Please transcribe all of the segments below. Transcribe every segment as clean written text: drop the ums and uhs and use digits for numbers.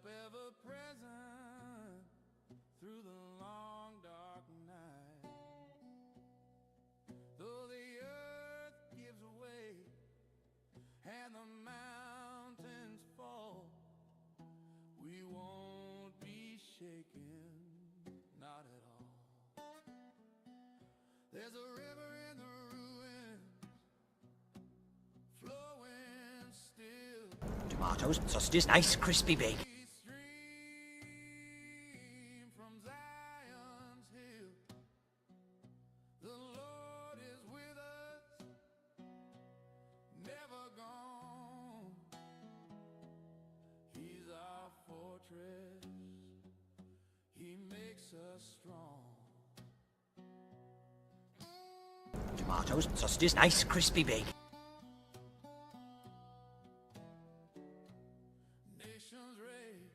ever present through the long dark night. Though the earth gives way and the mountains fall, we won't be shaken, not at all. There's a river in the ruins, flowing still. Tomatoes, sausages, nice crispy bake. Stream from Zion's hill. The Lord is with us, never gone. He's our fortress, He makes us strong. Tomatoes, sausages, nice crispy bake. Nations rage,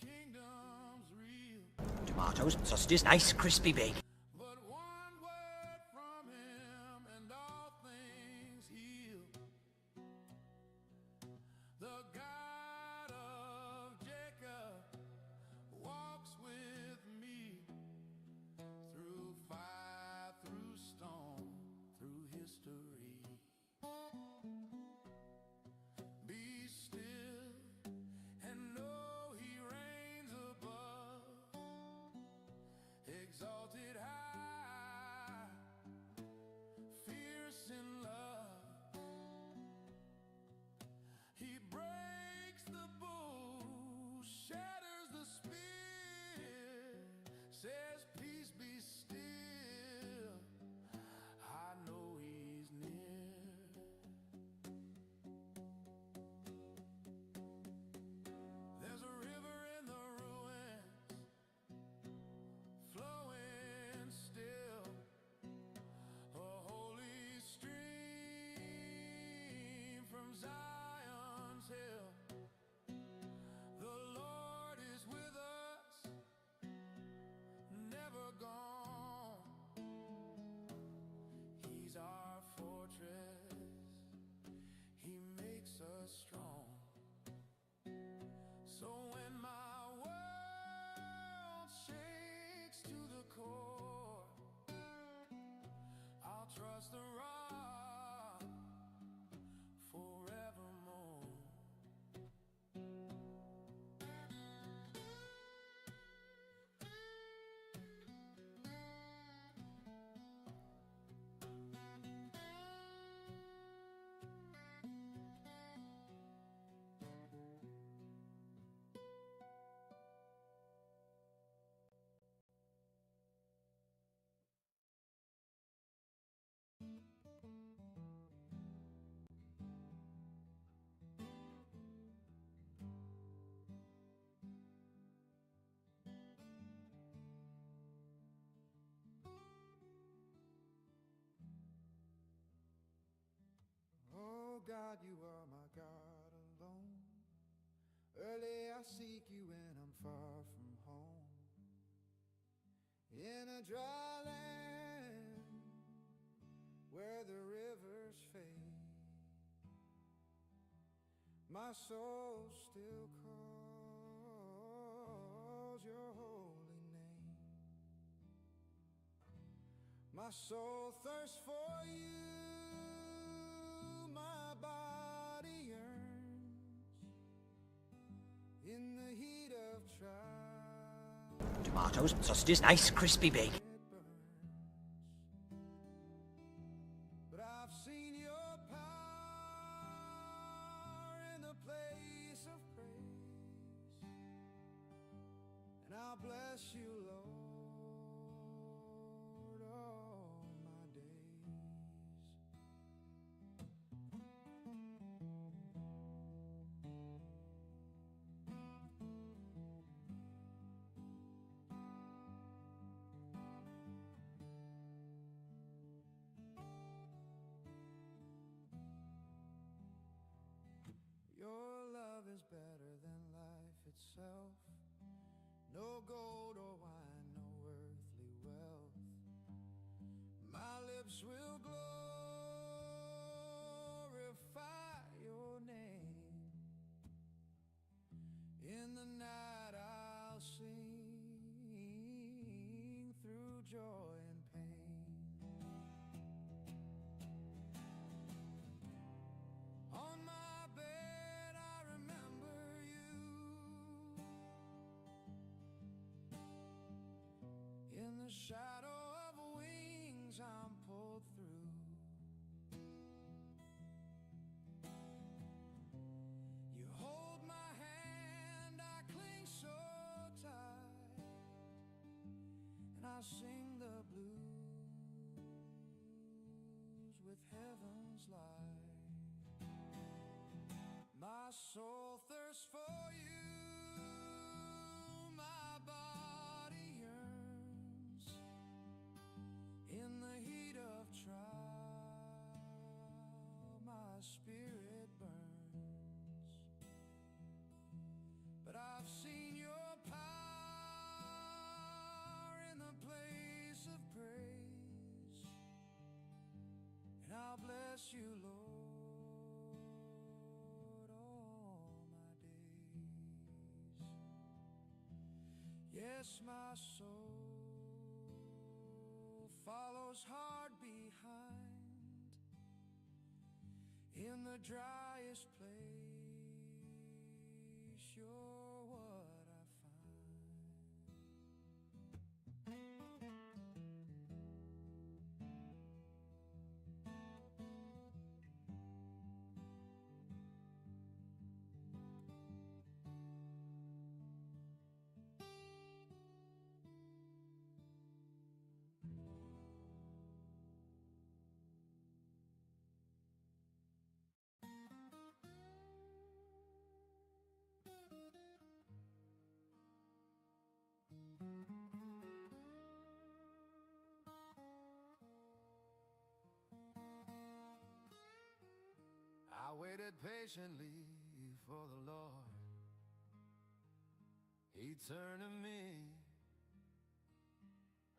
kingdoms reel, Tomatoes, sausages, nice crispy bake. but one word from Him and all things heal. The God of Jacob walks with me through fire, through storm, through history. Be still and know He reigns above, exalted high, fierce in love. He breaks the bow, shatters the spear, says peace be still. I know He's near. There's a river in the ruins, flowing still, a holy stream from Zion's hill. The Lord is with us, never gone. He's our fortress, He makes us strong. So when my world shakes to the core, I'll trust the rock forevermore. Oh God, you are my God alone. Early I seek you when I'm far from home. In a dry land where the rivers fade, my soul still calls your holy name. My soul thirsts for you, my body yearns in the heat of trial. Tomatoes, sausages, nice crispy bake. It burns, but I've seen your power in the place of praise, and I'll bless you, Lord, all my days. Your love is better than life itself. No gold or wine, no earthly wealth. My lips will glorify your name. joy and pain. On my bed I remember you. In the shadow of wings I'm pulled through. You hold my hand, I cling so tight, and I sing the blues with heaven's light. My soul thirsts for you, my body yearns. In the heat of trial, my spirit burns. But I've seen your power in the place of praise, and I'll bless you, Lord, all my days. Yes, my soul follows hard behind. In the driest place, you're what I I waited patiently for the Lord. He turned to me,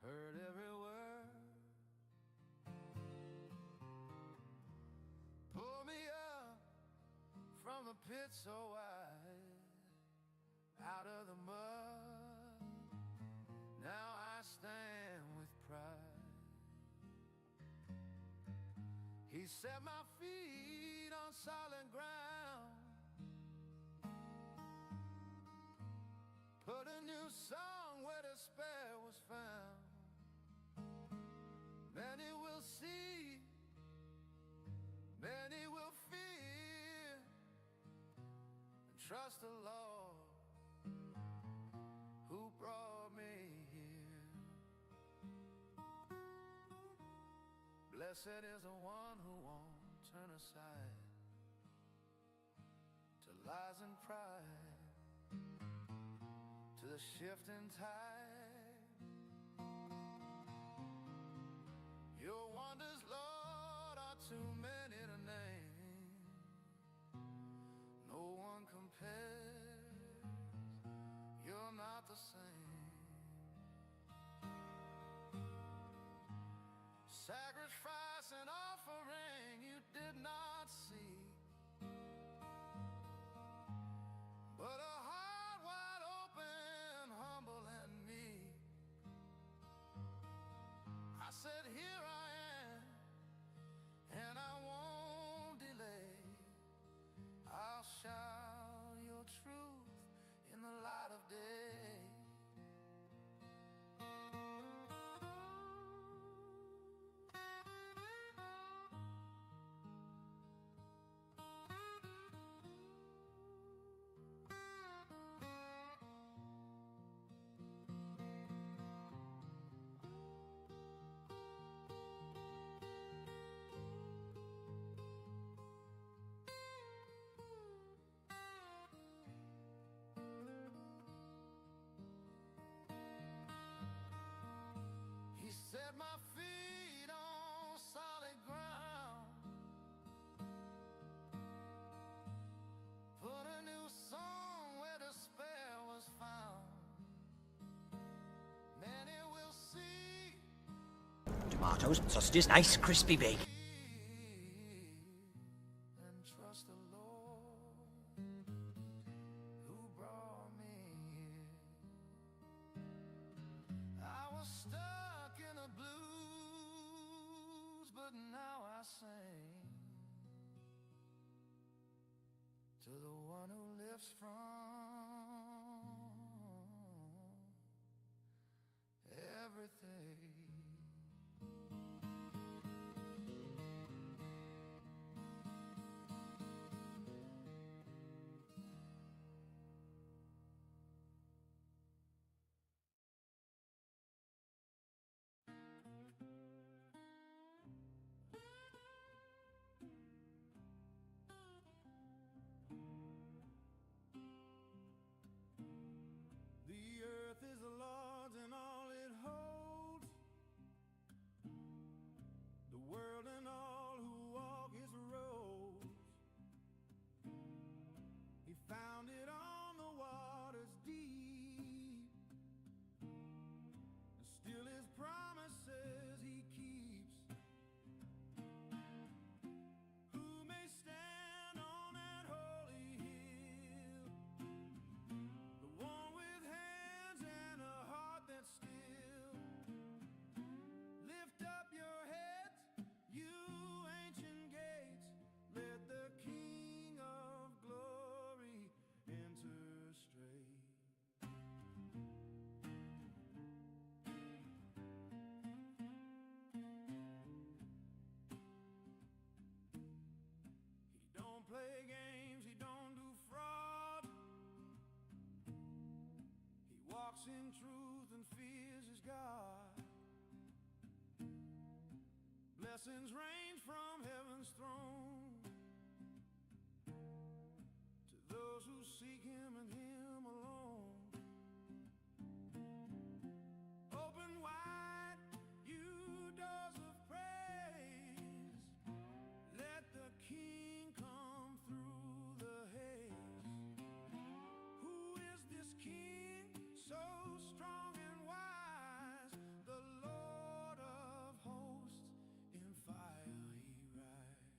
heard every word, pulled me up from a pit so wide, out of the mud. Now I stand with pride. He set my feet on solid ground, put a new song where despair was found. Many will see, many will fear, and trust the Lord who brought me here. Blessed is the one who won't turn aside to lies and pride, to the shifting tide. Your wonders, Lord, are too many to name. No one compares, you're not the same. Sacrifice and offering you did not see, but a heart wide open, humble and meek. I said, here I am, and I won't delay. I'll shout your truth in the light of day. He set my feet on solid ground, put a new song where despair was found. Many will see, Tomatoes, sausages, nice, crispy big. and trust the Lord who brought me here. I was stuck in now I sing to the one who lives from everything. The earth is the Lord's and all it holds, the world and all who walk its roads. He found it on the waters deep, and still his promises he keeps. Who may stand on that holy hill? The one with hands and a heart that's still. Lift up your heads, you ancient gates. Let the King of glory enter straight. He don't play games, he don't do fraud. He walks in truth and fears his God. Blessings range from heaven's throne to those who seek him and him alone. Open wide, you doors of praise. Let the King come through the haze. Who is this King so strong and wise? The Lord of hosts, in fire he rides.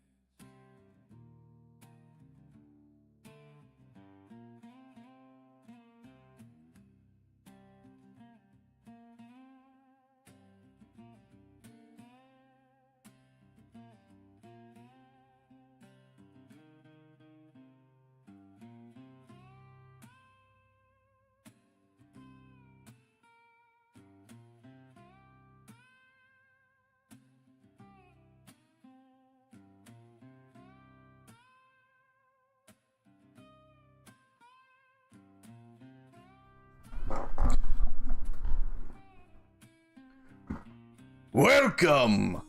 Welcome,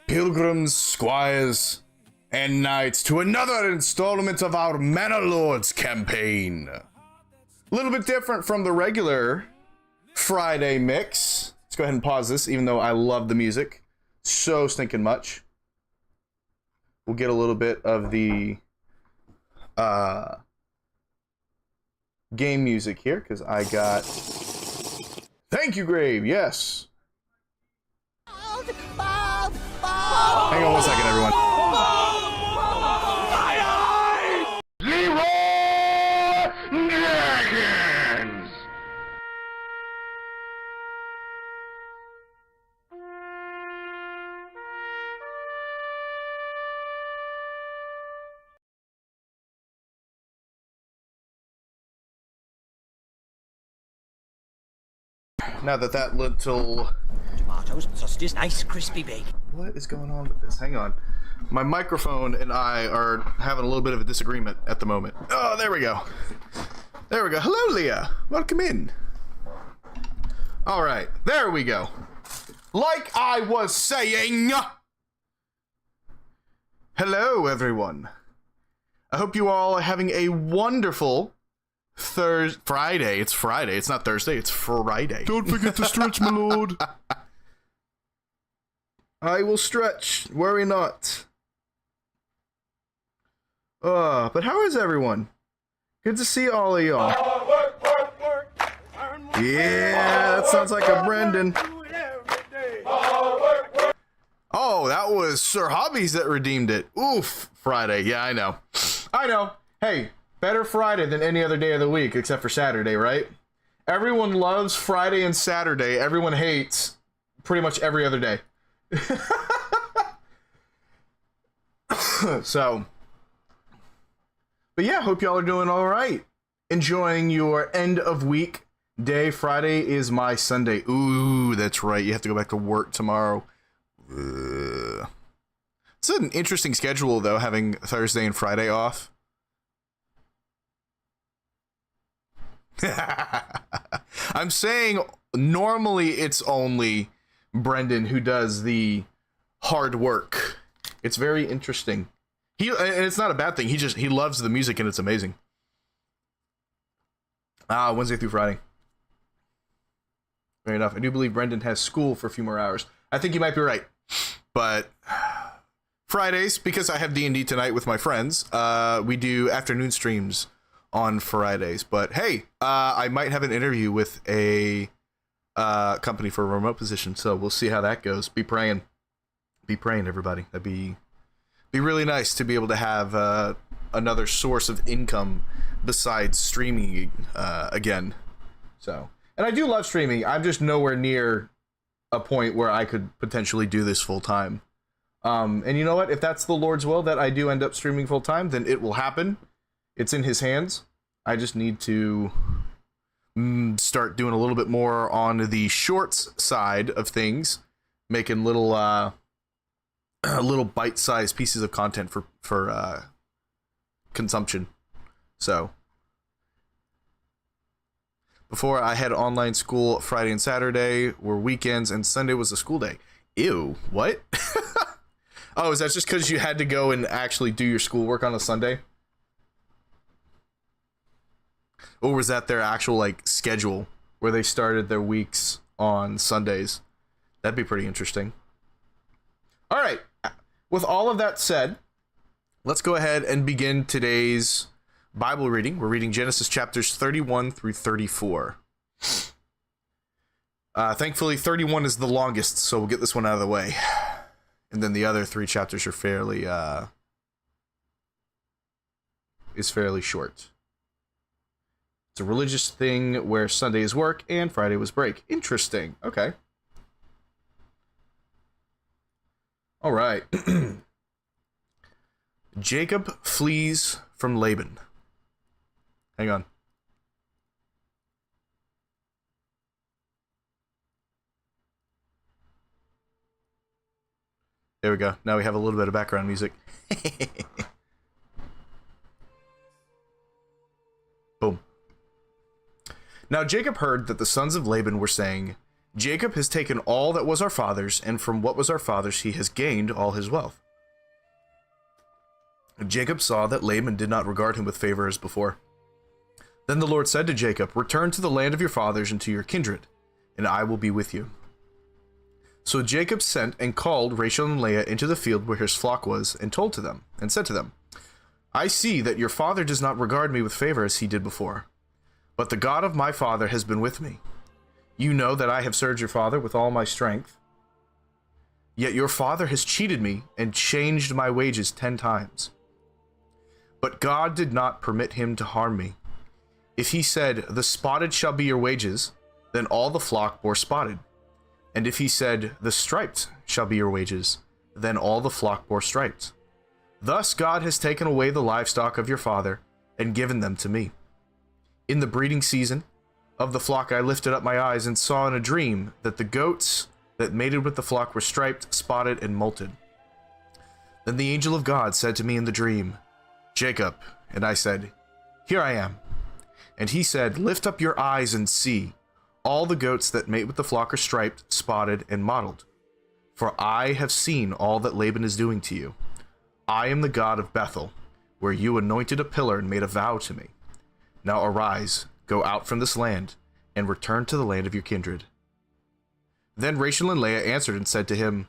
pilgrims, squires, and knights, to another installment of our Manor Lords campaign. A little bit different from the regular Friday mix. Let's go ahead and pause this, even though I love the music so stinking much. We'll get a little bit of the game music here, because I got... Thank you, Grave, yes. Hang on one second, everyone. Zero Dragons! Now that little... Tomatoes, sausages, nice, crispy bake. What is going on with this? Hang on. My microphone and I are having a little bit of a disagreement at the moment. Oh, there we go. There we go. Hello, Leah. Welcome in. All right. There we go. Like I was saying. Hello, everyone. I hope you all are having a wonderful Friday. It's Friday. It's not Thursday. It's Friday. Don't forget to stretch, my lord. I will stretch. Worry not. But how is everyone? Good to see all of y'all. Yeah, that sounds like a Brendan. Oh, that was Sir Hobbies that redeemed it. Oof, Friday. Yeah, I know. I know. Hey, better Friday than any other day of the week except for Saturday, right? Everyone loves Friday and Saturday. Everyone hates pretty much every other day. So, but yeah, hope y'all are doing all right. Enjoying your end of week day. Friday is my Sunday. Ooh, that's right. You have to go back to work tomorrow. It's an interesting schedule, though, having Thursday and Friday off. I'm saying normally it's only Brendan who does the hard work. It's very interesting. And it's not a bad thing. He loves the music and it's amazing. Wednesday through Friday. Fair enough. I do believe Brendan has school for a few more hours. I think you might be right. But Fridays, because I have D&D tonight with my friends, we do afternoon streams on Fridays. But hey, I might have an interview with a company for a remote position, so we'll see how that goes. Be praying, everybody. That'd be really nice to be able to have another source of income besides streaming again. So, and I do love streaming. I'm just nowhere near a point where I could potentially do this full time. And you know what? If that's the Lord's will that I do end up streaming full time, then it will happen. It's in His hands. I just need to start doing a little bit more on the shorts side of things, making little bite-sized pieces of content for consumption. So before, I had online school Friday and Saturday were weekends, and Sunday was a school day. Ew, what? Oh, is that just because you had to go and actually do your schoolwork on a Sunday? Or was that their actual schedule where they started their weeks on Sundays? That'd be pretty interesting. All right. With all of that said, let's go ahead and begin today's Bible reading. We're reading Genesis chapters 31 through 34. Thankfully, 31 is the longest, so we'll get this one out of the way. And then the other 3 chapters are fairly short. It's a religious thing where Sunday is work and Friday was break. Interesting. Okay. All right. Jacob flees from Laban. Hang on. There we go. Now we have a little bit of background music. Boom. Now Jacob heard that the sons of Laban were saying, Jacob has taken all that was our father's, and from what was our father's he has gained all his wealth. Jacob saw that Laban did not regard him with favor as before. Then the Lord said to Jacob, return to the land of your fathers and to your kindred, and I will be with you. So Jacob sent and called Rachel and Leah into the field where his flock was, and said to them, I see that your father does not regard me with favor as he did before, but the God of my father has been with me. You know that I have served your father with all my strength. Yet your father has cheated me and changed my wages 10 times. But God did not permit him to harm me. If he said, the spotted shall be your wages, then all the flock bore spotted. And if he said, the striped shall be your wages, then all the flock bore striped. Thus God has taken away the livestock of your father and given them to me. In the breeding season of the flock I lifted up my eyes and saw in a dream that the goats that mated with the flock were striped, spotted, and molted. Then the angel of God said to me in the dream, Jacob, and I said, Here I am. And he said, Lift up your eyes and see. All the goats that mate with the flock are striped, spotted, and mottled. For I have seen all that Laban is doing to you. I am the God of Bethel, where you anointed a pillar and made a vow to me. Now arise, go out from this land, and return to the land of your kindred. Then Rachel and Leah answered and said to him,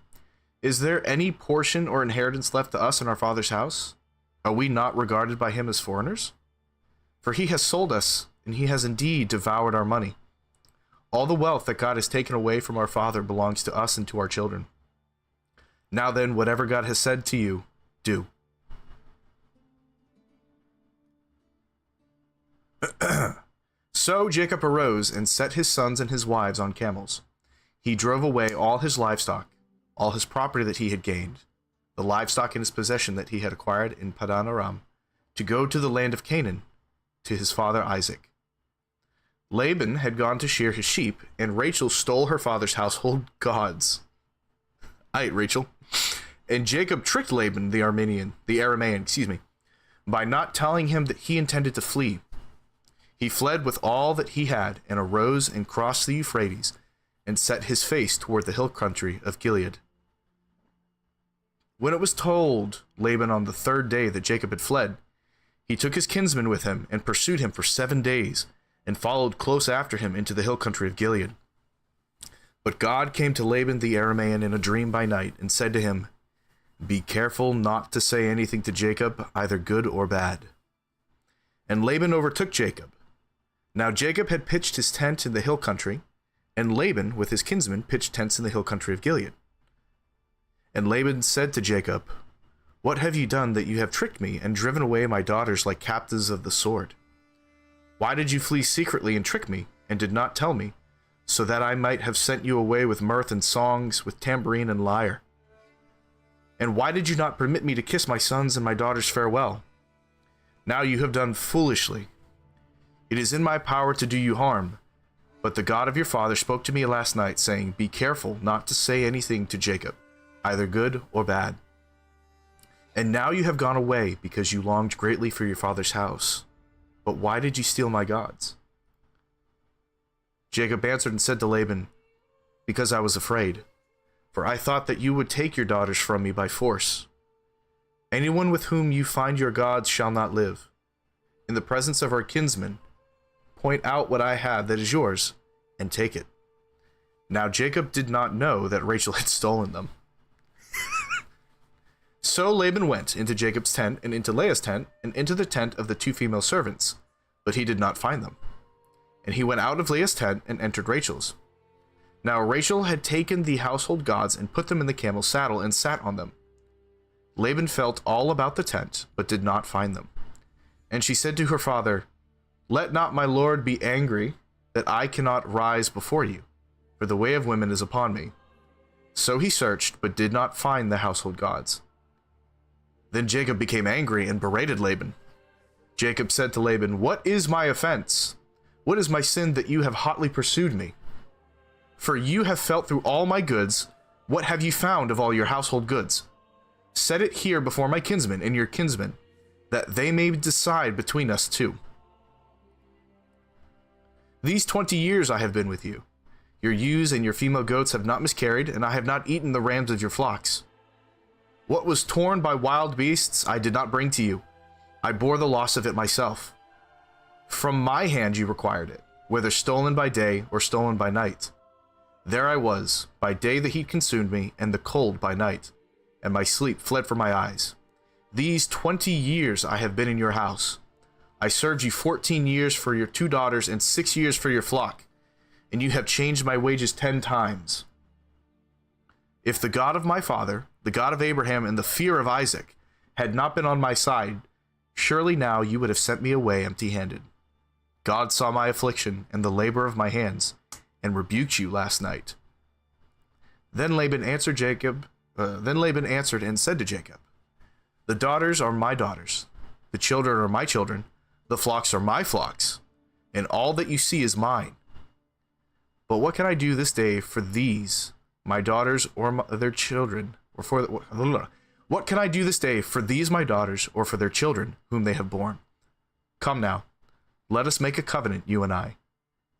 Is there any portion or inheritance left to us in our father's house? Are we not regarded by him as foreigners? For he has sold us, and he has indeed devoured our money. All the wealth that God has taken away from our father belongs to us and to our children. Now then, whatever God has said to you, do. So Jacob arose and set his sons and his wives on camels. He drove away all his livestock, all his property that he had gained, the livestock in his possession that he had acquired in Padan Aram, to go to the land of Canaan, to his father Isaac. Laban had gone to shear his sheep, and Rachel stole her father's household gods. Aight, Rachel. And Jacob tricked Laban, the Aramaean, by not telling him that he intended to flee. He fled with all that he had, and arose and crossed the Euphrates, and set his face toward the hill country of Gilead. When it was told Laban on the third day that Jacob had fled, he took his kinsman with him, and pursued him for 7 days, and followed close after him into the hill country of Gilead. But God came to Laban the Aramaean in a dream by night, and said to him, "Be careful not to say anything to Jacob, either good or bad." And Laban overtook Jacob. Now Jacob had pitched his tent in the hill country, and Laban with his kinsmen pitched tents in the hill country of Gilead. And Laban said to Jacob, "What have you done that you have tricked me, and driven away my daughters like captives of the sword? Why did you flee secretly and trick me, and did not tell me, so that I might have sent you away with mirth and songs, with tambourine and lyre? And why did you not permit me to kiss my sons and my daughters farewell? Now you have done foolishly. It is in my power to do you harm, but the God of your father spoke to me last night, saying, 'Be careful not to say anything to Jacob, either good or bad.' And now you have gone away, because you longed greatly for your father's house. But why did you steal my gods?" Jacob answered and said to Laban, "Because I was afraid, for I thought that you would take your daughters from me by force. Anyone with whom you find your gods shall not live. In the presence of our kinsmen, point out what I have that is yours, and take it." Now Jacob did not know that Rachel had stolen them. So Laban went into Jacob's tent, and into Leah's tent, and into the tent of the 2 female servants, but he did not find them. And he went out of Leah's tent and entered Rachel's. Now Rachel had taken the household gods and put them in the camel's saddle and sat on them. Laban felt all about the tent, but did not find them. And she said to her father, "Let not my lord be angry that I cannot rise before you, for the way of women is upon me." So he searched, but did not find the household gods. Then Jacob became angry and berated Laban. Jacob said to Laban, "What is my offense? What is my sin that you have hotly pursued me? For you have felt through all my goods. What have you found of all your household goods? Set it here before my kinsmen and your kinsmen, that they may decide between us two. These 20 years I have been with you. Your ewes and your female goats have not miscarried, and I have not eaten the rams of your flocks. What was torn by wild beasts I did not bring to you. I bore the loss of it myself. From my hand you required it, whether stolen by day or stolen by night. There I was, by day the heat consumed me, and the cold by night, and my sleep fled from my eyes. These 20 years I have been in your house. I served you 14 years for your 2 daughters and 6 years for your flock, and you have changed my wages 10 times. If the God of my father, the God of Abraham, and the fear of Isaac had not been on my side, surely now you would have sent me away empty-handed. God saw my affliction and the labor of my hands, and rebuked you last night." Then Laban answered and said to Jacob, "The daughters are my daughters, the children are my children, the flocks are my flocks, and all that you see is mine. But what can I do this day for these, my daughters, or their children, or what can I do this day for these my daughters, or for their children, whom they have borne? Come now, let us make a covenant, you and I,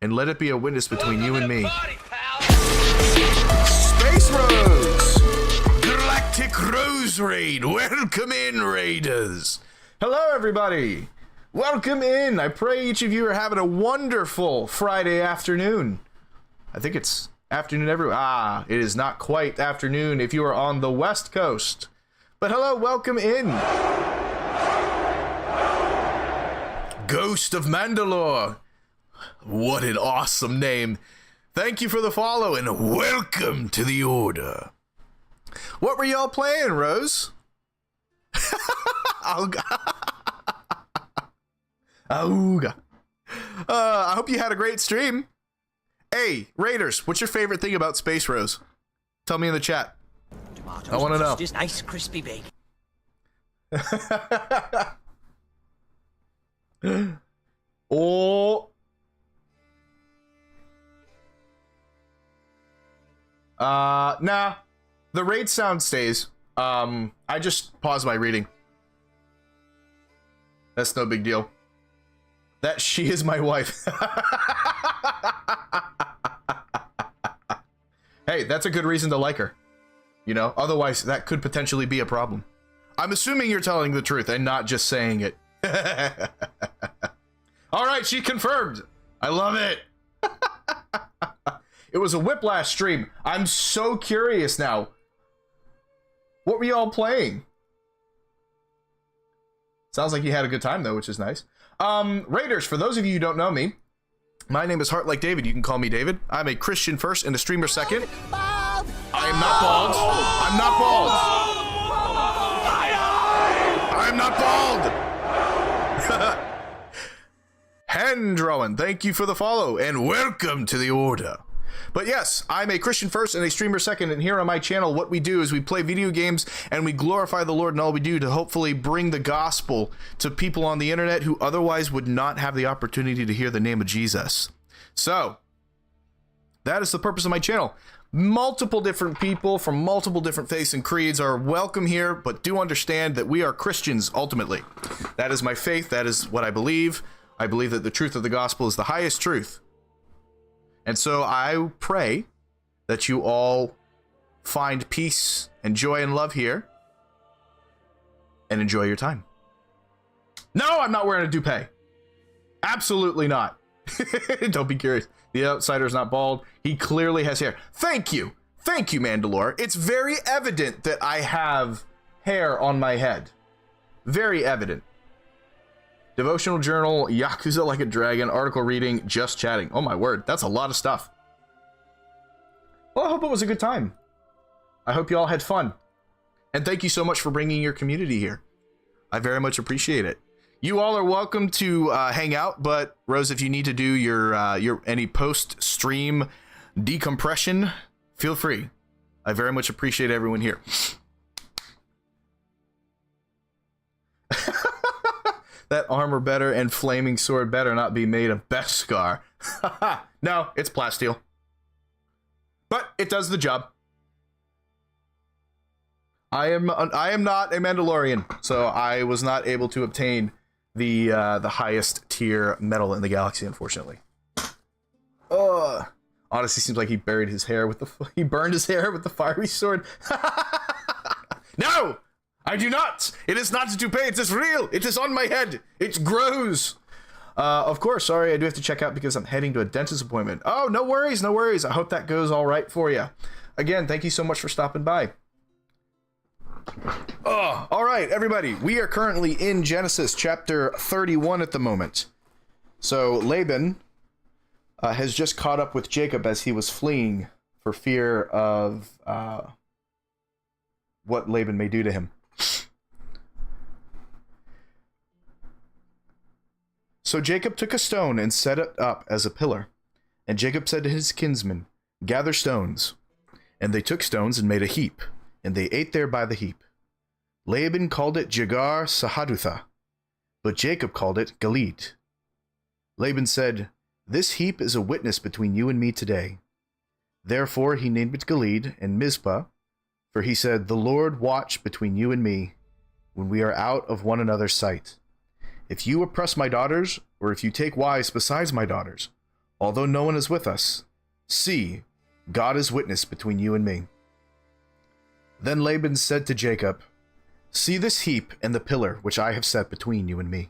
and let it be a witness between you and me." Space Rose! Galactic Rose Raid! Welcome in, Raiders! Hello, everybody! Welcome in! I pray each of you are having a wonderful Friday afternoon. I think it's afternoon everywhere. It is not quite afternoon if you are on the West Coast. But hello, welcome in. Ghost of Mandalore. What an awesome name. Thank you for the follow and welcome to the order. What were y'all playing, Rose? Auga. Auga. I hope you had a great stream. Hey, Raiders, what's your favorite thing about Space Rose? Tell me in the chat. Tomatoes I want to and know. sausages, nice crispy bacon. Oh. Nah. The raid sound stays. I just paused my reading. That's no big deal. That she is my wife. Hey, that's a good reason to like her. You know, otherwise that could potentially be a problem. I'm assuming you're telling the truth and not just saying it. All right, she confirmed. I love it. It was a Whiplash stream. I'm so curious now. What were y'all playing? Sounds like you had a good time though, which is nice. Raiders, for those of you who don't know me, my name is Heart Like David. You can call me David. I'm a Christian first and a streamer second. I am not bald. I'm not bald. I'm not bald. Hendrowan, thank you for the follow and welcome to the order. But yes, I'm a Christian first and a streamer second, and here on my channel, what we do is we play video games and we glorify the Lord in all we do to hopefully bring the gospel to people on the internet who otherwise would not have the opportunity to hear the name of Jesus. So, that is the purpose of my channel. Multiple different people from multiple different faiths and creeds are welcome here, but do understand that we are Christians ultimately. That is my faith. That is what I believe. I believe that the truth of the gospel is the highest truth. And so I pray that you all find peace and joy and love here and enjoy your time. No, I'm not wearing a toupee. Absolutely not. Don't be curious. The outsider's not bald. He clearly has hair. Thank you. Thank you, Mandalore. It's very evident that I have hair on my head. Very evident. Devotional journal, Yakuza Like a Dragon, article reading, just chatting. Oh my word, that's a lot of stuff. Well, I hope it was a good time. I hope you all had fun. And thank you so much for bringing your community here. I very much appreciate it. You all are welcome to hang out, but Rose, if you need to do your any post-stream decompression, feel free. I very much appreciate everyone here. That armor better and flaming sword better not be made of Beskar. No, it's plasteel. But it does the job. I am not a Mandalorian, so I was not able to obtain the highest tier metal in the galaxy, unfortunately. Honestly, seems like he buried his hair with he burned his hair with the fiery sword. No! I do not! It is not a toupee, it is real! It is on my head! It grows! Of course, sorry, I do have to check out because I'm heading to a dentist appointment. Oh, no worries, no worries. I hope that goes all right for you. Again, thank you so much for stopping by. Oh, all right, everybody. We are currently in Genesis chapter 31 at the moment. So Laban has just caught up with Jacob as he was fleeing for fear of what Laban may do to him. So Jacob took a stone and set it up as a pillar. And Jacob said to his kinsmen, "Gather stones." And they took stones and made a heap, and they ate there by the heap. Laban called it Jagar Sahadutha, but Jacob called it Gilead. Laban said, "This heap is a witness between you and me today." Therefore he named it Gilead and Mizpah, for he said, "The Lord watch between you and me when we are out of one another's sight. If you oppress my daughters, or if you take wives besides my daughters, although no one is with us, see, God is witness between you and me." Then Laban said to Jacob, "See this heap and the pillar which I have set between you and me.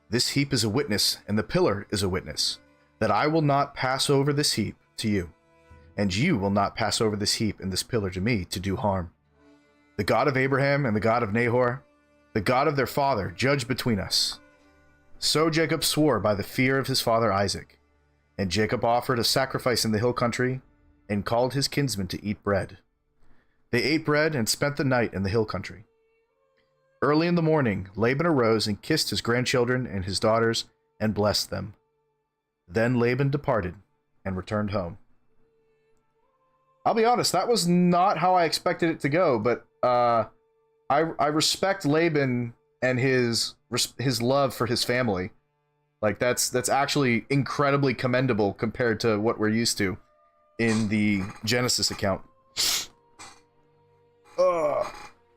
This heap is a witness, and the pillar is a witness, that I will not pass over this heap to you, and you will not pass over this heap and this pillar to me to do harm. The God of Abraham and the God of Nahor, the God of their father, judge between us." So Jacob swore by the fear of his father Isaac, and Jacob offered a sacrifice in the hill country, and called his kinsmen to eat bread. They ate bread and spent the night in the hill country. Early in the morning, Laban arose and kissed his grandchildren and his daughters, and blessed them. Then Laban departed and returned home. I'll be honest, that was not how I expected it to go, but I respect Laban and his love for his family. Like that's actually incredibly commendable compared to what we're used to in the Genesis account. Ugh.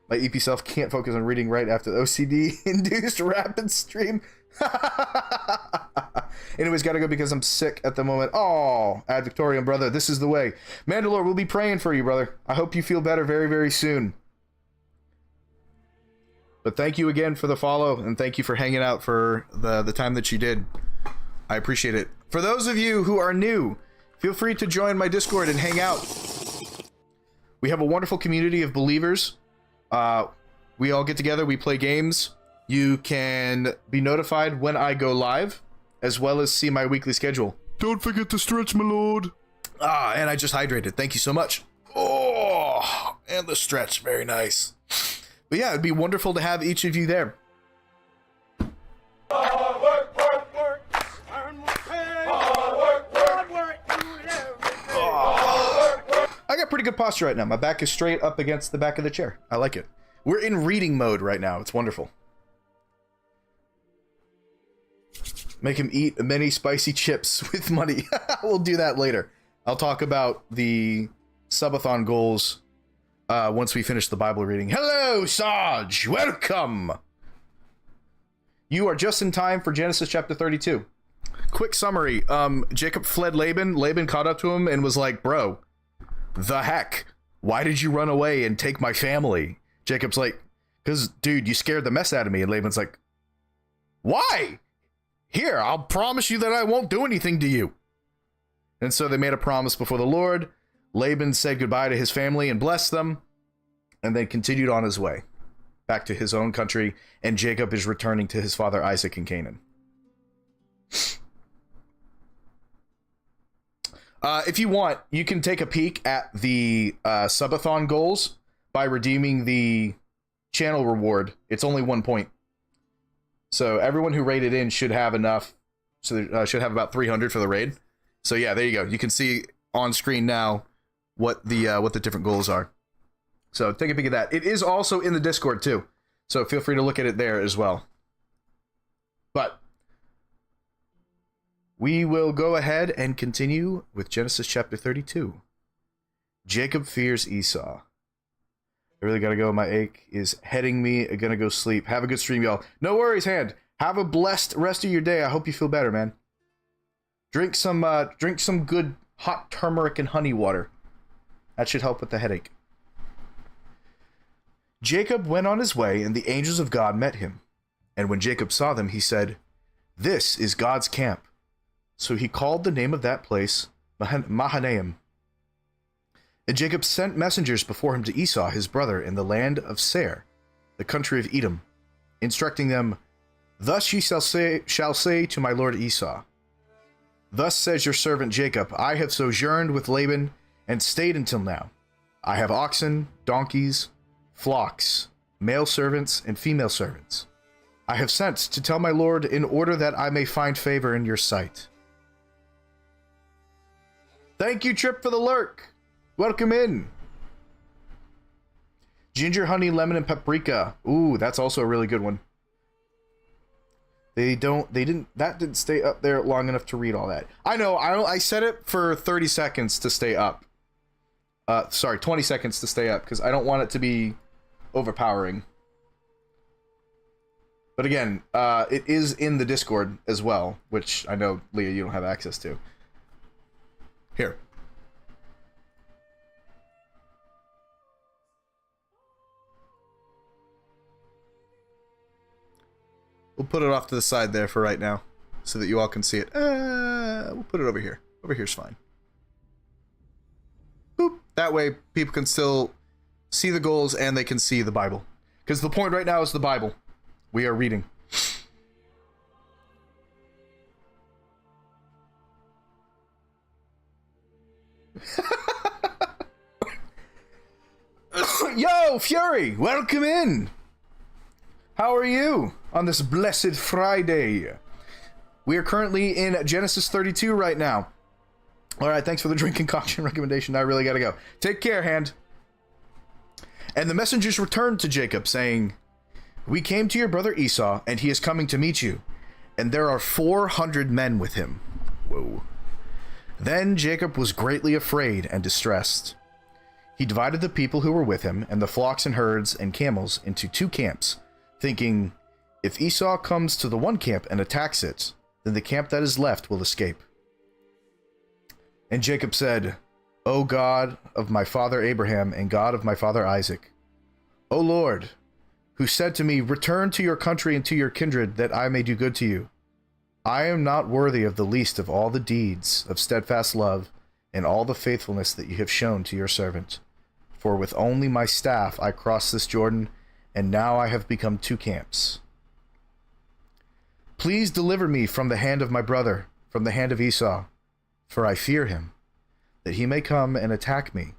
My EP self can't focus on reading right after the OCD-induced rapid stream. Anyways, gotta go because I'm sick at the moment. Oh, Ad Victorium, brother, this is the way. Mandalore, we'll be praying for you, brother. I hope you feel better very, very soon. But thank you again for the follow, and thank you for hanging out for the time that you did. I appreciate it. For those of you who are new, feel free to join my Discord and hang out. We have a wonderful community of believers. We all get together, we play games. You can be notified when I go live, as well as see my weekly schedule. Don't forget to stretch, my lord. And I just hydrated. Thank you so much. Oh, and the stretch. Very nice. But yeah, it'd be wonderful to have each of you there. I got pretty good posture right now. My back is straight up against the back of the chair. I like it. We're in reading mode right now. It's wonderful. Make him eat many spicy chips with money. We'll do that later. I'll talk about the subathon goals once we finish the Bible reading. Hello, Sarge. Welcome. You are just in time for Genesis chapter 32. Quick summary. Jacob fled Laban. Laban caught up to him and was like, bro, the heck? Why did you run away and take my family? Jacob's like, because, dude, you scared the mess out of me. And Laban's like, why? Here, I'll promise you that I won't do anything to you. And so they made a promise before the Lord. Laban said goodbye to his family and blessed them, and then continued on his way back to his own country, and Jacob is returning to his father Isaac in Canaan. If you want, you can take a peek at the subathon goals by redeeming the channel reward. It's only 1 point. So everyone who raided in should have enough. So they should have about 300 for the raid. So yeah, there you go. You can see on screen now what the different goals are. So take a peek at that. It is also in the Discord too. So feel free to look at it there as well. But we will go ahead and continue with Genesis chapter 32. Jacob fears Esau. I really gotta go. My ache is heading me. I'm gonna go sleep. Have a good stream, y'all. No worries, Hand. Have a blessed rest of your day. I hope you feel better, man. Drink some good hot turmeric and honey water. That should help with the headache. Jacob went on his way, and the angels of God met him. And when Jacob saw them, he said, "This is God's camp." So he called the name of that place Mahanaim. And Jacob sent messengers before him to Esau, his brother, in the land of Seir, the country of Edom, instructing them, "Thus ye shall say to my lord Esau, Thus says your servant Jacob, I have sojourned with Laban and stayed until now. I have oxen, donkeys, flocks, male servants, and female servants. I have sent to tell my lord in order that I may find favor in your sight." Thank you, Trip, for the lurk. Welcome in. Ginger, honey, lemon, and paprika. Ooh, that's also a really good one. That didn't stay up there long enough to read all that. I know, I set it for 30 seconds to stay up. Sorry, 20 seconds to stay up, because I don't want it to be overpowering. But again, it is in the Discord as well, which I know, Leah, you don't have access to. Here. We'll put it off to the side there for right now, so that you all can see it. We'll put it over here. Over here's fine. Boop. That way, people can still see the goals and they can see the Bible. Because the point right now is the Bible. We are reading. Yo, Fury, welcome in. How are you on this blessed Friday? We are currently in Genesis 32 right now. All right, thanks for the drink concoction recommendation. I really got to go. Take care, Hand. And the messengers returned to Jacob, saying, "We came to your brother Esau, and he is coming to meet you, and there are 400 men with him." Whoa. Then Jacob was greatly afraid and distressed. He divided the people who were with him, and the flocks and herds and camels, into 2 camps, thinking, if Esau comes to the one camp and attacks it, then the camp that is left will escape. And Jacob said, "O God of my father Abraham and God of my father Isaac, O Lord, who said to me, return to your country and to your kindred, that I may do good to you. I am not worthy of the least of all the deeds of steadfast love and all the faithfulness that you have shown to your servant. For with only my staff I crossed this Jordan, and now I have become 2 camps. Please deliver me from the hand of my brother, from the hand of Esau, for I fear him, that he may come and attack me,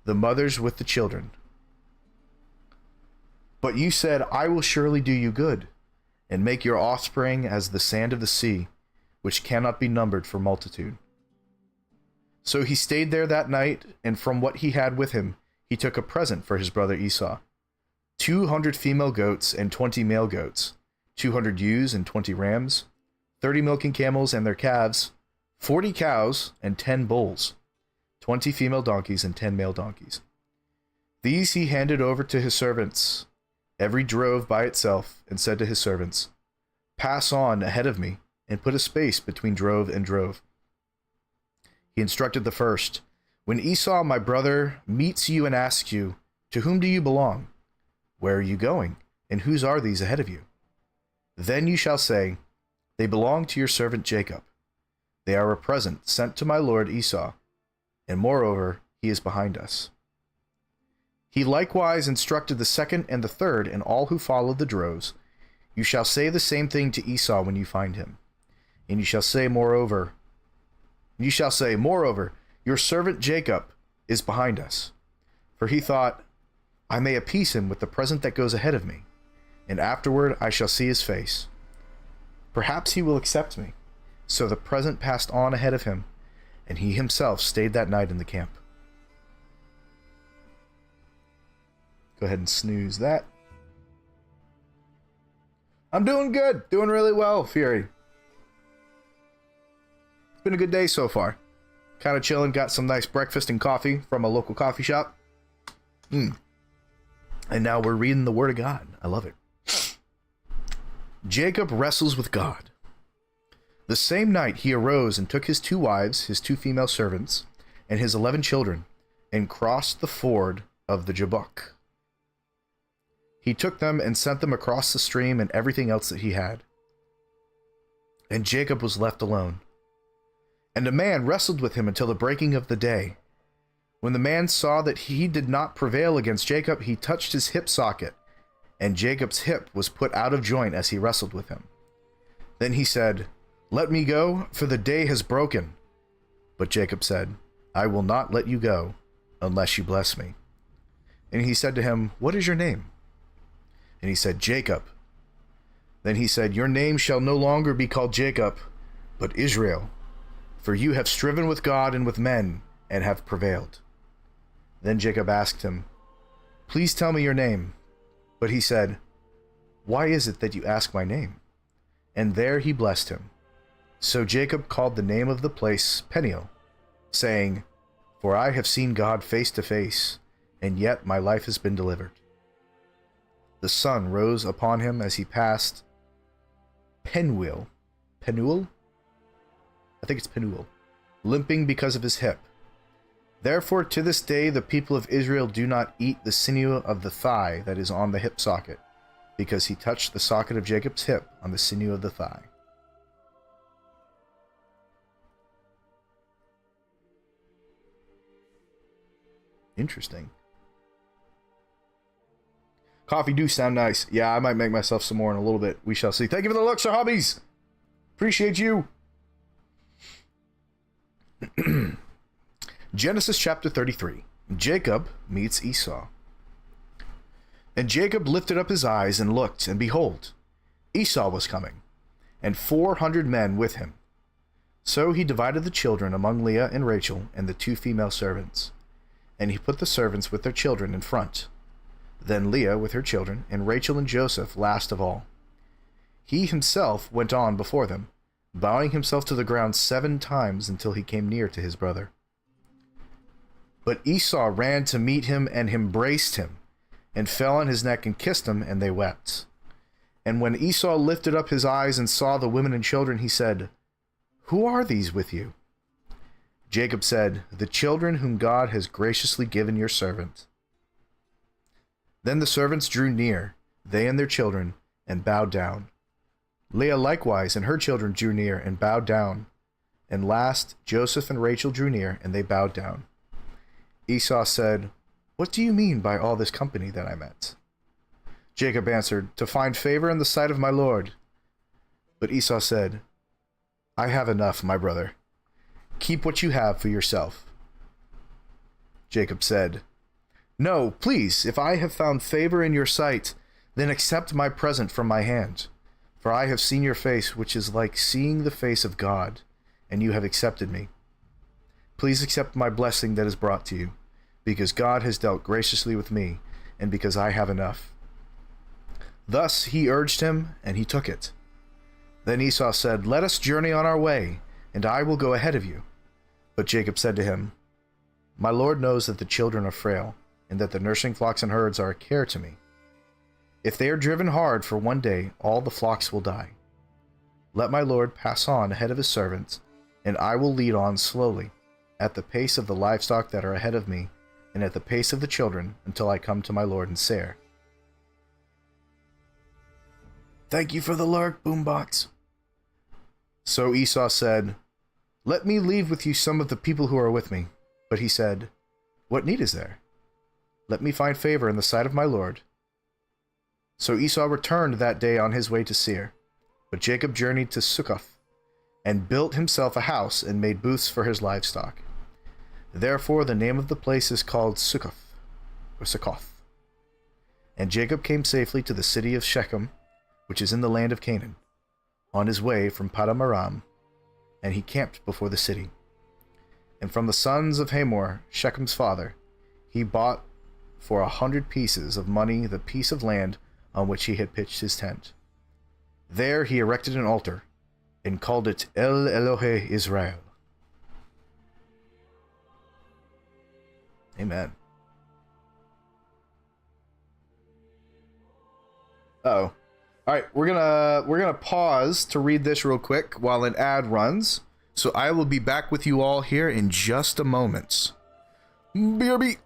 the mothers with the children. But you said, I will surely do you good, and make your offspring as the sand of the sea, which cannot be numbered for multitude." So he stayed there that night, and from what he had with him, he took a present for his brother Esau, 200 female goats and 20 male goats, 200 ewes and 20 rams, 30 milking camels and their calves, 40 cows and 10 bulls, 20 female donkeys and 10 male donkeys. These he handed over to his servants, every drove by itself, and said to his servants, "Pass on ahead of me, and put a space between drove and drove." He instructed the first, "When Esau, my brother, meets you and asks you, 'To whom do you belong? Where are you going? And whose are these ahead of you?' Then you shall say, 'They belong to your servant Jacob. They are a present sent to my lord Esau, and moreover, he is behind us.'" He likewise instructed the second and the third, and all who followed the droves, "You shall say the same thing to Esau when you find him. And you shall say, moreover, your servant Jacob is behind us. For he thought, I may appease him with the present that goes ahead of me, and afterward I shall see his face. Perhaps he will accept me." So the present passed on ahead of him, and he himself stayed that night in the camp. Go ahead and snooze that. I'm doing good. Doing really well, Fury. It's been a good day so far. Kind of chilling. Got some nice breakfast and coffee from a local coffee shop. And now we're reading the Word of God. I love it. Jacob wrestles with God. The same night he arose and took his 2 wives, his 2 female servants, and his 11 children, and crossed the ford of the Jabbok. He took them and sent them across the stream and everything else that he had. And Jacob was left alone. And a man wrestled with him until the breaking of the day. When the man saw that he did not prevail against Jacob, he touched his hip socket, and Jacob's hip was put out of joint as he wrestled with him. Then he said, "Let me go, for the day has broken." But Jacob said, "I will not let you go, unless you bless me." And he said to him, "What is your name?" And he said, "Jacob." Then he said, "Your name shall no longer be called Jacob, but Israel, for you have striven with God and with men, and have prevailed." Then Jacob asked him, "Please tell me your name." But he said, "Why is it that you ask my name?" And there he blessed him. So Jacob called the name of the place Peniel, saying, "For I have seen God face to face, and yet my life has been delivered." The sun rose upon him as he passed Penuel, limping because of his hip. Therefore to this day the people of Israel do not eat the sinew of the thigh that is on the hip socket, because he touched the socket of Jacob's hip on the sinew of the thigh. Interesting. Coffee do sound nice. Yeah, I might make myself some more in a little bit. We shall see. Thank you for the looks, our hobbies. Appreciate you. Genesis chapter 33. Jacob meets Esau. And Jacob lifted up his eyes and looked, and behold, Esau was coming, and 400 men with him. So he divided the children among Leah and Rachel and the 2 female servants, and he put the servants with their children in front, then Leah with her children, and Rachel and Joseph last of all. He himself went on before them, bowing himself to the ground 7 times until he came near to his brother. But Esau ran to meet him and embraced him, and fell on his neck and kissed him, and they wept. And when Esau lifted up his eyes and saw the women and children, he said, "Who are these with you?" Jacob said, "The children whom God has graciously given your servant." Then the servants drew near, they and their children, and bowed down. Leah likewise and her children drew near and bowed down. And last Joseph and Rachel drew near, and they bowed down. Esau said, "What do you mean by all this company that I met?" Jacob answered, "To find favor in the sight of my lord." But Esau said, "I have enough, my brother. Keep what you have for yourself." Jacob said, "No, please, if I have found favor in your sight, then accept my present from my hand. For I have seen your face, which is like seeing the face of God, and you have accepted me. Please accept my blessing that is brought to you, because God has dealt graciously with me, and because I have enough." Thus he urged him, and he took it. Then Esau said, "Let us journey on our way, and I will go ahead of you." But Jacob said to him, "My Lord knows that the children are frail, and that the nursing flocks and herds are a care to me. If they are driven hard for one day, all the flocks will die. Let my Lord pass on ahead of his servants, and I will lead on slowly, at the pace of the livestock that are ahead of me, and at the pace of the children, until I come to my Lord in Seir." Thank you for the lurk, Boombox. So Esau said, "Let me leave with you some of the people who are with me." But he said, "What need is there? Let me find favor in the sight of my Lord." So Esau returned that day on his way to Seir. But Jacob journeyed to Succoth, and built himself a house and made booths for his livestock. Therefore the name of the place is called Succoth, or Succoth. And Jacob came safely to the city of Shechem, which is in the land of Canaan, on his way from Paddan Aram, and he camped before the city. And from the sons of Hamor, Shechem's father, he bought for 100 pieces of money the piece of land on which he had pitched his tent. There he erected an altar, and called it El Elohe Israel. Amen. Uh-oh. All right, we're gonna pause to read this real quick while an ad runs. So I will be back with you all here in just a moment. BRB.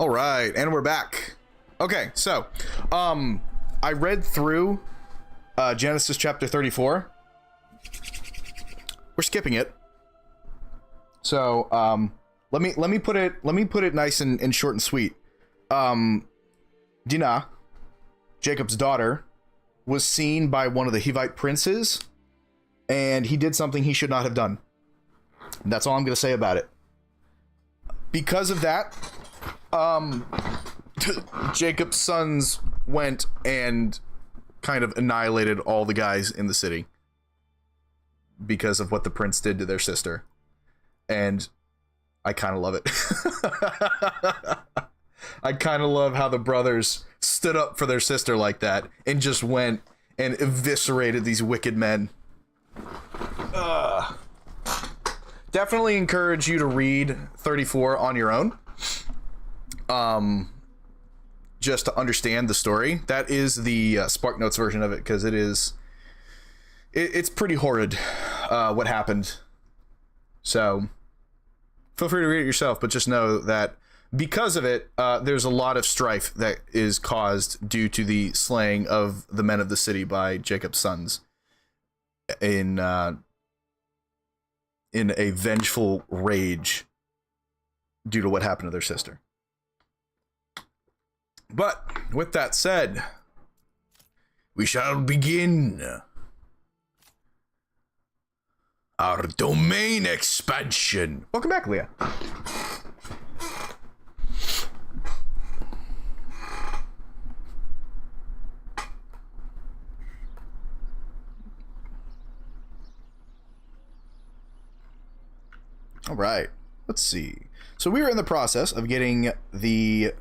All right, and we're back. Okay, so, I read through Genesis chapter 34. We're skipping it. So, let me put it nice and short and sweet. Dinah, Jacob's daughter, was seen by one of the Hivite princes, and he did something he should not have done. That's all I'm going to say about it. Because of that, Jacob's sons went and kind of annihilated all the guys in the city because of what the prince did to their sister. And I kind of love it. I kind of love how the brothers stood up for their sister like that and just went and eviscerated these wicked men. Definitely encourage you to read 34 on your own. Just to understand the story. That is the SparkNotes version of it, because it's pretty horrid what happened. So feel free to read it yourself, but just know that because of it, there's a lot of strife that is caused due to the slaying of the men of the city by Jacob's sons in a vengeful rage due to what happened to their sister. But with that said, we shall begin our domain expansion. Welcome back, Leah. All right, let's see. So we are in the process of getting the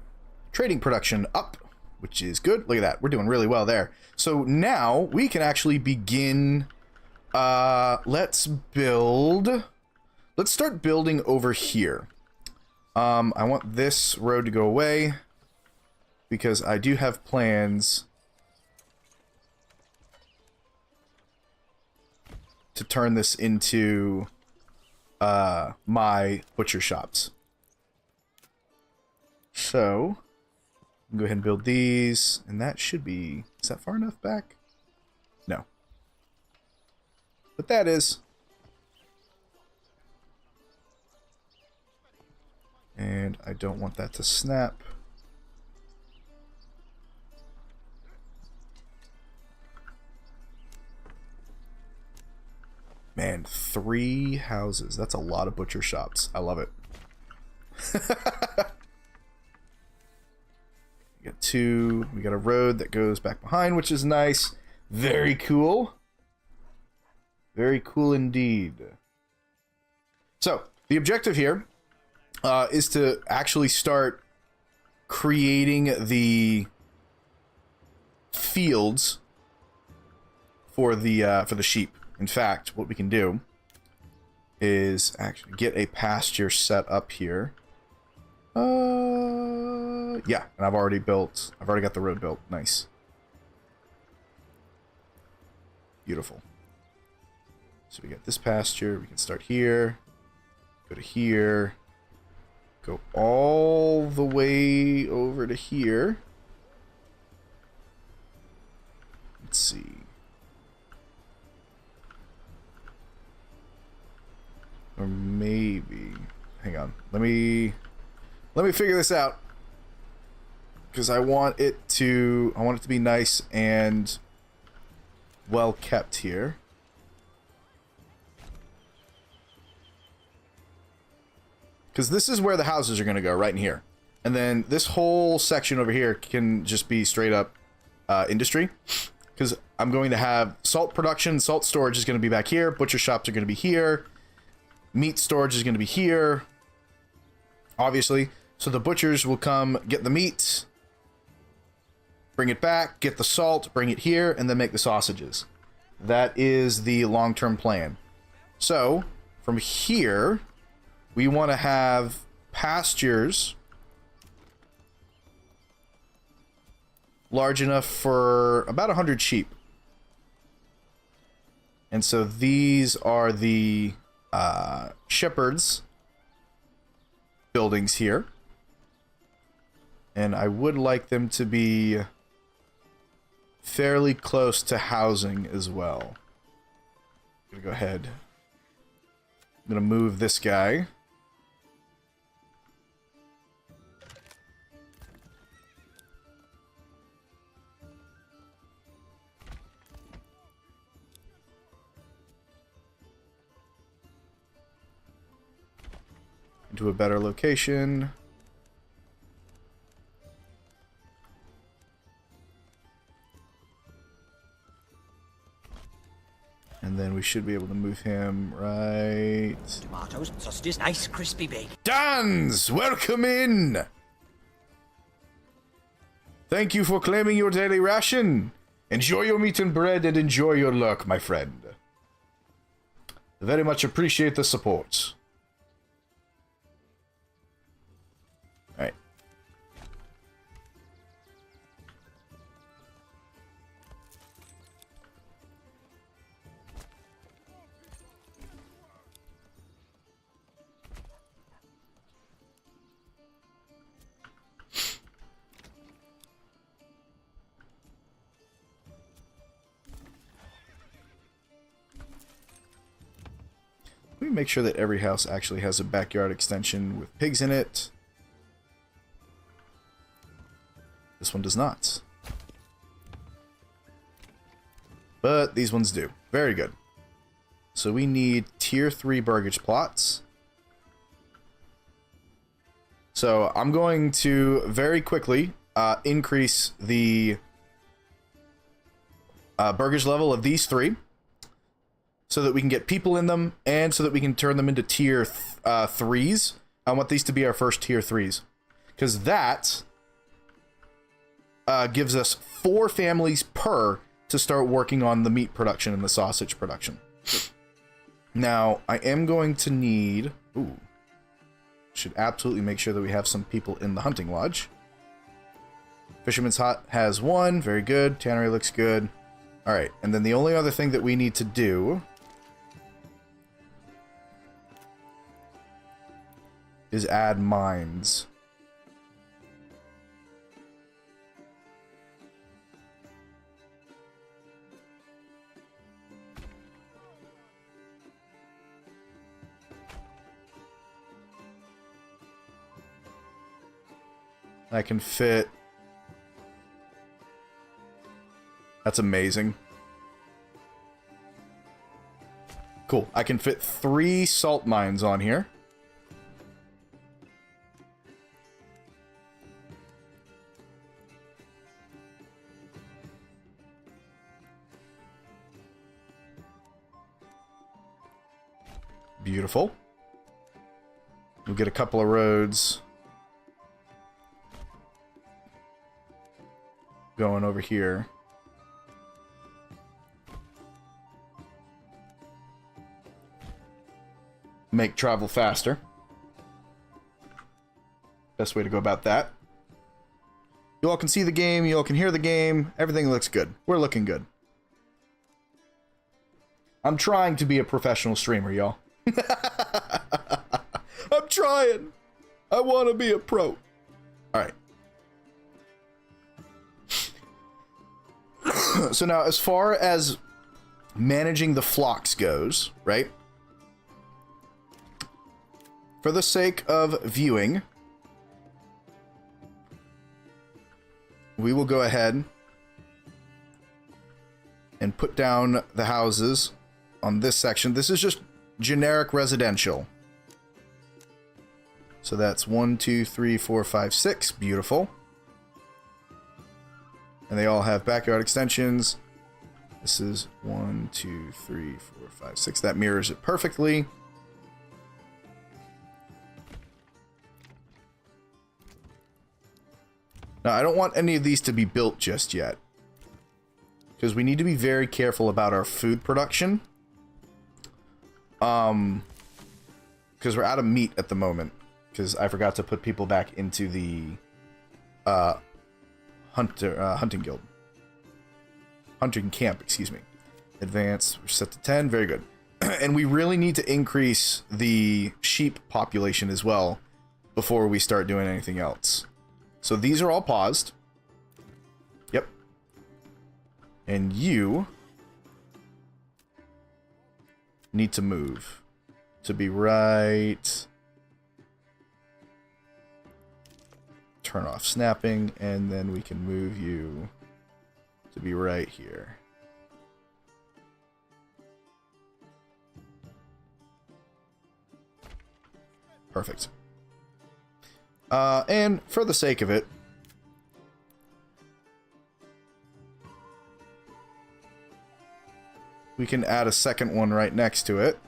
trading production up, which is good. Look at that. We're doing really well there. So now we can actually begin. Let's start building over here. I want this road to go away because I do have plans to turn this into my butcher shops. So go ahead and build these, and that should be, is that far enough back? No. But that is. And I don't want that to snap. Man, 3 houses. That's a lot of butcher shops. I love it. We got 2. We got a road that goes back behind, which is nice. Very cool. Very cool indeed. So, the objective here is to actually start creating the fields for the sheep. In fact, what we can do is actually get a pasture set up here. Yeah, and I've already got the road built. Nice. Beautiful. So we got this pasture. We can start here, go to here, go all the way over to here. Let's see. Or maybe, hang on. Let me figure this out, because I want it to be nice and well kept here. Because this is where the houses are going to go, right in here. And then this whole section over here can just be straight up industry. Because I'm going to have salt production, salt storage is going to be back here, butcher shops are going to be here, meat storage is going to be here, obviously. So the butchers will come get the meat, bring it back, get the salt, bring it here, and then make the sausages. That is the long-term plan. So from here, we want to have pastures large enough for about 100 sheep. And so these are the shepherds buildings here. And I would like them to be fairly close to housing as well. I'm gonna go ahead. I'm gonna move this guy. Into a better location. And then we should be able to move him right... Tomatoes, sausages, nice, crispy big. Dans! Welcome in! Thank you for claiming your daily ration. Enjoy your meat and bread and enjoy your luck, my friend. Very much appreciate the support. Alright. Let me make sure that every house actually has a backyard extension with pigs in it. This one does not. But these ones do. Very good. So we need tier 3 burgage plots. So I'm going to very quickly increase the burgage level of these 3. So that we can get people in them, and so that we can turn them into tier 3s. I want these to be our first tier 3s. Because that gives us 4 families per to start working on the meat production and the sausage production. Now, I am going to need... Ooh. Should absolutely make sure that we have some people in the hunting lodge. Fisherman's Hut has 1. Very good. Tannery looks good. Alright, and then the only other thing that we need to do... is add mines. I can fit... That's amazing. Cool. I can fit 3 salt mines on here. Beautiful. We'll get a couple of roads going over here. Make travel faster. Best way to go about that. You all can see the game, you all can hear the game, everything looks good. We're looking good. I'm trying to be a professional streamer, y'all. I'm trying. I want to be a pro. Alright. So now, as far as managing the flocks goes, right? For the sake of viewing, we will go ahead and put down the houses on this section. This is just generic residential. So that's 1, 2, 3, 4, 5, 6. Beautiful. And they all have backyard extensions. This is 1, 2, 3, 4, 5, 6. That mirrors it perfectly. Now, I don't want any of these to be built just yet, because we need to be very careful about our food production. Because we're out of meat at the moment. Because I forgot to put people back into the hunting guild. Hunting camp, excuse me. Advance, we're set to 10, very good. And we really need to increase the sheep population as well before we start doing anything else. So these are all paused. Yep. And you need to move to be right. Turn off snapping, and then we can move you to be right here. Perfect. And for the sake of it, we can add a second one right next to it,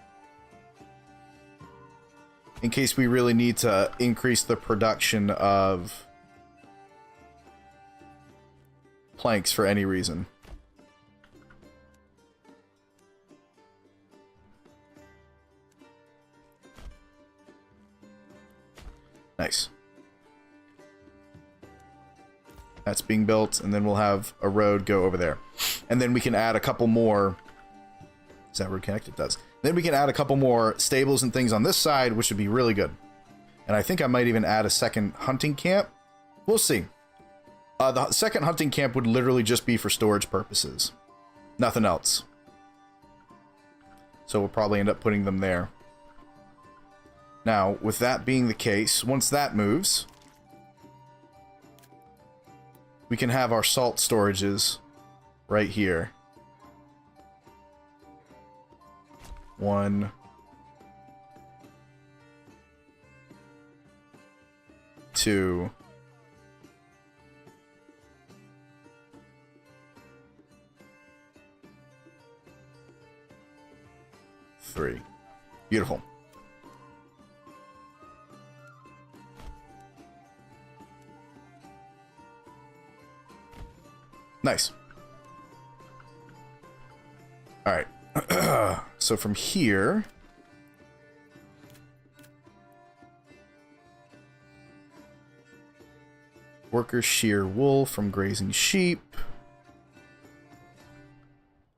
in case we really need to increase the production of planks for any reason. Nice. That's being built, and then we'll have a road go over there. And then we can add a couple more... Is that road connected? It does. Then we can add a couple more stables and things on this side, which would be really good. And I think I might even add a second hunting camp. We'll see. The second hunting camp would literally just be for storage purposes. Nothing else. So we'll probably end up putting them there. Now, with that being the case, once that moves, we can have our salt storages right here. 1, 2, 3. Beautiful. Nice. All right. So from here, workers shear wool from grazing sheep.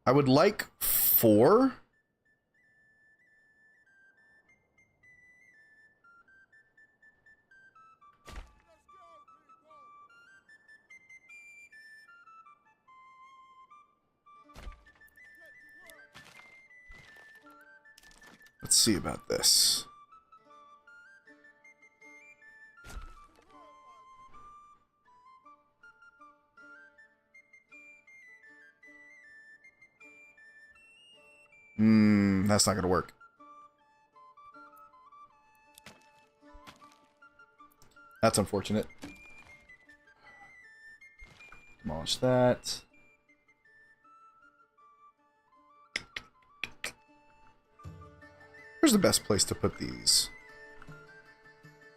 I would like 4. Let's see about this. That's not gonna work. That's unfortunate. Demolish that. Where's the best place to put these?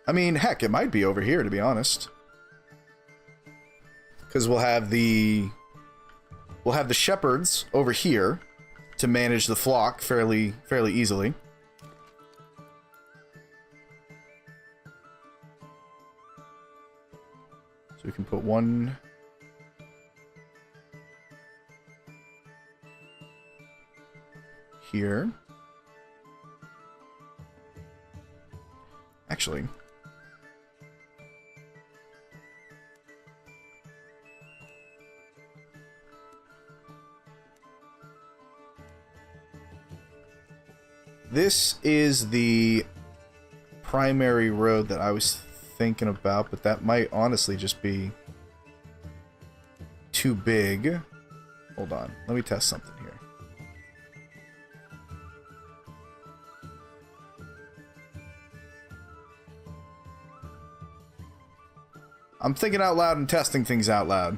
I mean, heck, it might be over here, to be honest. Because we'll have the shepherds over here to manage the flock fairly easily. So we can put one here. Actually, this is the primary road that I was thinking about, but that might honestly just be too big. Hold on, let me test something here. I'm thinking out loud and testing things out loud.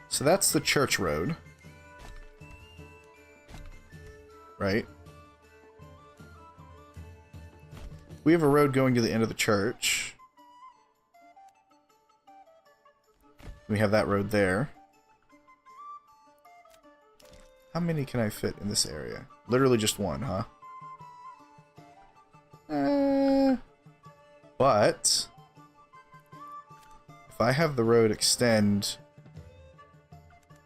So that's the church road. Right? We have a road going to the end of the church. We have that road there. How many can I fit in this area? Literally just one, huh? But if I have the road extend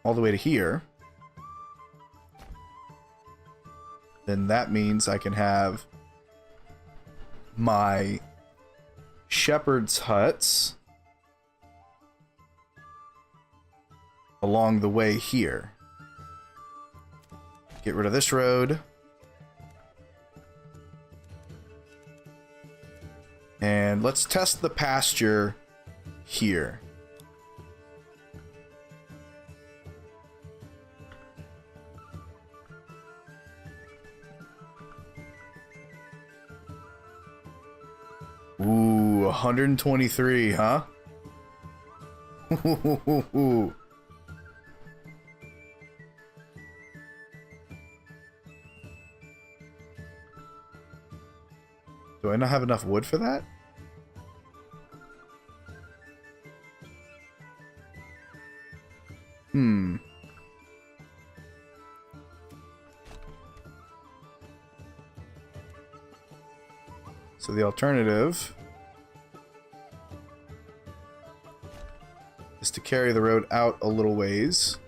all the way to here, then that means I can have my shepherd's huts along the way here. Get rid of this road. And let's test the pasture here. Ooh, 123, huh? Do I not have enough wood for that? So the alternative is to carry the road out a little ways.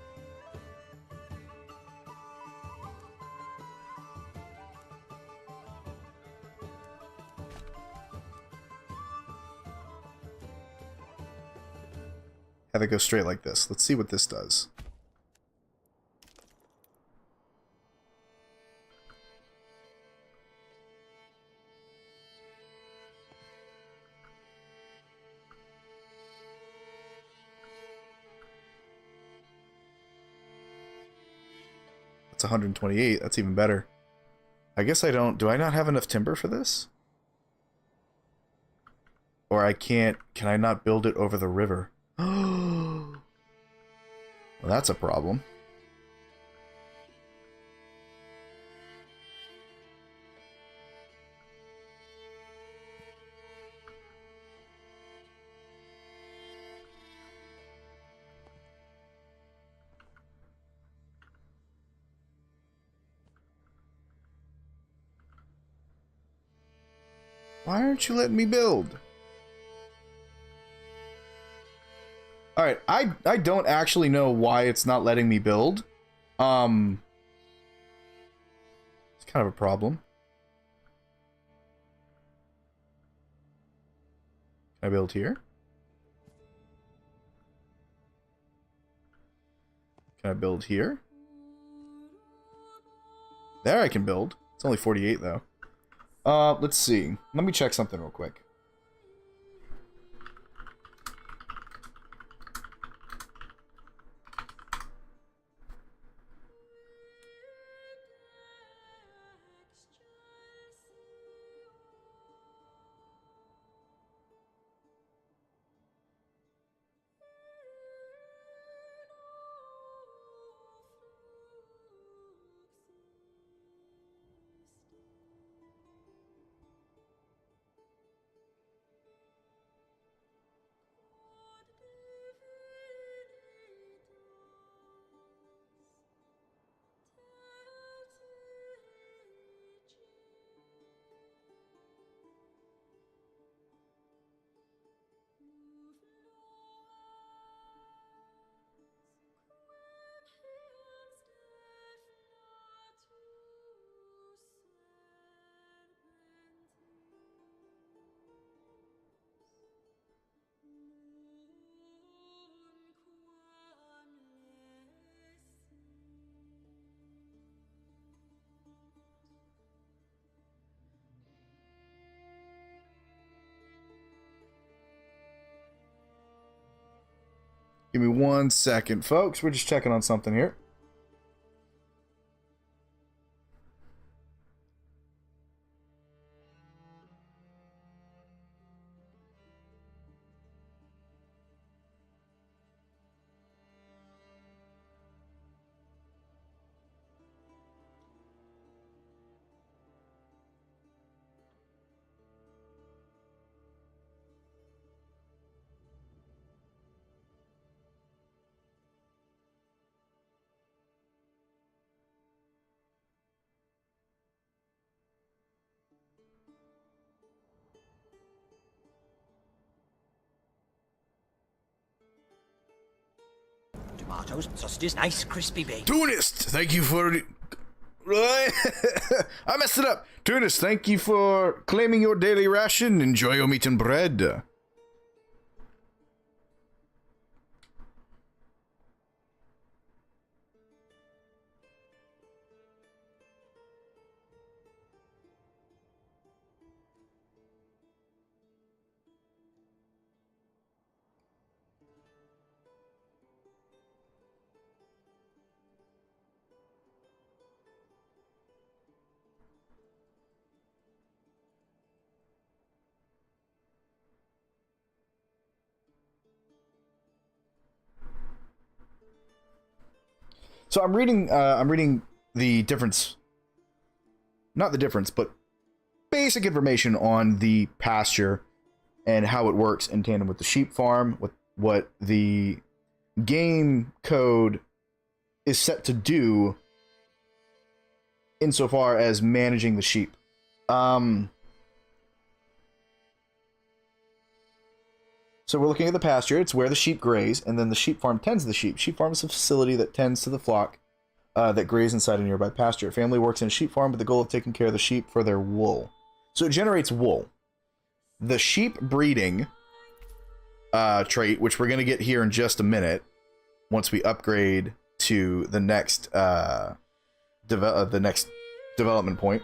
Have it go straight like this. Let's see what this does. That's 128. That's even better. I guess I don't... Do I not have enough timber for this? Or I can't... Can I not build it over the river? Well, that's a problem. Why aren't you letting me build? Alright, I don't actually know why it's not letting me build. It's kind of a problem. Can I build here? Can I build here? There I can build. It's only 48 though. Let's see. Let me check something real quick. Give me 1 second, folks. We're just checking on something here. Tomatoes, sausages, nice crispy bacon. Tunist, thank you for I messed it up. Tunis, thank you for claiming your daily ration. Enjoy your meat and bread. So I'm reading the difference, not the difference, but basic information on the pasture and how it works in tandem with the sheep farm, what the game code is set to do insofar as managing the sheep. So we're looking at the pasture. It's where the sheep graze, and then the sheep farm tends the sheep. Sheep farm is a facility that tends to the flock that graze inside a nearby pasture. A family works in a sheep farm with the goal of taking care of the sheep for their wool. So it generates wool. The sheep breeding trait, which we're going to get here in just a minute, once we upgrade to the next development point,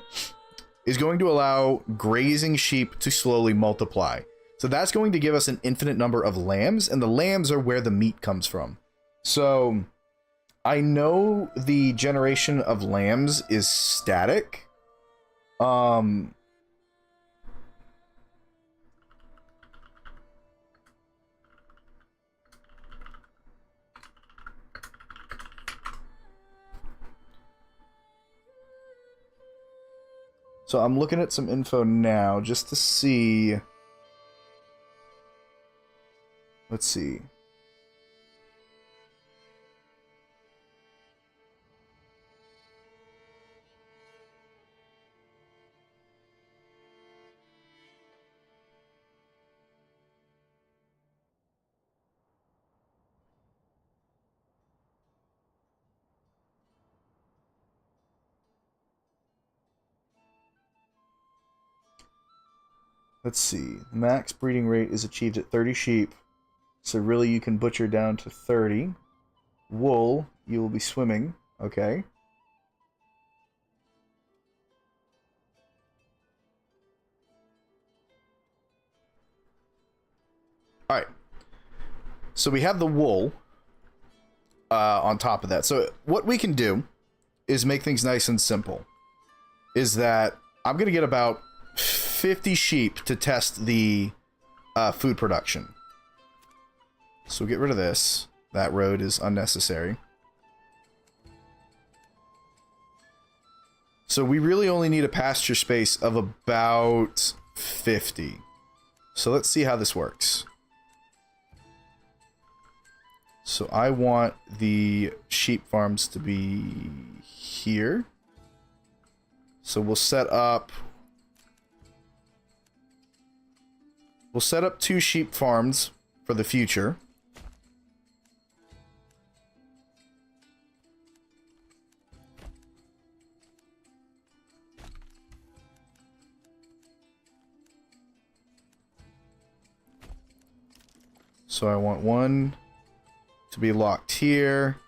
is going to allow grazing sheep to slowly multiply. So that's going to give us an infinite number of lambs, and the lambs are where the meat comes from. So I know the generation of lambs is static. So I'm looking at some info now just to see. Let's see. Let's see. Max breeding rate is achieved at 30 sheep. So really you can butcher down to 30. Wool, you will be swimming. Okay. Alright. So we have the wool on top of that. So what we can do is make things nice and simple. Is that I'm going to get about 50 sheep to test the food production. So get rid of this. That road is unnecessary. So we really only need a pasture space of about 50. So let's see how this works. So I want the sheep farms to be here. So we'll set up 2 sheep farms for the future. So I want one to be locked here,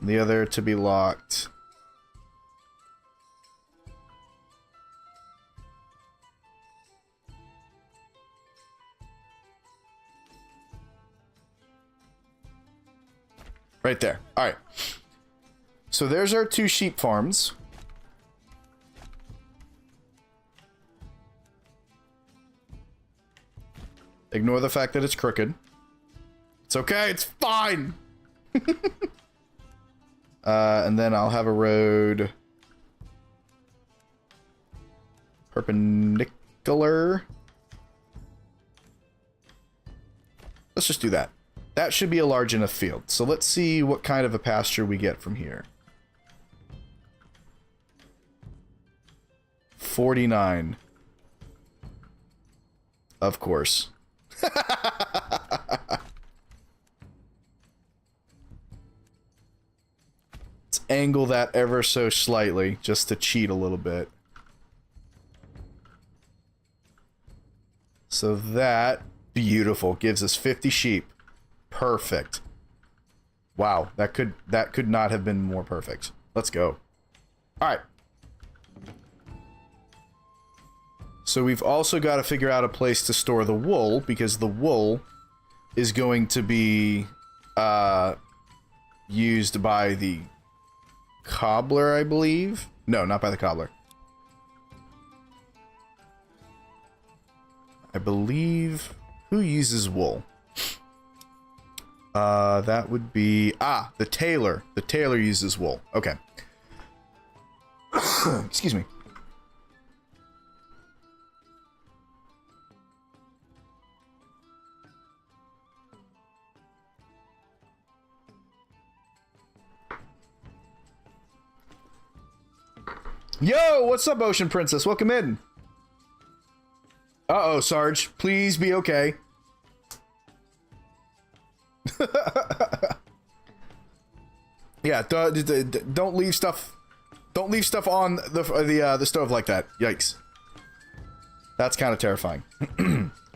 and the other to be locked right there. All right. So there's our 2 sheep farms. Ignore the fact that it's crooked. It's okay, it's fine. And then I'll have a road perpendicular. Let's just do that. That should be a large enough field. So let's see what kind of a pasture we get from here. 49. Of course. It's angle that ever so slightly, just to cheat a little bit. So that, beautiful, gives us 50 sheep. Perfect. Wow, that could not have been more perfect. Let's go. Alright. So we've also got to figure out a place to store the wool, because the wool is going to be used by the cobbler, I believe. No, not by the cobbler. I believe... Who uses wool? That would be... Ah, the tailor. The tailor uses wool. Okay. Excuse me. Yo, what's up, Ocean Princess? Welcome in. Uh-oh, Sarge. Please be okay. Yeah, don't leave stuff. Don't leave stuff on the stove like that. Yikes. That's kind of terrifying.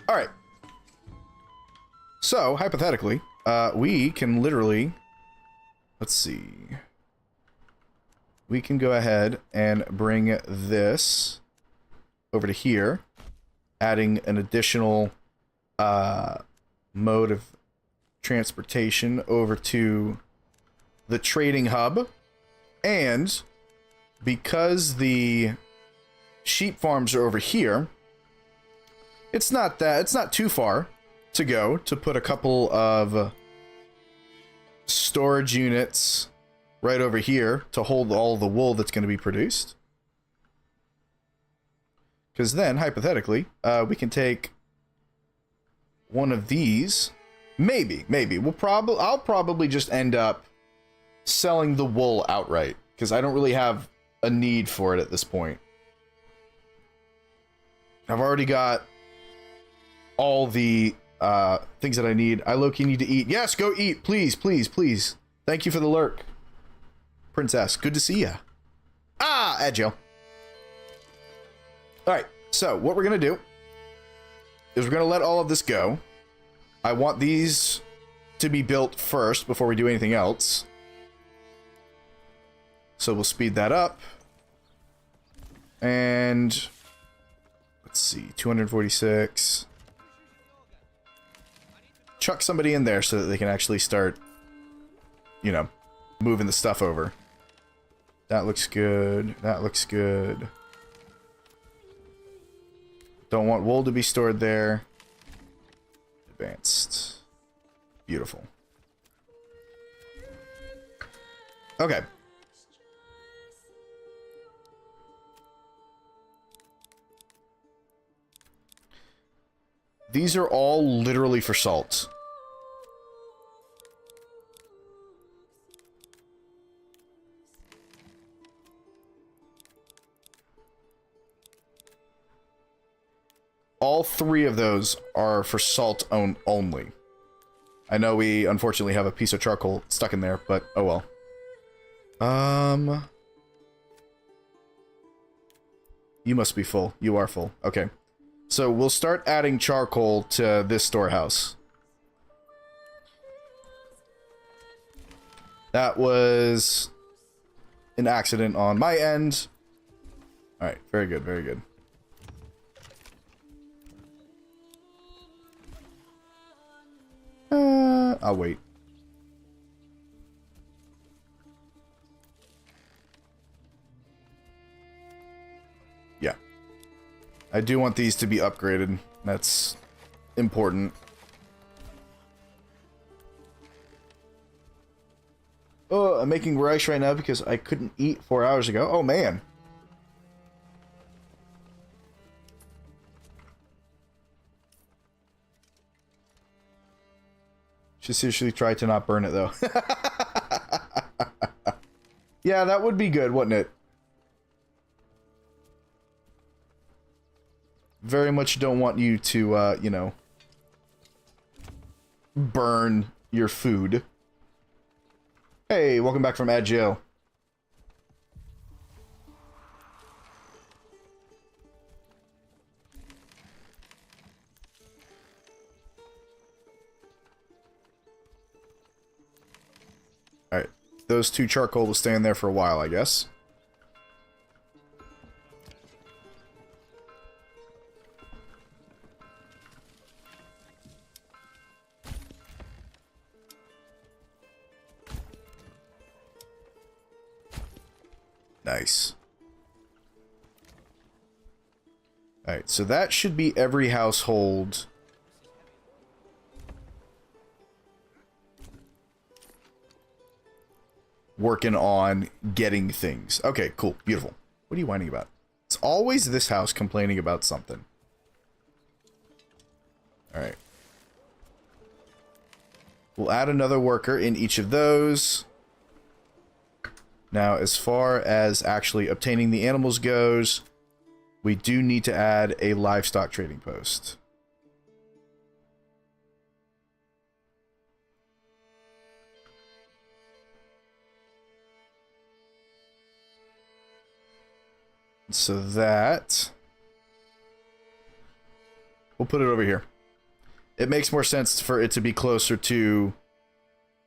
All right. So hypothetically, we can literally. Let's see. We can go ahead and bring this over to here, adding an additional mode of transportation over to the trading hub. And because the sheep farms are over here, it's not too far to go to put a couple of storage units right over here to hold all the wool that's going to be produced. Because then, hypothetically, we can take one of these. Maybe. I'll probably just end up selling the wool outright, because I don't really have a need for it at this point. I've already got all the things that I need. I low-key need to eat. Yes, go eat, please, please, please. Thank you for the lurk, Princess. Good to see ya. Ah, Agile. All right, so what we're gonna do is we're gonna let all of this go. I want these to be built first before we do anything else. So we'll speed that up. And let's see, 246. Chuck somebody in there so that they can actually start, you know, moving the stuff over. That looks good. That looks good. Don't want wool to be stored there. Advanced. Beautiful. Okay. These are all literally for salt. All three of those are for salt only. I know we unfortunately have a piece of charcoal stuck in there, but oh well. You must be full. You are full. Okay. So we'll start adding charcoal to this storehouse. That was an accident on my end. All right, very good, very good. I'll wait. Yeah. I do want these to be upgraded. That's important. Oh, I'm making rice right now because I couldn't eat 4 hours ago. Oh, man. Should seriously try to not burn it, though. Yeah, that would be good, wouldn't it? Very much don't want you to, you know, burn your food. Hey, welcome back from Agile. those 2 charcoal will stay in there for a while, I guess. Nice. Alright, so that should be every household. Working on getting things. Okay, cool. Beautiful. What are you whining about? It's always this house complaining about something. Alright. We'll add another worker in each of those. Now, as far as actually obtaining the animals goes, we do need to add a livestock trading post. So that... we'll put it over here. It makes more sense for it to be closer to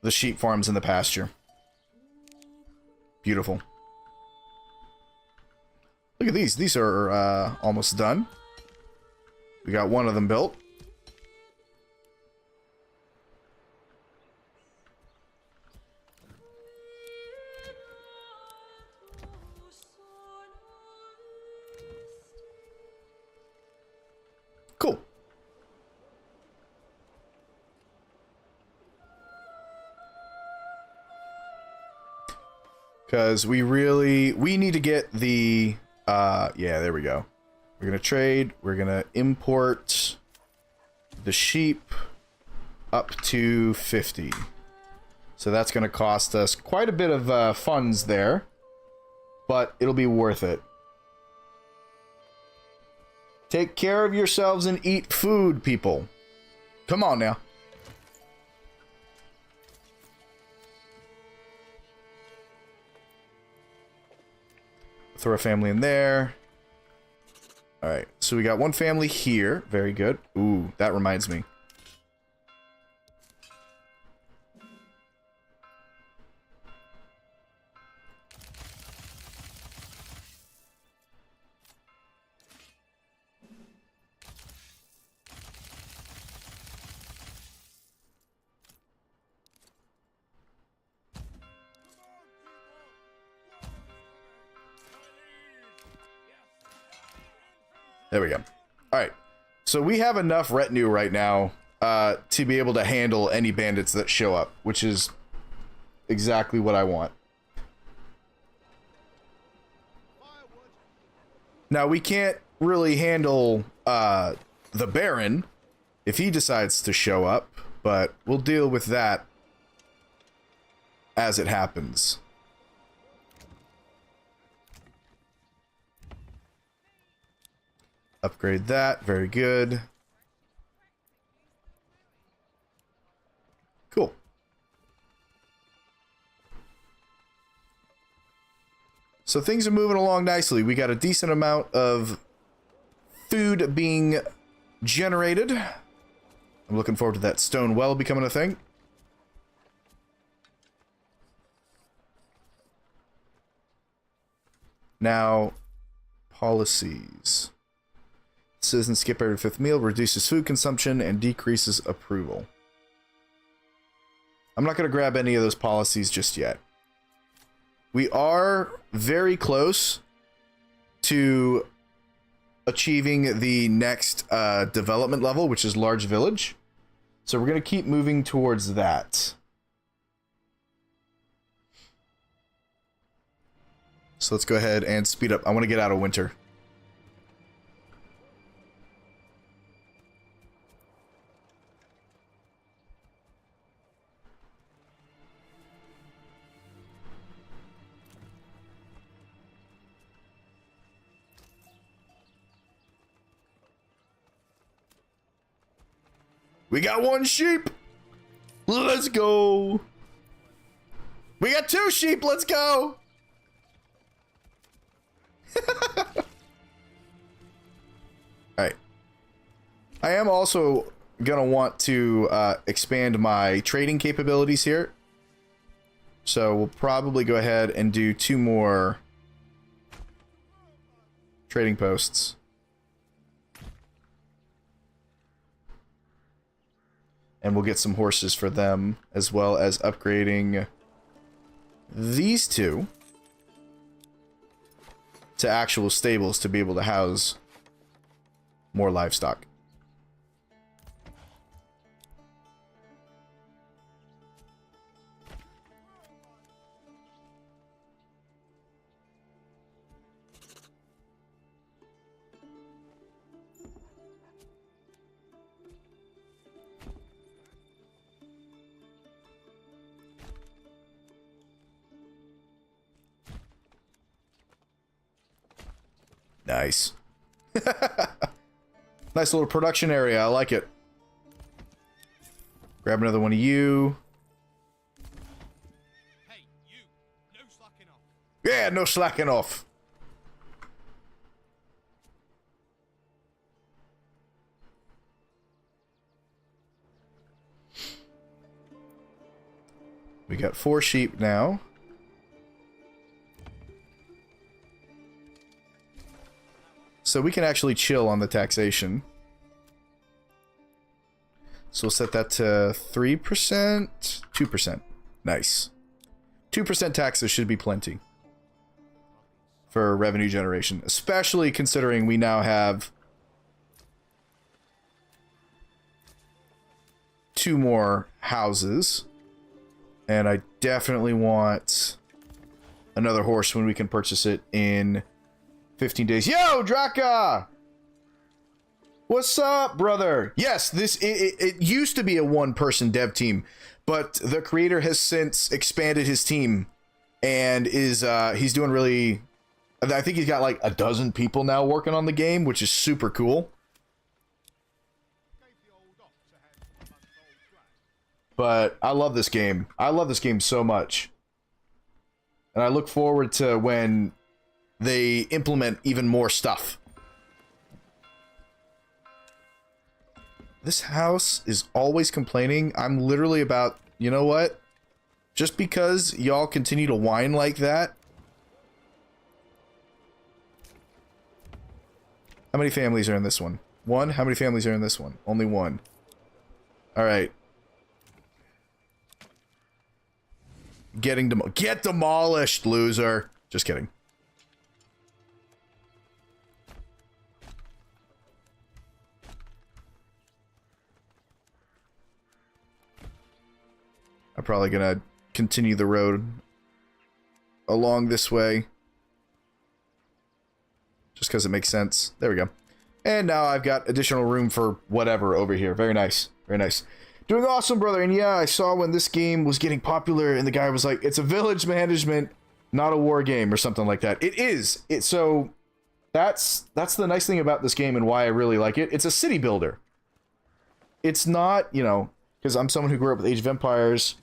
the sheep farms and the pasture. Beautiful. Look at these. These are almost done. We got one of them built. Cool. Because we need to get the, yeah, there we go. We're going to trade. We're going to import the sheep up to 50. So that's going to cost us quite a bit of funds there. But it'll be worth it. Take care of yourselves and eat food, people. Come on now. Throw a family in there. Alright, so we got one family here. Very good. Ooh, that reminds me. There we go. Alright. So we have enough retinue right now to be able to handle any bandits that show up, which is exactly what I want. Now, we can't really handle the Baron if he decides to show up, but we'll deal with that as it happens. Upgrade that. Very good. Cool. So things are moving along nicely. We got a decent amount of food being generated. I'm looking forward to that stone well becoming a thing. Now, policies. Citizens skip every 5th meal, reduces food consumption, and decreases approval. I'm not going to grab any of those policies just yet. We are very close to achieving the next development level, which is large village. So we're going to keep moving towards that. So let's go ahead and speed up. I want to get out of winter. We got 1 sheep. Let's go. We got 2 sheep. Let's go. Alright. I am also gonna want to expand my trading capabilities here. So we'll probably go ahead and do 2 more trading posts. And we'll get some horses for them, as well as upgrading these 2 to actual stables to be able to house more livestock. Nice. Nice little production area. I like it. Grab another one of you. Hey, you. No slacking off. Yeah, no slacking off. We got 4 sheep now. So we can actually chill on the taxation. So we'll set that to 3%, 2%. Nice. 2% taxes should be plenty for revenue generation, especially considering we now have 2 more houses. And I definitely want another horse when we can purchase it in 15 days. Yo, Draka! What's up, brother? Yes, it used to be a 1-person dev team, but the creator has since expanded his team and is he's doing really, I think he's got like a dozen people now working on the game, which is super cool. But I love this game. I love this game so much. And I look forward to when they implement even more stuff. This house is always complaining. I'm literally about, you know what? Just because y'all continue to whine like that. How many families are in this one? 1? How many families are in this one? Only 1. Alright. Get demolished, loser. Just kidding. I'm probably gonna continue the road along this way. Just because it makes sense. There we go. And now I've got additional room for whatever over here. Very nice. Very nice. Doing awesome, brother. And yeah, I saw when this game was getting popular and the guy was like, it's a village management, not a war game or something like that. It is. So that's the nice thing about this game and why I really like it. It's a city builder. It's not, you know, because I'm someone who grew up with Age of Empires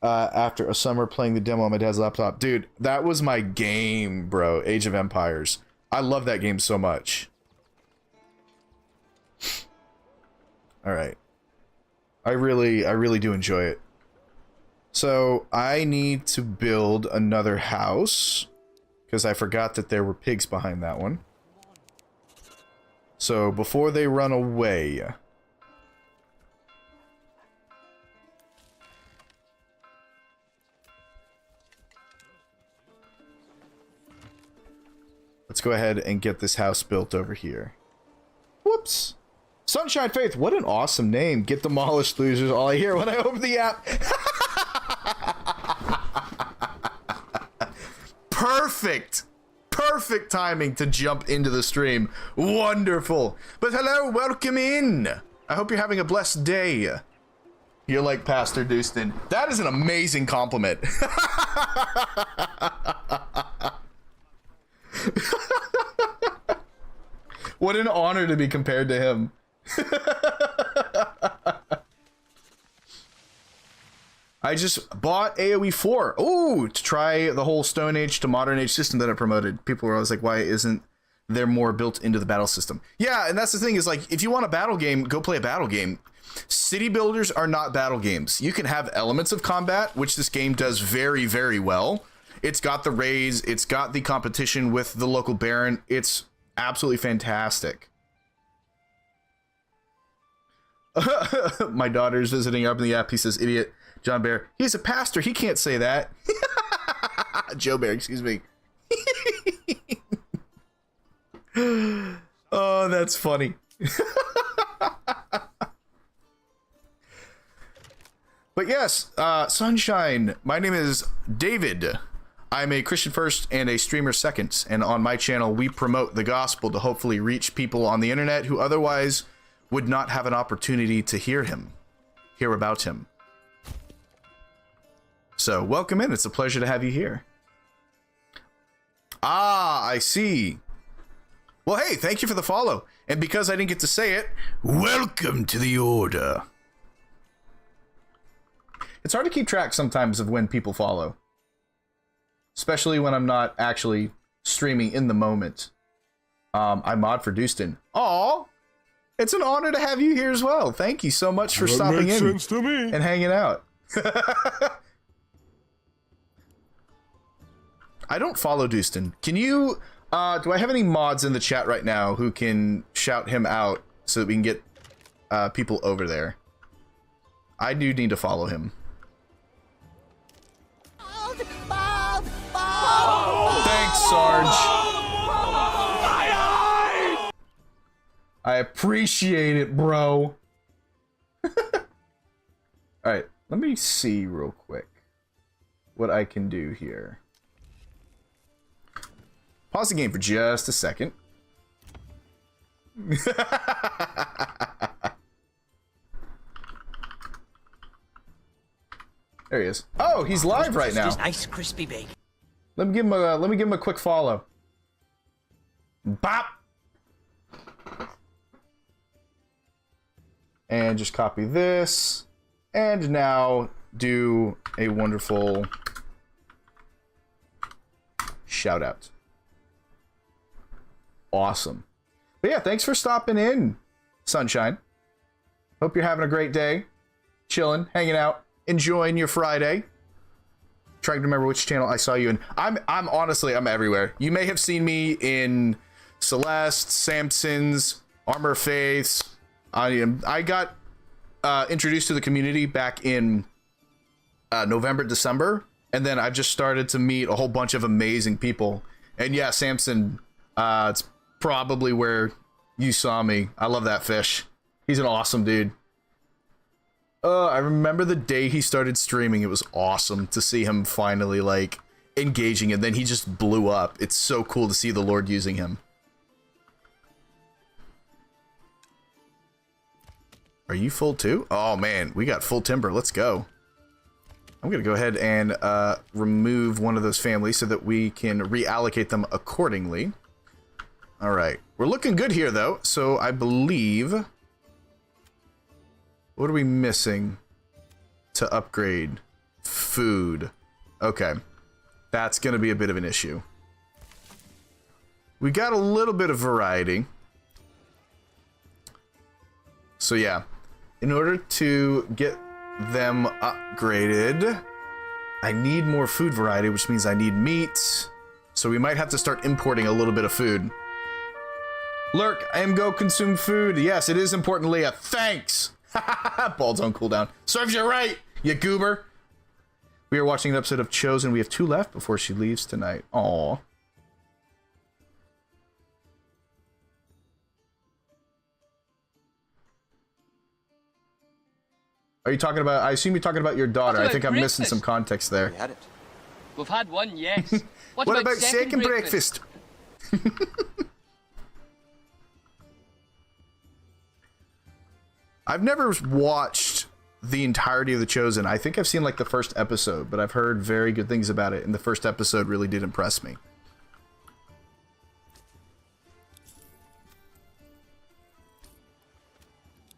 after a summer playing the demo on my dad's laptop. Dude, that was my game, bro. Age of Empires. I love that game so much. All right. I really do enjoy it. So I need to build another house because I forgot that there were pigs behind that one. So before they run away, let's go ahead and get this house built over here. Whoops. Sunshine Faith, what an awesome name. Get demolished, losers. All I hear when I open the app. Perfect. Perfect timing to jump into the stream. Wonderful. But hello, welcome in. I hope you're having a blessed day. You're like Pastor Dustin. That is an amazing compliment. What an honor to be compared to him. I just bought AoE 4. Oh, to try the whole Stone Age to Modern Age system that I promoted. People were always like, why isn't there more built into the battle system? Yeah, and that's the thing is like, if you want a battle game, go play a battle game. City builders are not battle games. You can have elements of combat, which this game does very, very well. It's got the raids. It's got the competition with the local baron. It's absolutely fantastic. My daughter's visiting up in the app. He says, idiot, John Bear. He's a pastor. He can't say that. Joe Bear, excuse me. Oh, that's funny. But yes, Sunshine, my name is David. I'm a Christian first and a streamer second. And on my channel, we promote the gospel to hopefully reach people on the internet who otherwise would not have an opportunity to hear about him. So welcome in. It's a pleasure to have you here. Ah, I see. Well, hey, thank you for the follow. And because I didn't get to say it, welcome to the order. It's hard to keep track sometimes of when people follow. Especially when I'm not actually streaming in the moment. I mod for Dustin. Aw, it's an honor to have you here as well. Thank you so much for stopping in and hanging out. I don't follow Dustin. Can you, do I have any mods in the chat right now who can shout him out so that we can get people over there? I do need to follow him. Thanks, Sarge. I appreciate it, bro. Alright, let me see real quick what I can do here. Pause the game for just a second. There he is. Oh, he's live right now. Nice crispy bacon. Let me give him a quick follow. Bop. And just copy this. And now do a wonderful shout out. Awesome. But yeah, thanks for stopping in, Sunshine. Hope you're having a great day. Chilling, hanging out, enjoying your Friday. Trying to remember which channel I saw you in. I'm honestly, I'm everywhere. You may have seen me in Celeste, Samson's, Armor of Faiths. I got introduced to the community back in November, December, and then I just started to meet a whole bunch of amazing people. And yeah, Samson, it's probably where you saw me. I love that fish. He's an awesome dude. I remember the day he started streaming. It was awesome to see him finally like engaging, and then he just blew up. It's so cool to see the Lord using him. Are you full too? Oh man, we got full timber. Let's go. I'm gonna go ahead and remove one of those families so that we can reallocate them accordingly. All right, we're looking good here though. So I believe. What are we missing to upgrade? Food. Okay. That's going to be a bit of an issue. We got a little bit of variety. So yeah, in order to get them upgraded, I need more food variety, which means I need meat. So we might have to start importing a little bit of food. Lurk, I am go consume food. Yes, it is important, Leah. Thanks. Bald's on cooldown. Serves you right, you goober. We are watching an episode of Chosen. We have 2 left before she leaves tonight. Aww. Are you talking about, I assume you're talking about your daughter. I think I'm missing some context there. We had it. We've had one, yes. What about second breakfast? I've never watched the entirety of The Chosen. I think I've seen like the first episode, but I've heard very good things about it, and the first episode really did impress me.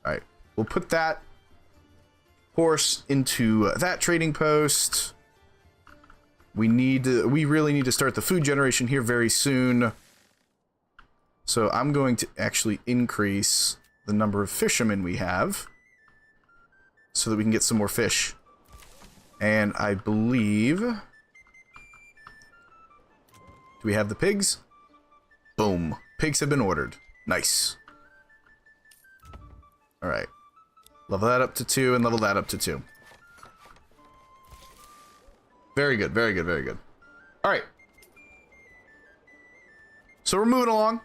All right, we'll put that horse into that trading post. We really need to start the food generation here very soon. So I'm going to actually increase the number of fishermen we have. so that we can get some more fish. And I believe... Do we have the pigs? Boom. Pigs have been ordered. Nice. Alright. Level that up to 2 and level that up to 2. Very good, very good, very good. Alright. So we're moving along.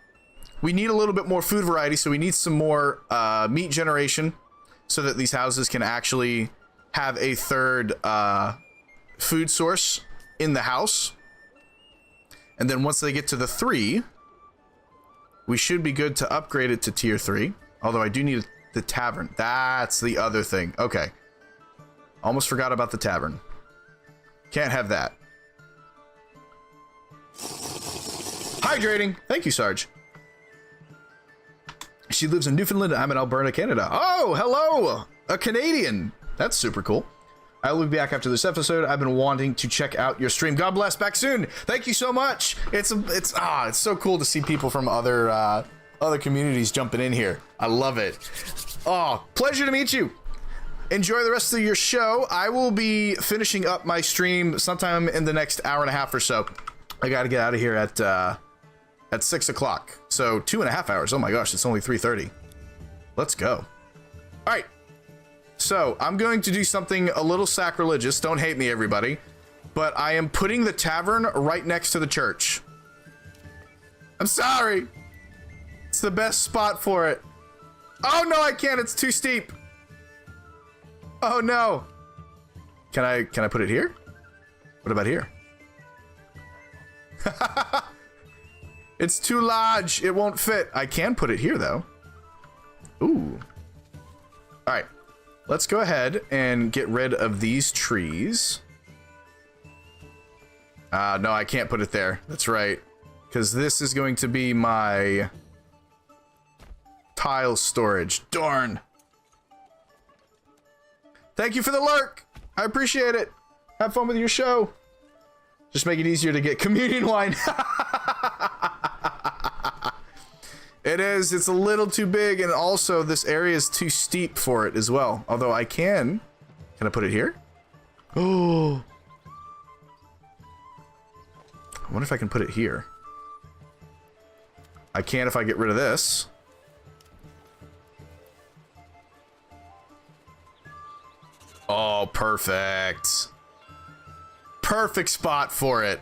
We need a little bit more food variety, so we need some more meat generation so that these houses can actually have a third food source in the house. And then once they get to the 3, we should be good to upgrade it to tier 3. Although I do need the tavern. That's the other thing. Okay. Almost forgot about the tavern. Can't have that. Hydrating. Thank you, Sarge. She lives in Newfoundland. I'm in Alberta, Canada. Oh, hello. A Canadian. That's super cool. I will be back after this episode. I've been wanting to check out your stream. God bless. Back soon. Thank you so much. It's so cool to see people from other communities jumping in here. I love it. Oh, pleasure to meet you. Enjoy the rest of your show. I will be finishing up my stream sometime in the next hour and a half or so. I got to get out of here at 6 o'clock. So 2.5 hours. Oh my gosh, it's only 3:30. Let's go. All right. So I'm going to do something a little sacrilegious. Don't hate me, everybody. But I am putting the tavern right next to the church. I'm sorry. It's the best spot for it. Oh no, I can't. It's too steep. Oh no. Can I put it here? What about here? It's too large. It won't fit. I can put it here though. Ooh. All right. Let's go ahead and get rid of these trees. No, I can't put it there. That's right. Because this is going to be my tile storage. Darn. Thank you for the lurk. I appreciate it. Have fun with your show. Just make it easier to get communion wine. It is. It's a little too big, and also this area is too steep for it as well. Although I can. Can I put it here? Oh. I wonder if I can put it here. I can if I get rid of this. Oh, perfect. Perfect spot for it.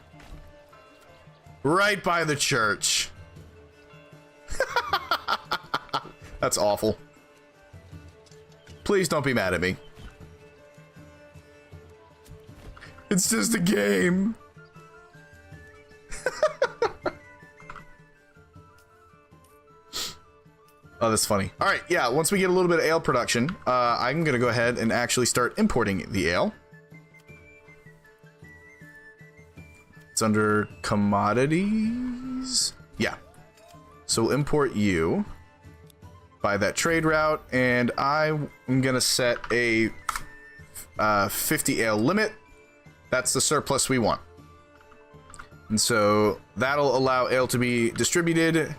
Right by the church. That's awful. Please don't be mad at me. It's just a game. Oh, that's funny. All right, yeah, once we get a little bit of ale production, I'm going to go ahead and actually start importing the ale. It's under commodities. Yeah. So we'll import you by that trade route, and I'm going to set a 50 ale limit. That's the surplus we want. And so that'll allow ale to be distributed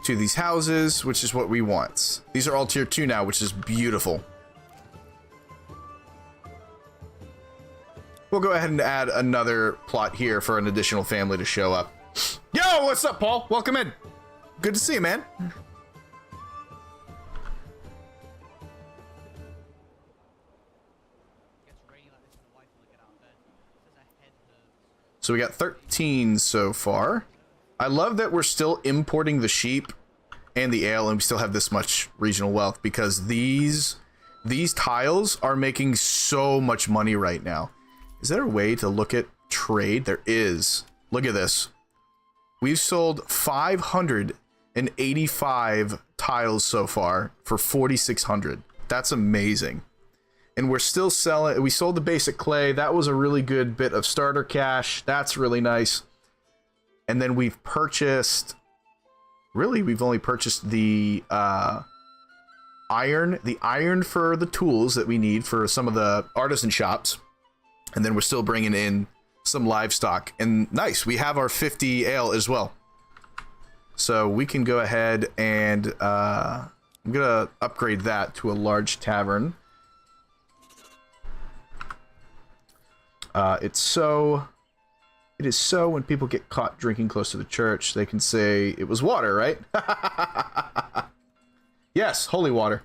to these houses, which is what we want. These are all tier 2 now, which is beautiful. We'll go ahead and add another plot here for an additional family to show up. Yo, what's up, Paul? Welcome in. Good to see you, man. So we got 13 so far. I love that we're still importing the sheep and the ale, and we still have this much regional wealth, because these tiles are making so much money right now. Is there a way to look at trade? There is. Look at this. We've sold 585 tiles so far for 4,600. That's amazing. And we're still selling. We sold the basic clay. That was a really good bit of starter cash. That's really nice. And then we've purchased, really, we've only purchased the iron for the tools that we need for some of the artisan shops. And then we're still bringing in some livestock. And nice, we have our 50 ale as well. So we can go ahead and I'm going to upgrade that to a large tavern. It is so when people get caught drinking close to the church, they can say it was water, right? Yes, holy water.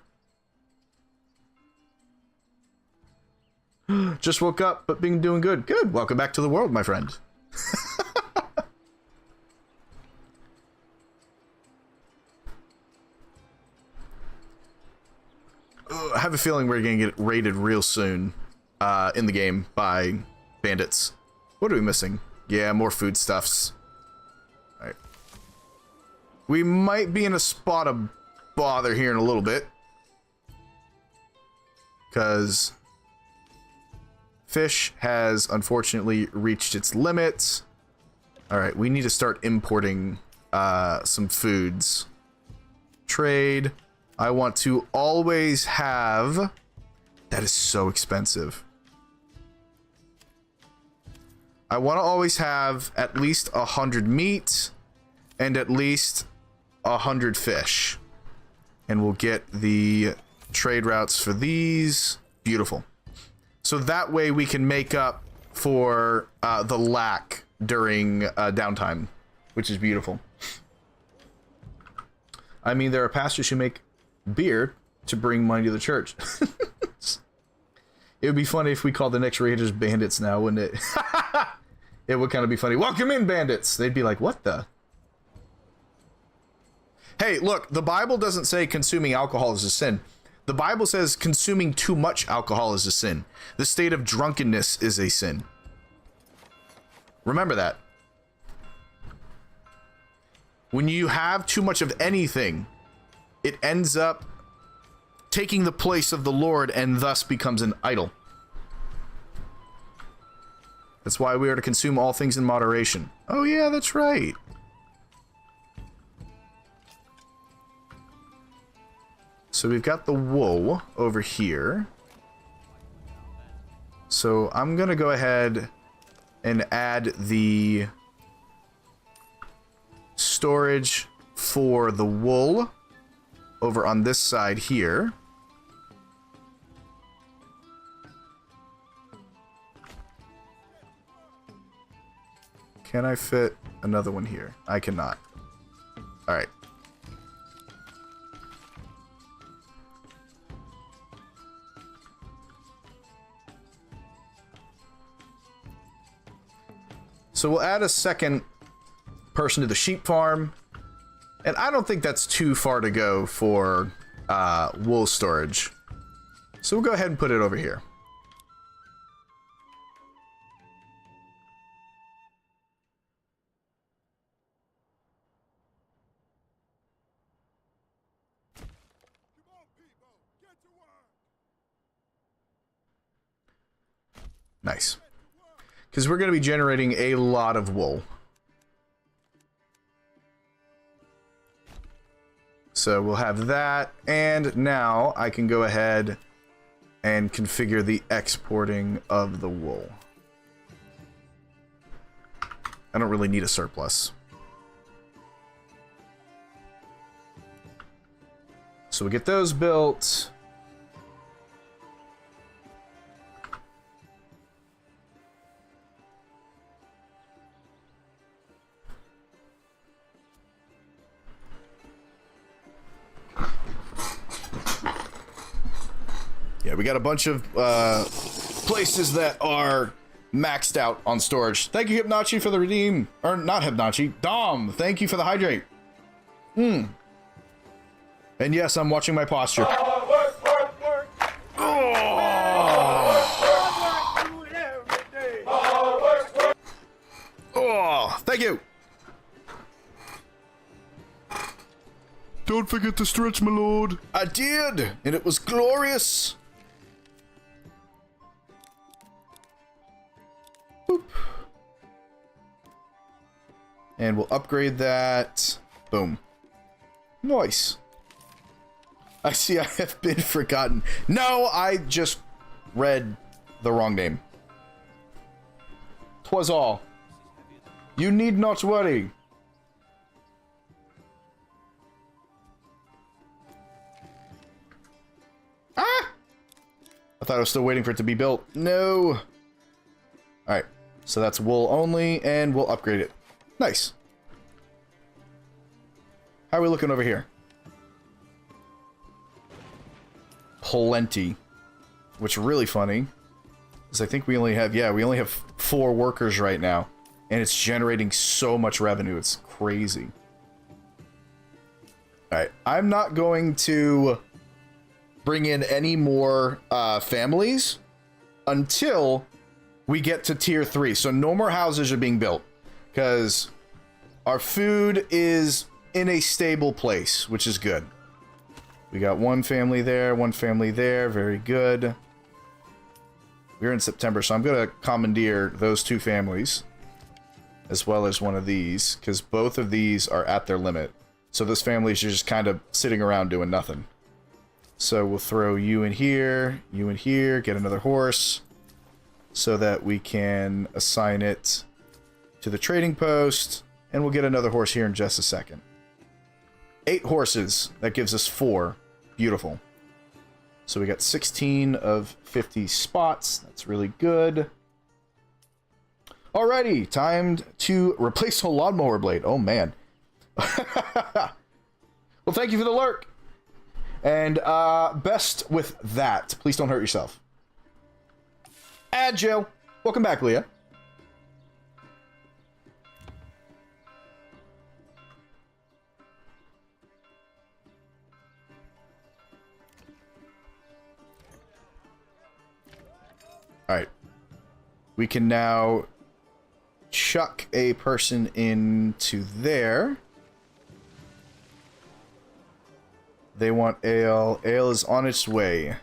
Just woke up, but been doing good. Good. Welcome back to the world, my friend. I have a feeling we're going to get raided real soon in the game by bandits. What are we missing? Yeah, more foodstuffs. Alright. We might be in a spot of bother here in a little bit. Because fish has unfortunately reached its limits. Alright, we need to start importing some foods. Trade. I want to always have... That is so expensive. I want to always have at least 100 meat and at least 100 fish. And we'll get the trade routes for these. Beautiful. So that way we can make up for the lack during downtime, which is beautiful. I mean, there are pastors who make beer to bring money to the church. It would be funny if we called the next raiders bandits now, wouldn't it? It would kind of be funny. Welcome in, bandits! They'd be like, what the? Hey, look, the Bible doesn't say consuming alcohol is a sin. The Bible says consuming too much alcohol is a sin. The state of drunkenness is a sin. Remember that. When you have too much of anything, it ends up taking the place of the Lord and thus becomes an idol. That's why we are to consume all things in moderation. Oh yeah, that's right. So we've got the wool over here. So I'm gonna go ahead and add the storage for the wool over on this side here. Can I fit another one here? I cannot. All right. So we'll add a second person to the sheep farm. And I don't think that's too far to go for wool storage. So we'll go ahead and put it over here. Nice. Because we're going to be generating a lot of wool. So we'll have that, and now I can go ahead and configure the exporting of the wool. I don't really need a surplus. So we get those built. Yeah, we got a bunch of places that are maxed out on storage. Thank you, Hypnachi, for the redeem. Or not Hypnachi. Dom, thank you for the hydrate. And yes, I'm watching my posture. Oh, thank you. Don't forget to stretch, my lord. I did, and it was glorious. Boop. And we'll upgrade that. Boom. Nice. I see I have been forgotten. No, I just read the wrong name. 'Twas all. You need not worry. Ah! I thought I was still waiting for it to be built. No. Alright. So that's wool only, and we'll upgrade it. Nice. How are we looking over here? Plenty. Which really funny. Because I think we only have, yeah, we only have 4 workers right now. And it's generating so much revenue. It's crazy. Alright. I'm not going to bring in any more families until we get to tier 3. So no more houses are being built. Because our food is in a stable place, which is good. We got 1 family there, 1 family there. Very good. We're in September, so I'm going to commandeer those 2 families. As well as one of these, because both of these are at their limit. So those families are just kind of sitting around doing nothing. So we'll throw you in here, get another horse. So that we can assign it to the trading post. And we'll get another horse here in just a second. 8 horses. That gives us 4. Beautiful. So we got 16 of 50 spots. That's really good. Alrighty, time to replace a lawnmower blade. Oh, man. Well, thank you for the lurk. And best with that. Please don't hurt yourself. Add Jill. Welcome back, Leah. Alright. We can now chuck a person into there. They want ale. Ale is on its way.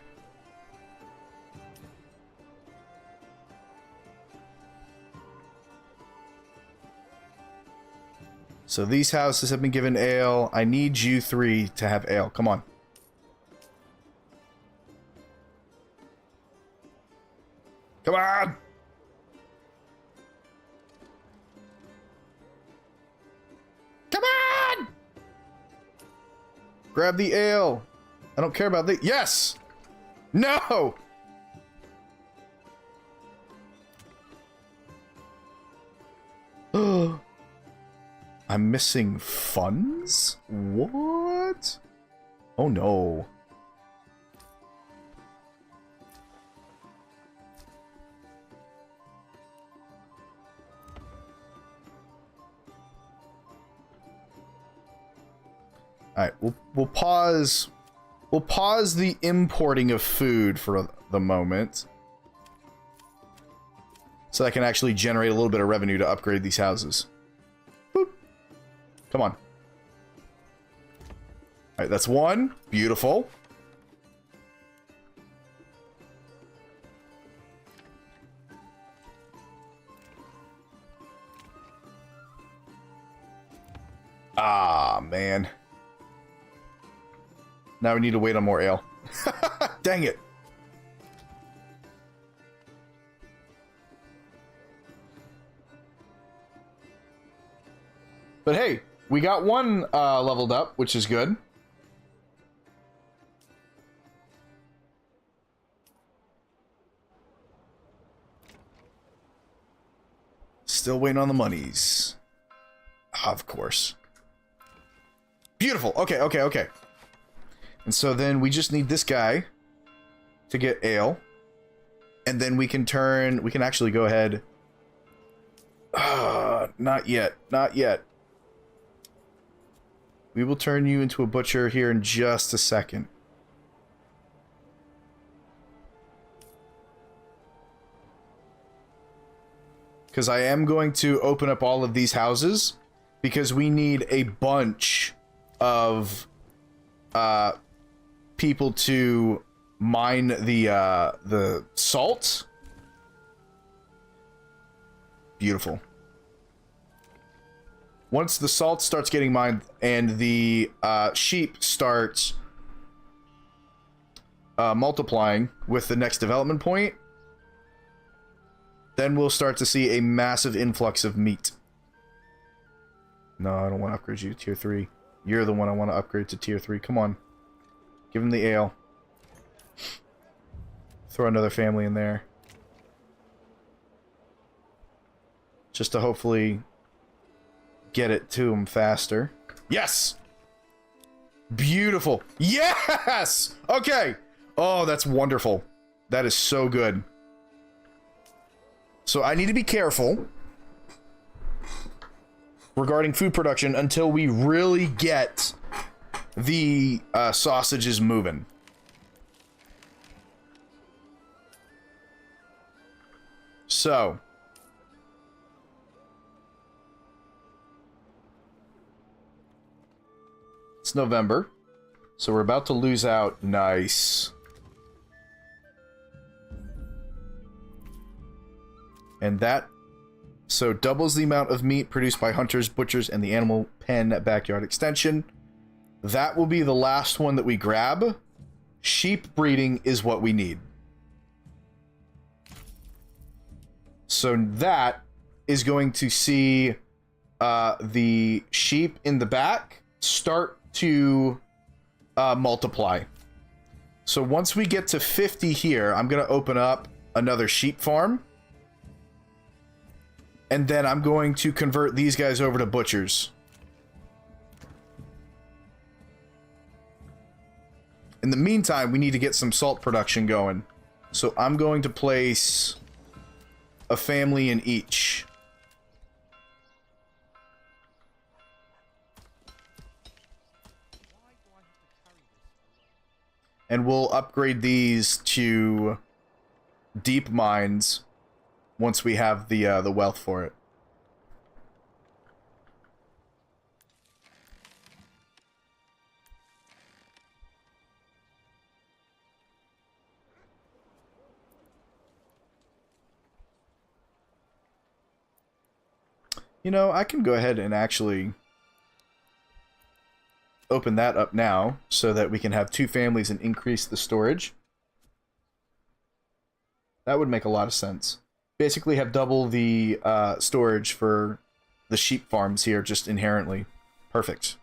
So these houses have been given ale. I need you 3 to have ale. Come on. Come on! Come on! Grab the ale. I don't care about the... Yes! No! I'm missing funds? What? Oh no. Alright, we'll pause. We'll pause the importing of food for the moment. So I can actually generate a little bit of revenue to upgrade these houses. Boop. Come on. Alright, that's 1. Beautiful. Ah, man. Now we need to wait on more ale. Dang it. But hey, we got 1 leveled up, which is good. Still waiting on the monies. Of course. Beautiful. Okay, okay, okay. And so then we just need this guy to get ale. And then we can turn... We can actually go ahead... not yet. Not yet. We will turn you into a butcher here in just a second. Because I am going to open up all of these houses. Because we need a bunch of... people to mine the salt. Beautiful. Once the salt starts getting mined and the sheep starts multiplying with the next development point, then we'll start to see a massive influx of meat. No, I don't want to upgrade you to tier 3. You're the one I want to upgrade to tier 3. Come on. Give him the ale. Throw another family in there. just to hopefully get it to him faster. Yes! Beautiful. Yes! Okay. Oh, that's wonderful. That is so good. So I need to be careful regarding food production until we really get the sausages moving. So it's November, so we're about to lose out. Nice. And that so doubles the amount of meat produced by hunters, butchers, and the animal pen backyard extension. That will be the last one that we grab. Sheep breeding is what we need. So that is going to see the sheep in the back start to multiply. So once we get to 50 here, I'm going to open up another sheep farm. And then I'm going to convert these guys over to butchers. In the meantime, we need to get some salt production going. So I'm going to place a family in each. And we'll upgrade these to deep mines once we have the wealth for it. You know, I can go ahead and actually open that up now so that we can have 2 families and increase the storage. That would make a lot of sense. Basically have double the storage for the sheep farms here just inherently. Perfect.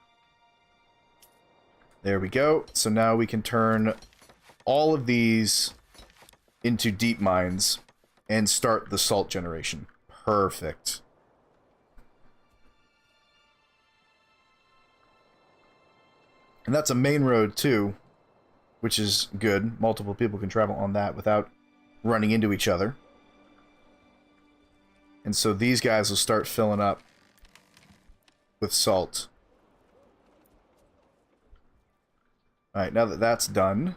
There we go. So now we can turn all of these into deep mines and start the salt generation. Perfect. And that's a main road too, which is good. Multiple people can travel on that without running into each other. And so these guys will start filling up with salt. Alright, now that that's done,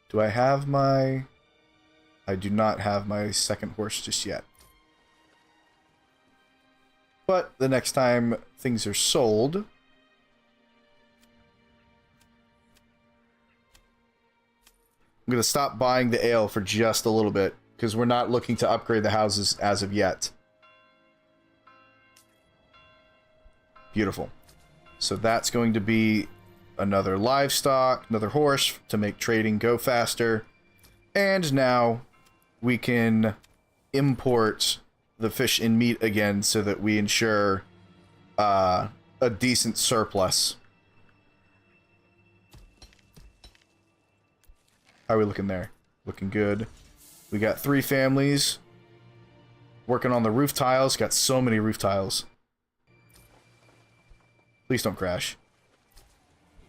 do I have my... I do not have my second horse just yet. But the next time things are sold, I'm going to stop buying the ale for just a little bit, because we're not looking to upgrade the houses as of yet. Beautiful. So that's going to be another livestock, another horse to make trading go faster. And now we can import the fish and meat again so that we ensure a decent surplus. How are we looking there? Looking good. We got 3 families working on the roof tiles. Got so many roof tiles. Please don't crash.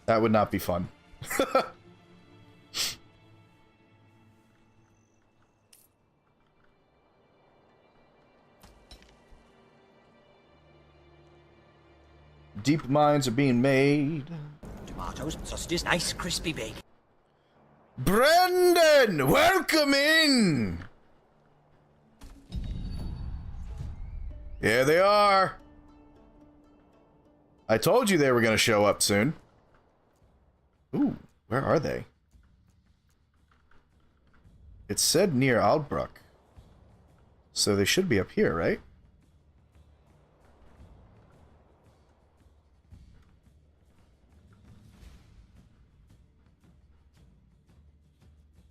That would not be fun. Deep mines are being made. Tomatoes, sausages, nice, crispy big. Brendan, welcome in. Here they are. I told you they were going to show up soon. Ooh, where are they? It said near Aldbruck. So they should be up here, right?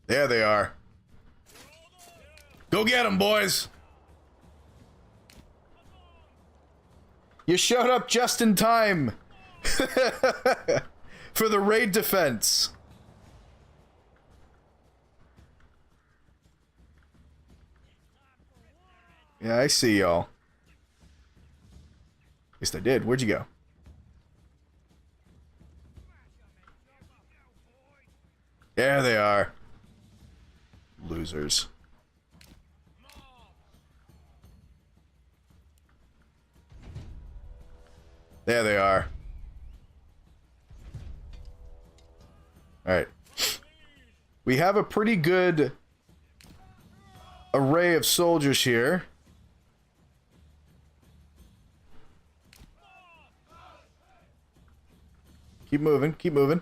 There they are. Go get them, boys. You showed up just in time for the raid defense. Yeah, I see y'all. At least I did. Where'd you go? There they are. Losers. There they are. Alright. We have a pretty good array of soldiers here. Keep moving, keep moving.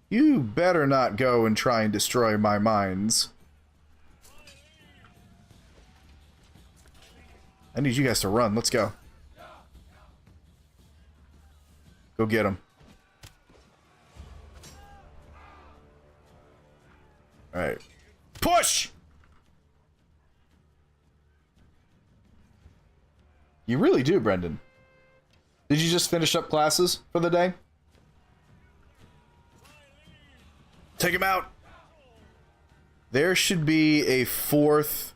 You better not go and try and destroy my mines. I need you guys to run. Let's go. Go get them. Alright. Push! You really do, Brendan. Did you just finish up classes for the day? Take him out! There should be a fourth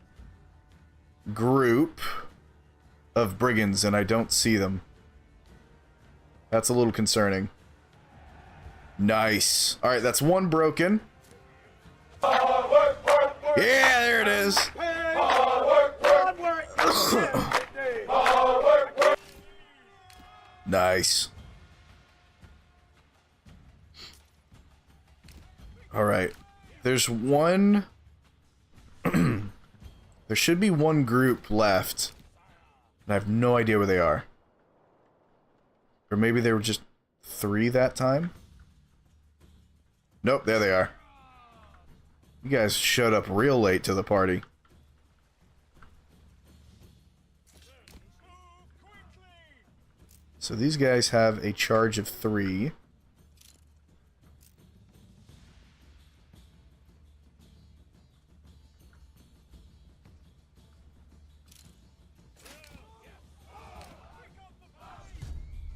group of brigands, and I don't see them. That's a little concerning. Nice. Alright, that's one broken. Yeah, there it is. Nice. Alright. There's one... there should be one group left. And I have no idea where they are. Or maybe they were just 3 that time? Nope, there they are. You guys showed up real late to the party. So these guys have a charge of 3.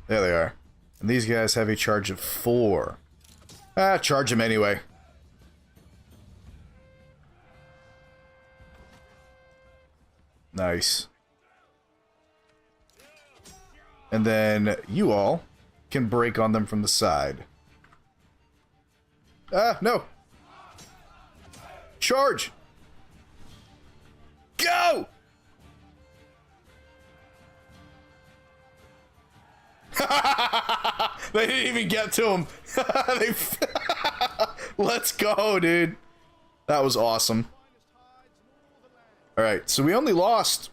There they are. And these guys have a charge of 4. Ah, charge them anyway. Nice. And then you all can break on them from the side. Ah, no! Charge! Go! They didn't even get to him. Let's go, dude. That was awesome. All right, so we only lost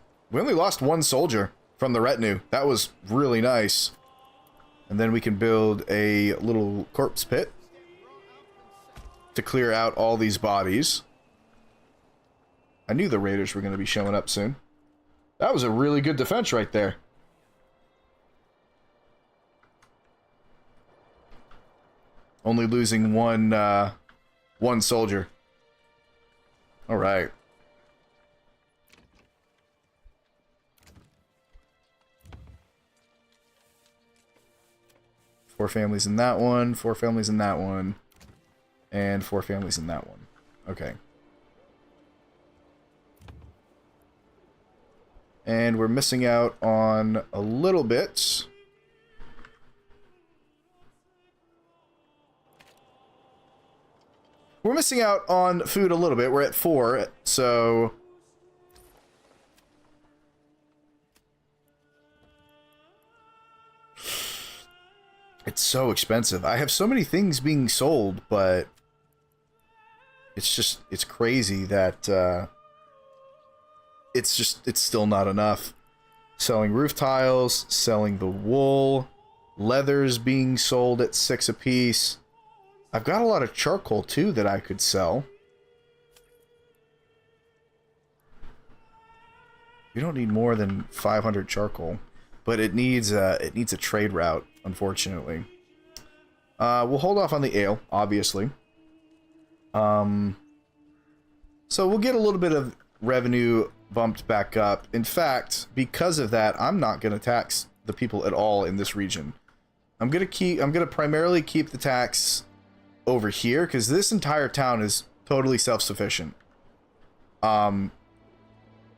one soldier from the retinue. That was really nice. And then we can build a little corpse pit to clear out all these bodies. I knew the raiders were going to be showing up soon. That was a really good defense right there. Only losing one soldier. All right. Four families in that one, 4 families in that one, and 4 families in that one. Okay. And we're missing out on a little bit. We're missing out on food a little bit. We're at 4, so... It's so expensive. I have so many things being sold, but... It's crazy that, it's still not enough. Selling roof tiles, selling the wool, leathers being sold at 6 apiece. I've got a lot of charcoal too that I could sell. We don't need more than 500 charcoal, but it needs a trade route, unfortunately. We'll hold off on the ale, obviously. So we'll get a little bit of revenue bumped back up. In fact, because of that, I'm not going to tax the people at all in this region. I'm going to primarily keep the tax over here, because this entire town is totally self-sufficient.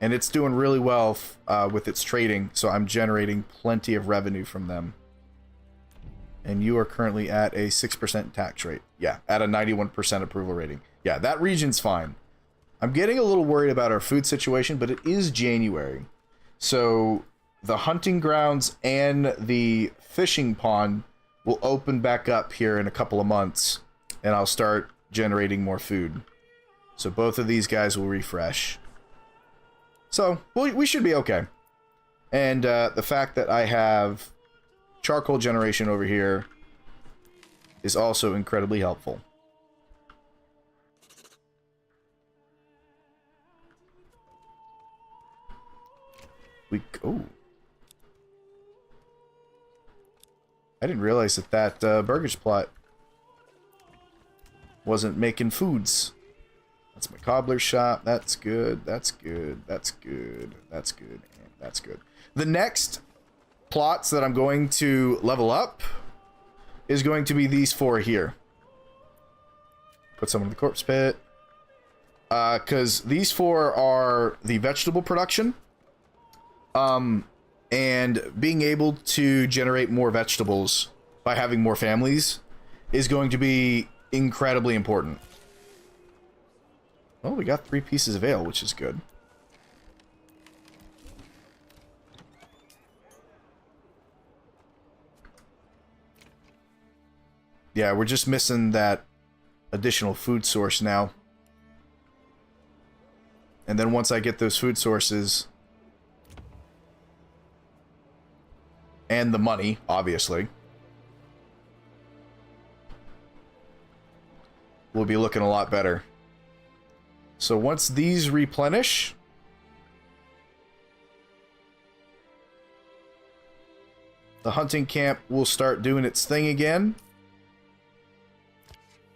And it's doing really well with its trading, so I'm generating plenty of revenue from them. And you are currently at a 6% tax rate. Yeah, at a 91% approval rating. Yeah, that region's fine. I'm getting a little worried about our food situation, but it is January. So the hunting grounds and the fishing pond will open back up here in a couple of months, and I'll start generating more food. So both of these guys will refresh. So we should be okay. And the fact that I have charcoal generation over here is also incredibly helpful. Oh. I didn't realize that burgers plot wasn't making foods. That's my cobbler's shop. That's good. That's good. That's good. That's good. And that's good. The next plots that I'm going to level up is going to be these 4 here. Put some in the corpse pit. Because these 4 are the vegetable production. And being able to generate more vegetables by having more families is going to be incredibly important. Well, we got 3 pieces of ale, which is good. Yeah, we're just missing that additional food source now. And then once I get those food sources, and the money, obviously, we'll be looking a lot better. So once these replenish, the hunting camp will start doing its thing again.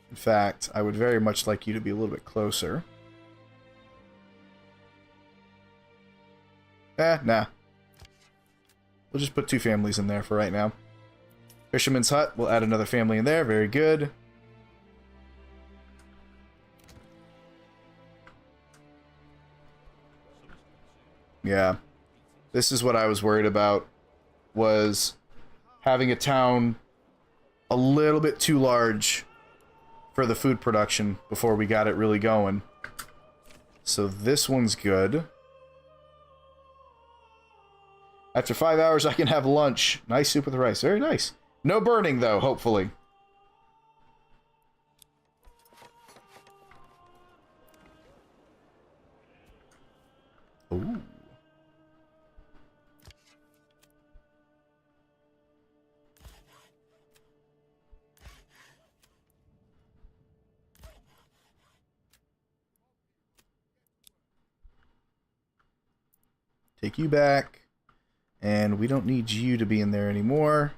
In fact, I would very much like you to be a little bit closer. Nah. We'll just put 2 families in there for right now. Fisherman's hut, we'll add another family in there. Very good. Yeah. This is what I was worried about, was having a town a little bit too large for the food production before we got it really going. So this one's good. After 5 hours, I can have lunch. Nice soup with rice. Very nice. No burning, though, hopefully. Ooh. Take you back. And we don't need you to be in there anymore.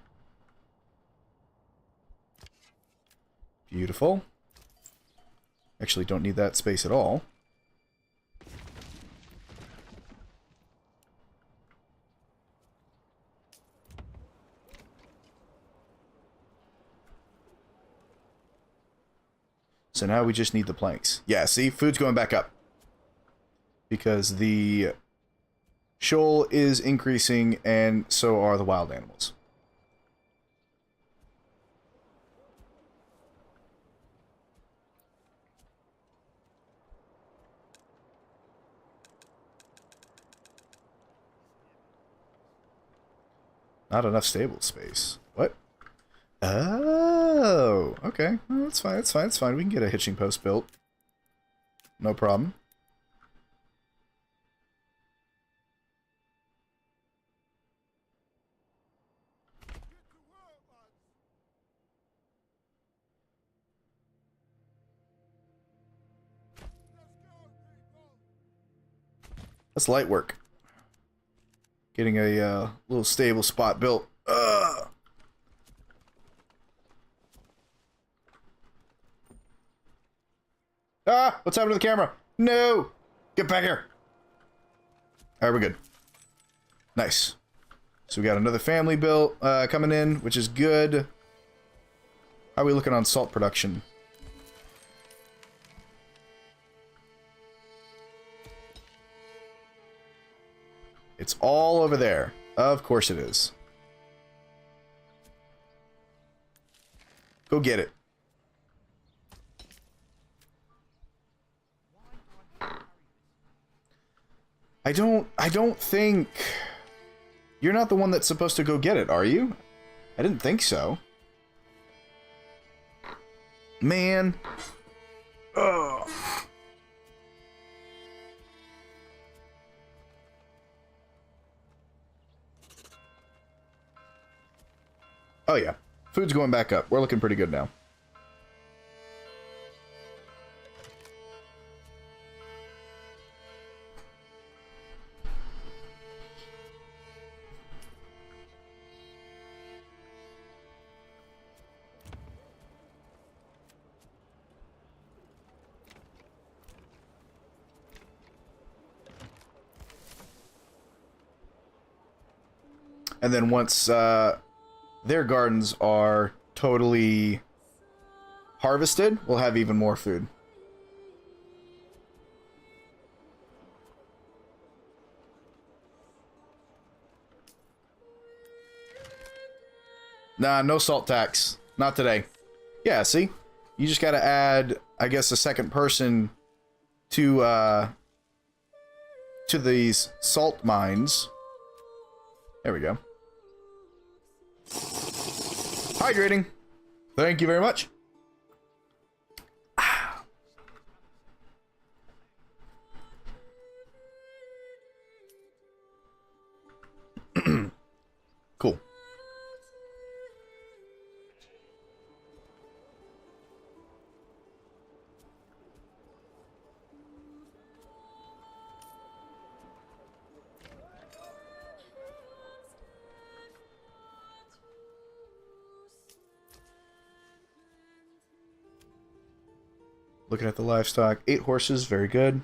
Beautiful. Actually, don't need that space at all. So now we just need the planks. Yeah, see? Food's going back up. Because the shoal is increasing, and so are the wild animals. Not enough stable space. What? Oh, okay. Well, that's fine, that's fine, that's fine. We can get a hitching post built. No problem. That's light work. Getting a little stable spot built. Ugh. Ah! What's happened to the camera? No! Get back here! Alright, we're good. Nice. So we got another family built coming in, which is good. How are we looking on salt production? It's all over there. Of course it is. Go get it. I don't think... You're not the one that's supposed to go get it, are you? I didn't think so. Man. Ugh. Oh yeah. Food's going back up. We're looking pretty good now. And then once their gardens are totally harvested, we'll have even more food. Nah, no salt tax. Not today. Yeah, see? You just gotta add, I guess, a second person to these salt mines. There we go. Hydrating. Thank you very much. Cool. Looking at the livestock. 8 horses, very good.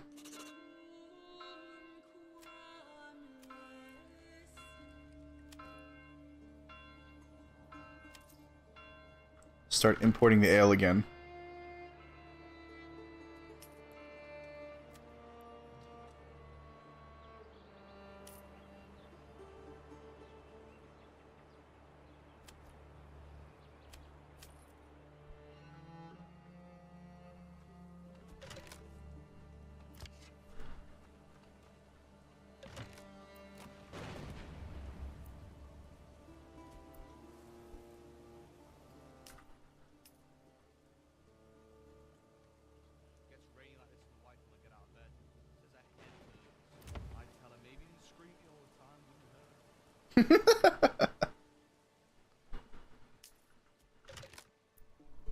Start importing the ale again.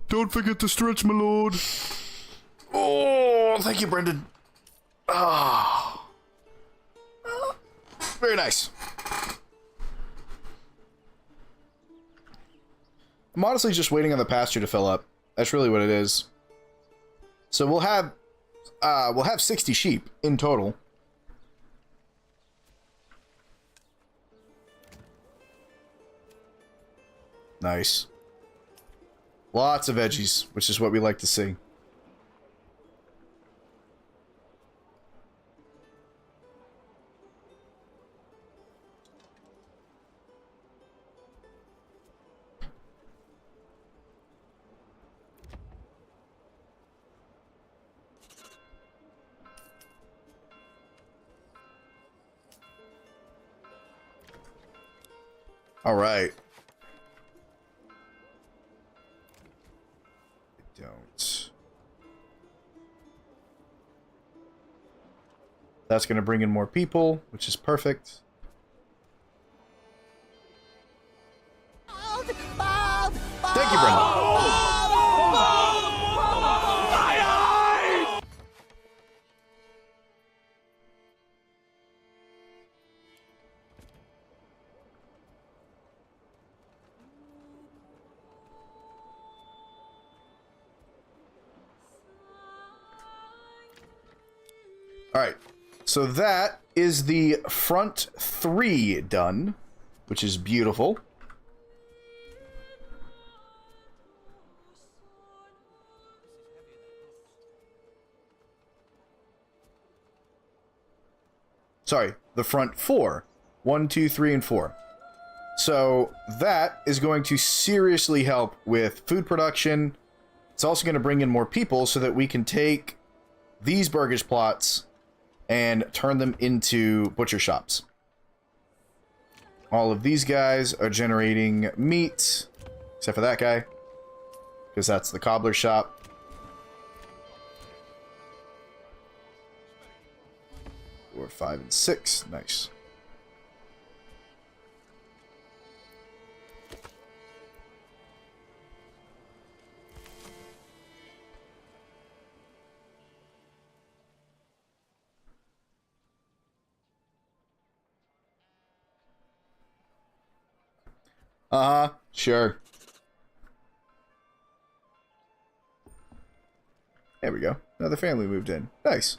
Don't forget to stretch, my lord. Oh, thank you, Brendan. Ah, very nice. I'm honestly just waiting on the pasture to fill up. That's really what it is. So we'll have 60 sheep in total. Nice. Lots of veggies, which is what we like to see. All right. Don't. That's going to bring in more people, which is perfect. Thank you, Brendan. Alright, so that is the front 3 done, which is beautiful. Sorry, the front 4, 1, 2, 3, and 4. So that is going to seriously help with food production. It's also going to bring in more people so that we can take these burgage plots and turn them into butcher shops. All of these guys are generating meat, except for that guy, because that's the cobbler shop. 4, 5, and 6. Nice. Uh-huh, sure. There we go. Another family moved in. Nice.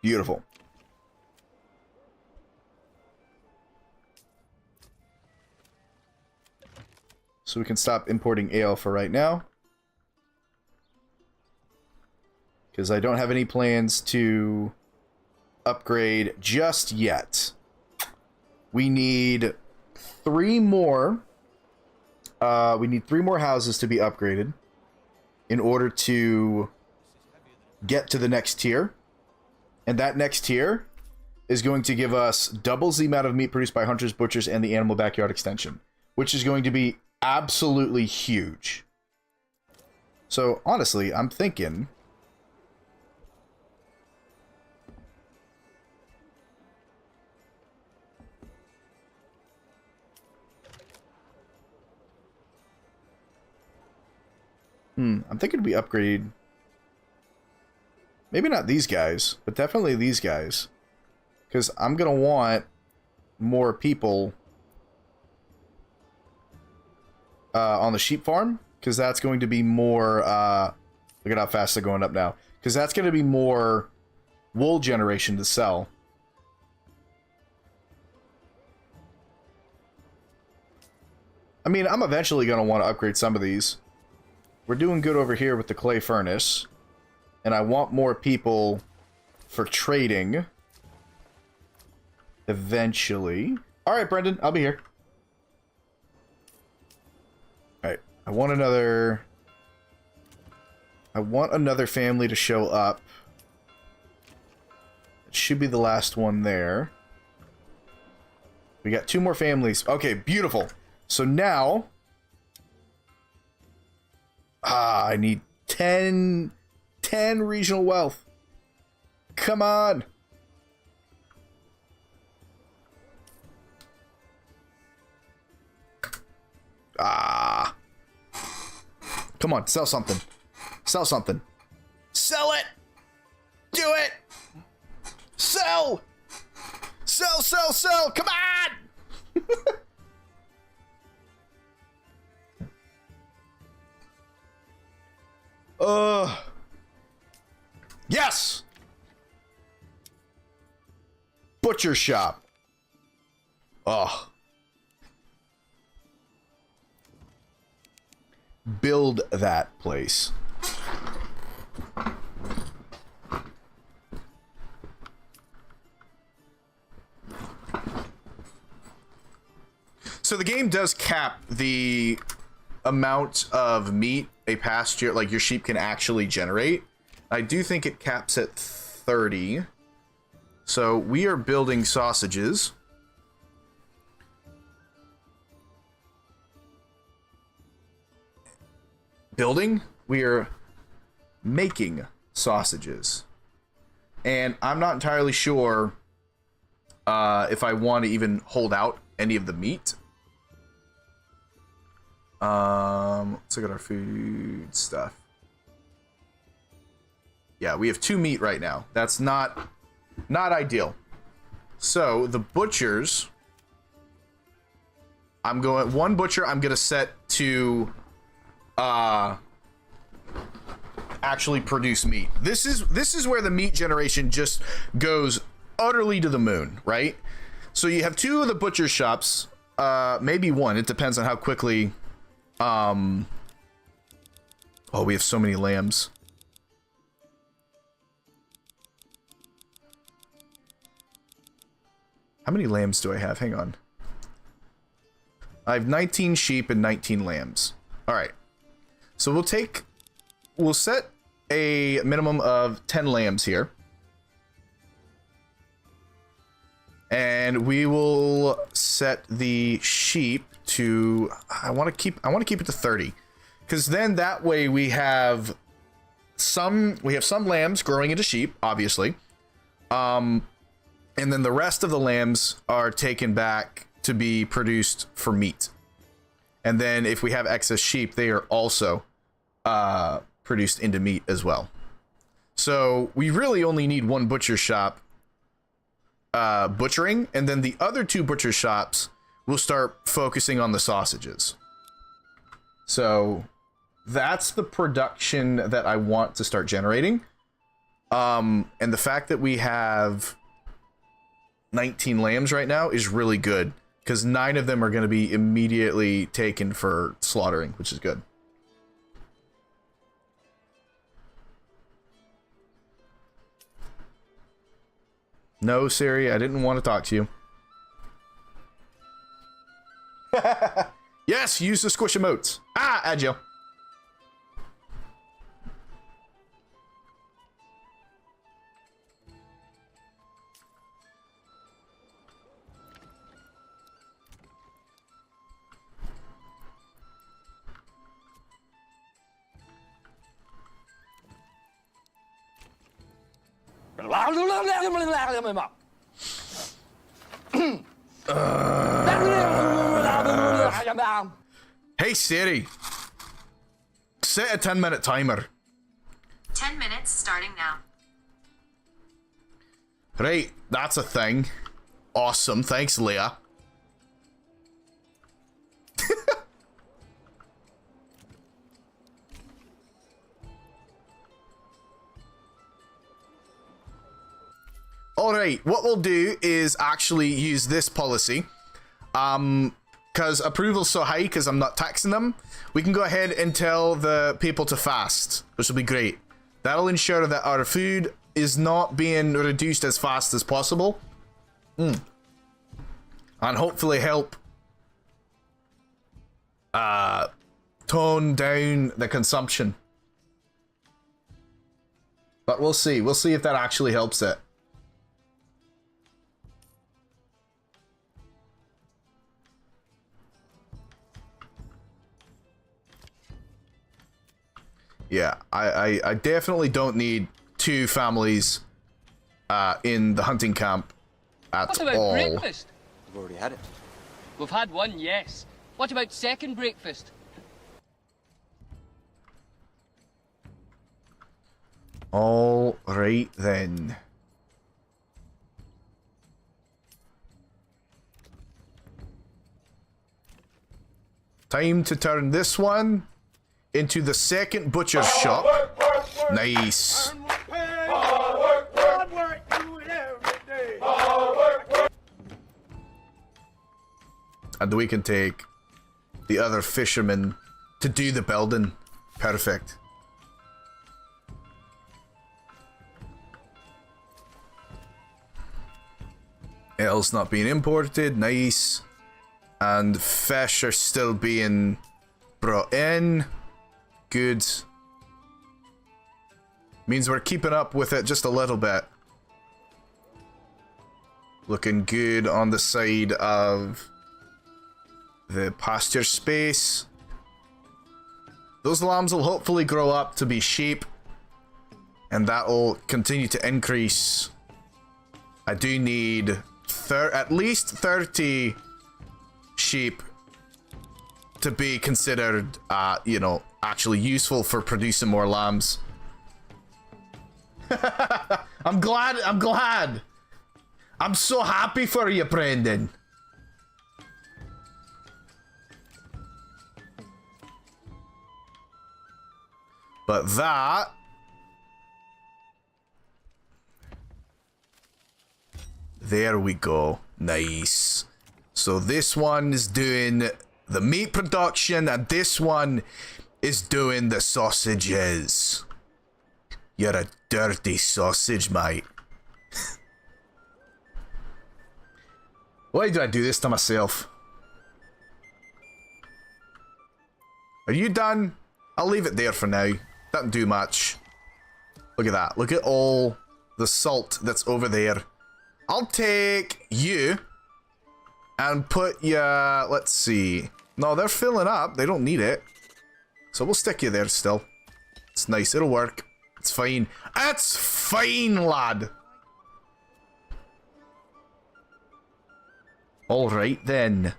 Beautiful. So we can stop importing ale for right now, because I don't have any plans to upgrade just yet. We need 3 more. We need 3 more houses to be upgraded in order to get to the next tier. And that next tier is going to give us doubles the amount of meat produced by hunters, butchers, and the animal backyard extension, which is going to be absolutely huge. So honestly, I'm thinking we upgrade, maybe not these guys, but definitely these guys, because I'm gonna want more people on the sheep farm, because that's going to be more look at how fast they're going up now, because that's going to be more wool generation to sell. I mean, I'm eventually going to want to upgrade some of these. We're doing good over here with the clay furnace, and I want more people for trading eventually. All right, Brendan, I'll be here. All right, I want another family to show up. It should be the last one there. We got 2 more families. Okay, beautiful. So now I need 10 regional wealth. Come on. Come on, sell something. Sell something. Sell it. Do it. Sell. Sell, sell, sell. Come on. Yes! Butcher shop. Ugh. Build that place. So the game does cap the amount of meat a pasture, like your sheep, can actually generate. I do think it caps at 30. So we are building sausages. We are making sausages. And I'm not entirely sure if I want to even hold out any of the meat. Let's look at our food stuff. Yeah, we have 2 meat right now. That's not ideal. So the butchers, one butcher I'm gonna set to actually produce meat. This is where the meat generation just goes utterly to the moon, right? So you have 2 of the butcher shops, maybe 1. It depends on how quickly. Oh, we have so many lambs. How many lambs do I have? Hang on. I have 19 sheep and 19 lambs. All right. So we'll set a minimum of 10 lambs here. And we will set the sheep to, I want to keep it to 30. Cuz then that way we have some lambs growing into sheep, obviously. And then the rest of the lambs are taken back to be produced for meat. And then if we have excess sheep, they are also produced into meat as well. So we really only need one butcher shop butchering, and then the other two butcher shops will start focusing on the sausages. So that's the production that I want to start generating. And the fact that we have 19 lambs right now is really good, because 9 of them are going to be immediately taken for slaughtering, which is good. No, Siri, I didn't want to talk to you. Yes, use the squish emotes. Ah, Agile. Hey Siri, set a 10-minute timer. 10 minutes starting now. Right, that's a thing. Awesome, thanks Leah. Alright, what we'll do is actually use this policy. Because approval's so high, because I'm not taxing them, we can go ahead and tell the people to fast, which will be great. That'll ensure that our food is not being reduced as fast as possible. And hopefully help tone down the consumption. But we'll see. We'll see if that actually helps it. Yeah, I definitely don't need 2 families in the hunting camp at What about all. breakfast? We've already had it. We've had one, yes. What about second breakfast? All right then. Time to turn this one into the second butcher's shop. Nice. And we can take the other fishermen to do the building. Perfect. Ale's not being imported. Nice. And fish are still being brought in. Good. Means we're keeping up with it just a little bit. Looking good on the side of the pasture space. Those lambs will hopefully grow up to be sheep, and that will continue to increase. I do need at least 30 sheep to be considered, you know, actually useful for producing more lambs. I'm glad. I'm so happy for you, Brendan. But that... There we go. Nice. So this one is doing the meat production, and this one is doing the sausages. You're a dirty sausage, mate. Why do I do this to myself? Are you done? I'll leave it there for now. Doesn't do much. Look at that. Look at all the salt that's over there. I'll take you and put you... Let's see. No, they're filling up. They don't need it. So we'll stick you there still. It's nice. It'll work. It's fine. It's fine, lad. Alright then.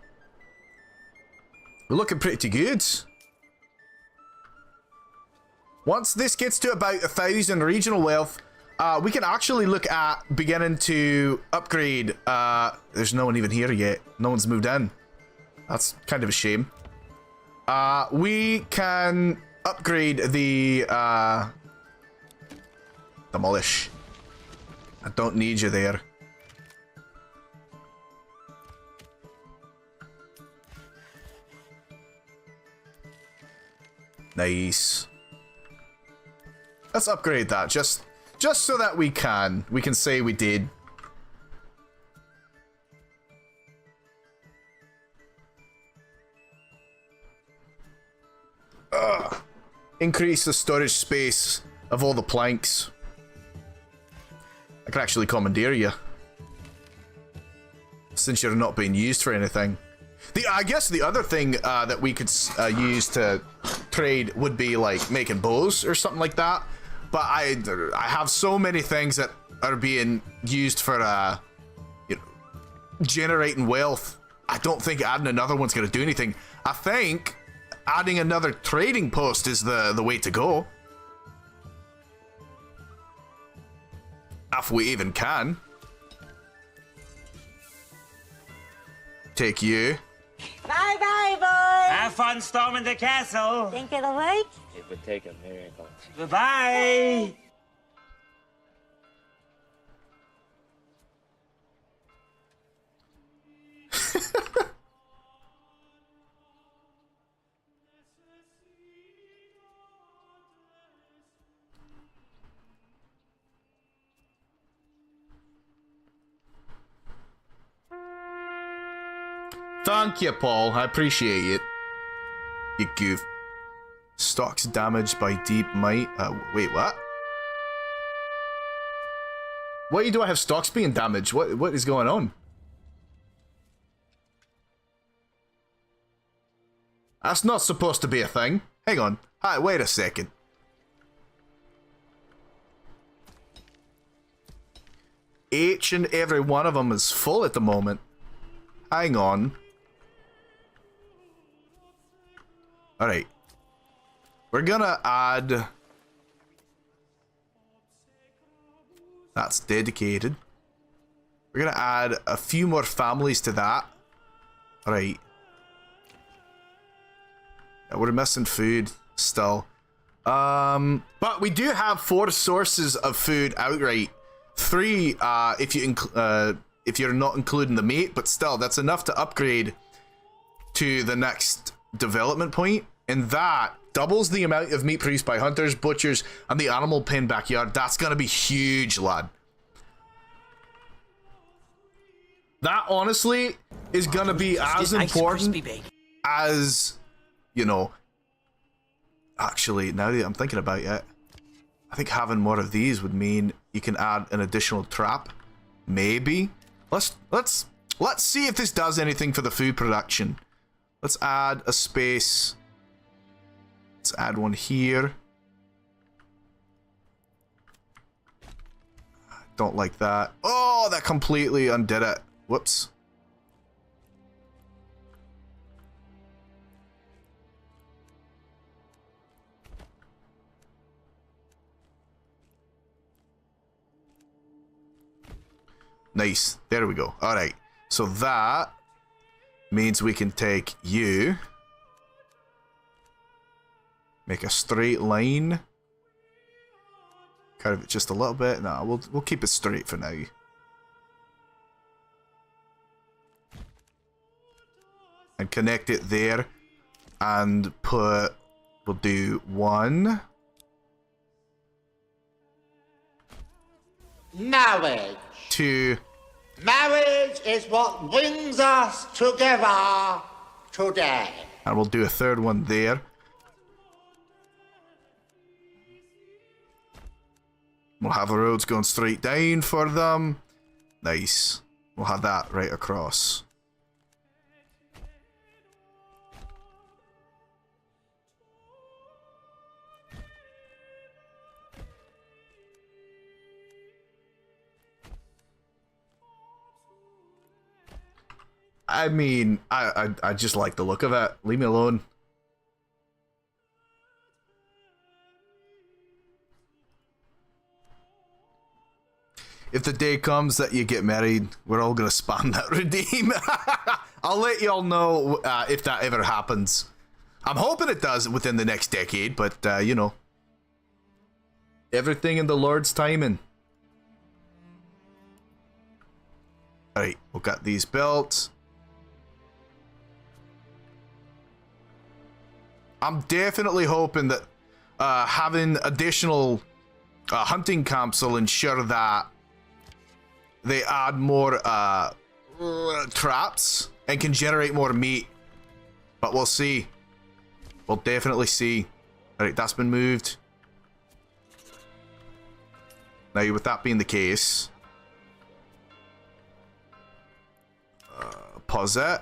We're looking pretty good. Once this gets to about 1,000 regional wealth, we can actually look at beginning to upgrade. There's no one even here yet. No one's moved in. That's kind of a shame. We can upgrade the demolish. I don't need you there. Nice. Let's upgrade that just so that we can say we did. Increase the storage space of all the planks. I can actually commandeer you, since you're not being used for anything. I guess the other thing that we could use to trade would be like making bows or something like that. But I have so many things that are being used for you know, generating wealth. I don't think adding another one's going to do anything. I think adding another trading post is the way to go. If we even can. Take you. Bye-bye, boys. Have fun storming the castle. Think it'll work? It would take a miracle. Bye-bye. Thank you, Paul. I appreciate it. You goof. Stocks damaged by deep might. Wait, what? Why do I have stocks being damaged? What is going on? That's not supposed to be a thing. Hang on. Hi, wait a second. Each and every one of them is full at the moment. Hang on. Alright. We're gonna add... That's dedicated. We're gonna add a few more families to that. Alright. Yeah, we're missing food still. But we do have 4 sources of food outright. 3 if you're not including the mate, but still, that's enough to upgrade to the next development point, and that doubles the amount of meat produced by hunters, butchers, and the animal pen backyard. That's gonna be huge, lad. That honestly is gonna be as important as, you know, actually, now that I'm thinking about it, I think having more of these would mean you can add an additional trap. Maybe. Let's see if this does anything for the food production. Let's add a space. Let's add one here. Don't like that. Oh, that completely undid it. Whoops. Nice. There we go. Alright. So that means we can take you. Make a straight line. Curve it just a little bit. No, we'll keep it straight for now. And connect it there. And we'll do 1. Knowledge. 2, Marriage is what brings us together today. And we'll do a third one there. We'll have the roads going straight down for them. Nice. We'll have that right across. I mean, I just like the look of it. Leave me alone. If the day comes that you get married, we're all gonna spam that redeem. I'll let y'all know if that ever happens. I'm hoping it does within the next decade, but you know, everything in the Lord's timing. All right, we've got these built. I'm definitely hoping that having additional hunting camps will ensure that they add more traps and can generate more meat. But we'll see. We'll definitely see. Alright, that's been moved. Now, with that being the case, pause it.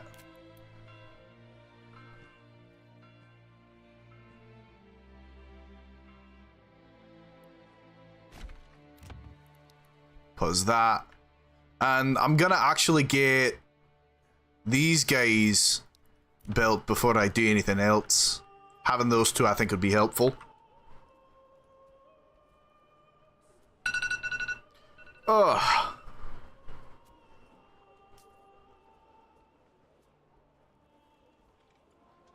Pause that. And I'm gonna actually get these guys built before I do anything else. Having those two, I think, would be helpful. Oh.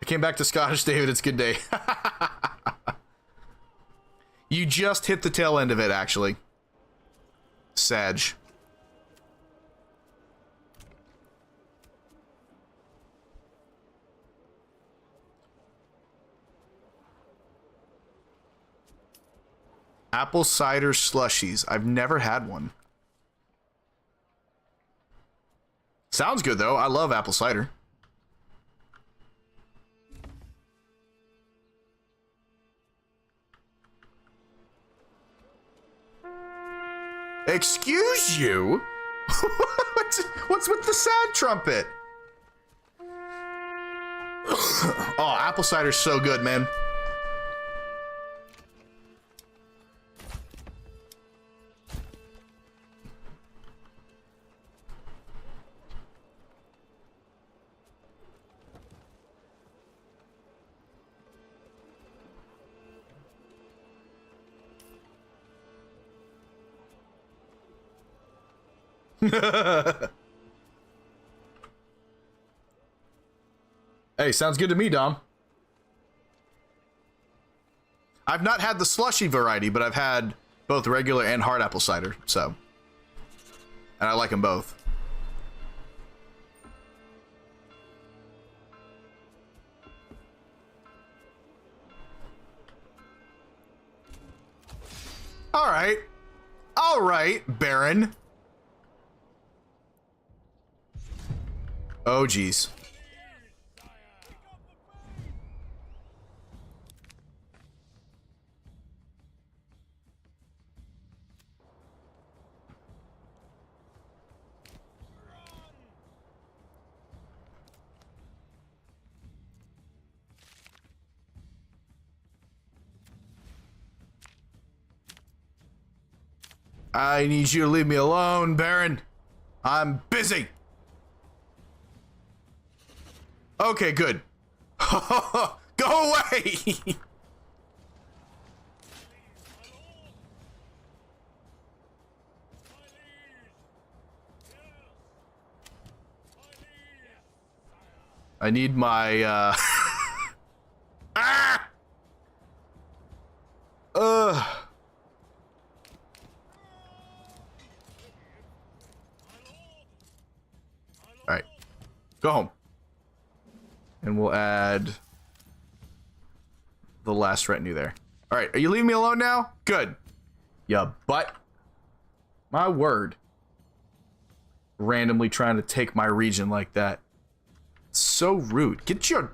I came back to Scottish, David. It's a good day. You just hit the tail end of it, actually. Sag. Apple cider slushies. I've never had one. Sounds good, though. I love apple cider. Excuse you? What's with the sad trumpet? Oh, apple cider's so good, man. Hey, sounds good to me, Dom. I've not had the slushy variety, but I've had both regular and hard apple cider, so. And I like them both. All right, Baron. Oh, geez. I need you to leave me alone, Baron. I'm busy. Okay, good. Go away! I need my, Ah! Alright. Go home. And we'll add the last retinue there. Alright, are you leaving me alone now? Good. Ya butt. My word. randomly trying to take my region like that. It's so rude. Get your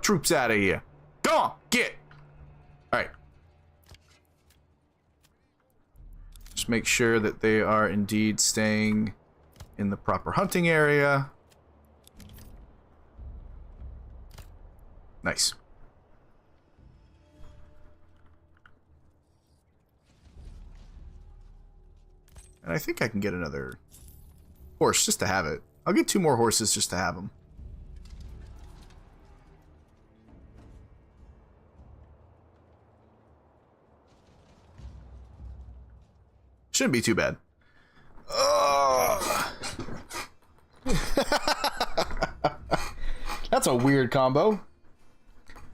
troops out of here. Go on, get. All right. Just make sure that they are indeed staying in the proper hunting area. Nice. And I think I can get another horse just to have it. I'll get 2 more horses just to have them. Shouldn't be too bad. That's a weird combo.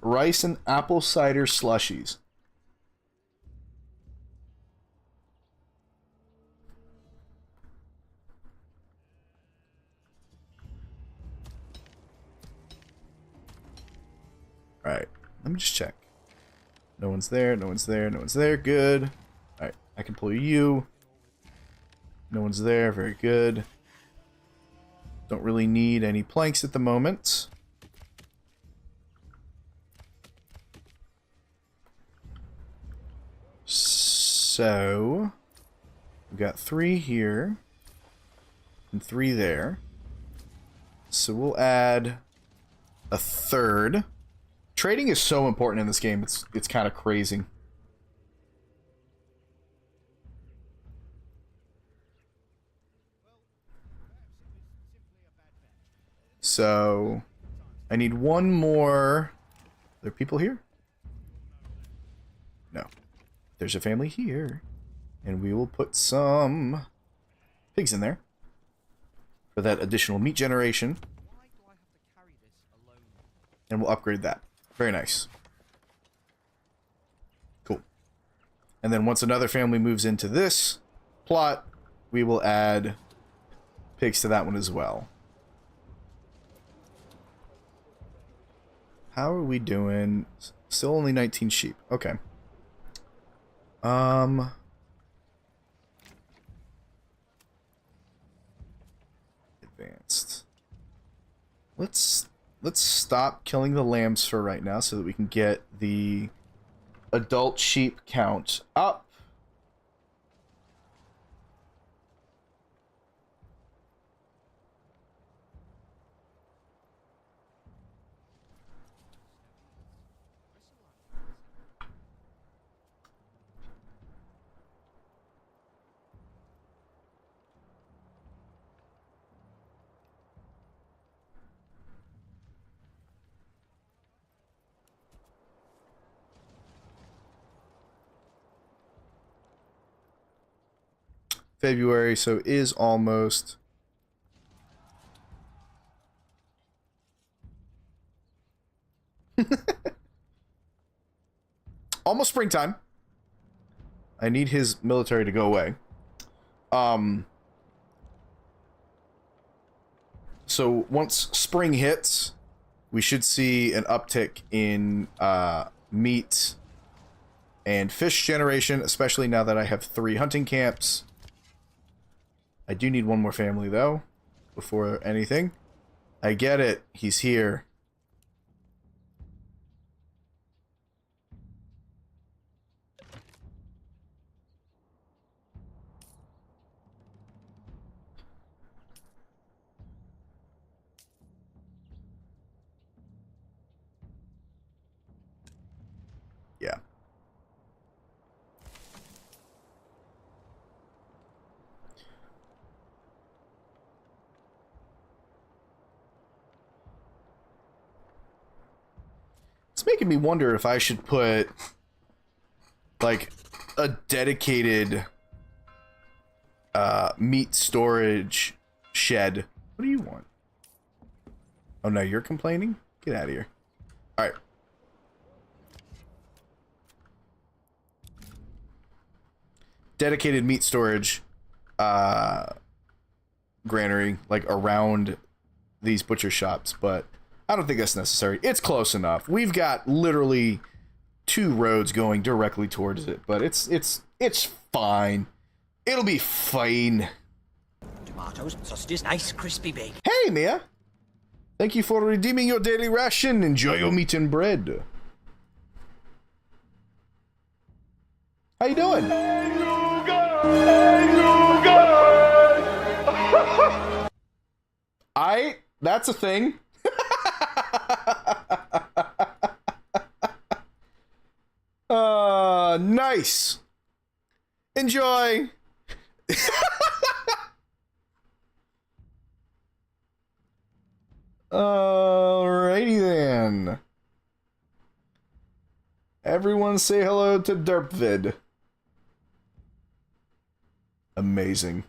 Rice and apple cider slushies. Alright, let me just check. No one's there, no one's there, no one's there. Good. Alright, I can pull you. No one's there, very good. Don't really need any planks at the moment. So, we've got 3 here and 3 there. So we'll add a 3rd. Trading is so important in this game. It's kind of crazy. So, I need 1 more. Are there people here? No. There's a family here. And we will put some pigs in there for that additional meat generation. And we'll upgrade that. Very nice. Cool. And then once another family moves into this plot, we will add pigs to that one as well. How are we doing? Still only 19 sheep. Okay. Advanced. Let's stop killing the lambs for right now so that we can get the adult sheep count up. February, so is almost. Almost springtime. I need his military to go away. So once spring hits, we should see an uptick in meat and fish generation, especially now that I have 3 hunting camps. I do need 1 more family, though, before anything. I get it. He's here. Yeah. It's making me wonder if I should put, like, a dedicated meat storage shed. What do you want? Oh, no, you're complaining? Get out of here. All right. Dedicated meat storage granary, like, around these butcher shops, but I don't think that's necessary. It's close enough. We've got literally 2 roads going directly towards it, but it's fine. It'll be fine. Tomatoes, sausages, nice, crispy bake. Hey, Mia. Thank you for redeeming your daily ration. Enjoy your meat and bread. How you doing? That's a thing. Nice. Enjoy. Alrighty then. Everyone say hello to Derpvid. Amazing.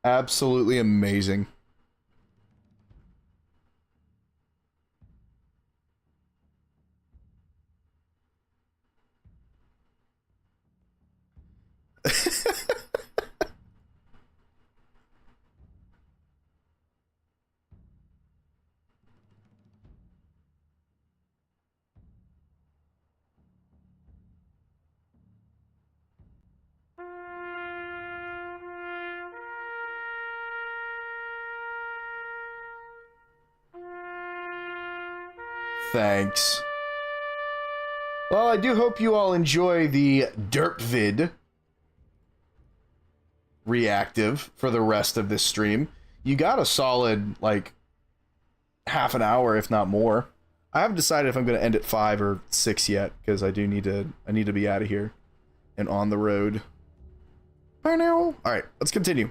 Absolutely amazing. Thanks. Well, I do hope you all enjoy the Derpvid reactive for the rest of this stream. You got a solid, like, half an hour, if not more. I haven't decided if I'm going to end at 5 or 6 yet, because I need to be out of here and on the road. Bye now. All right, let's continue.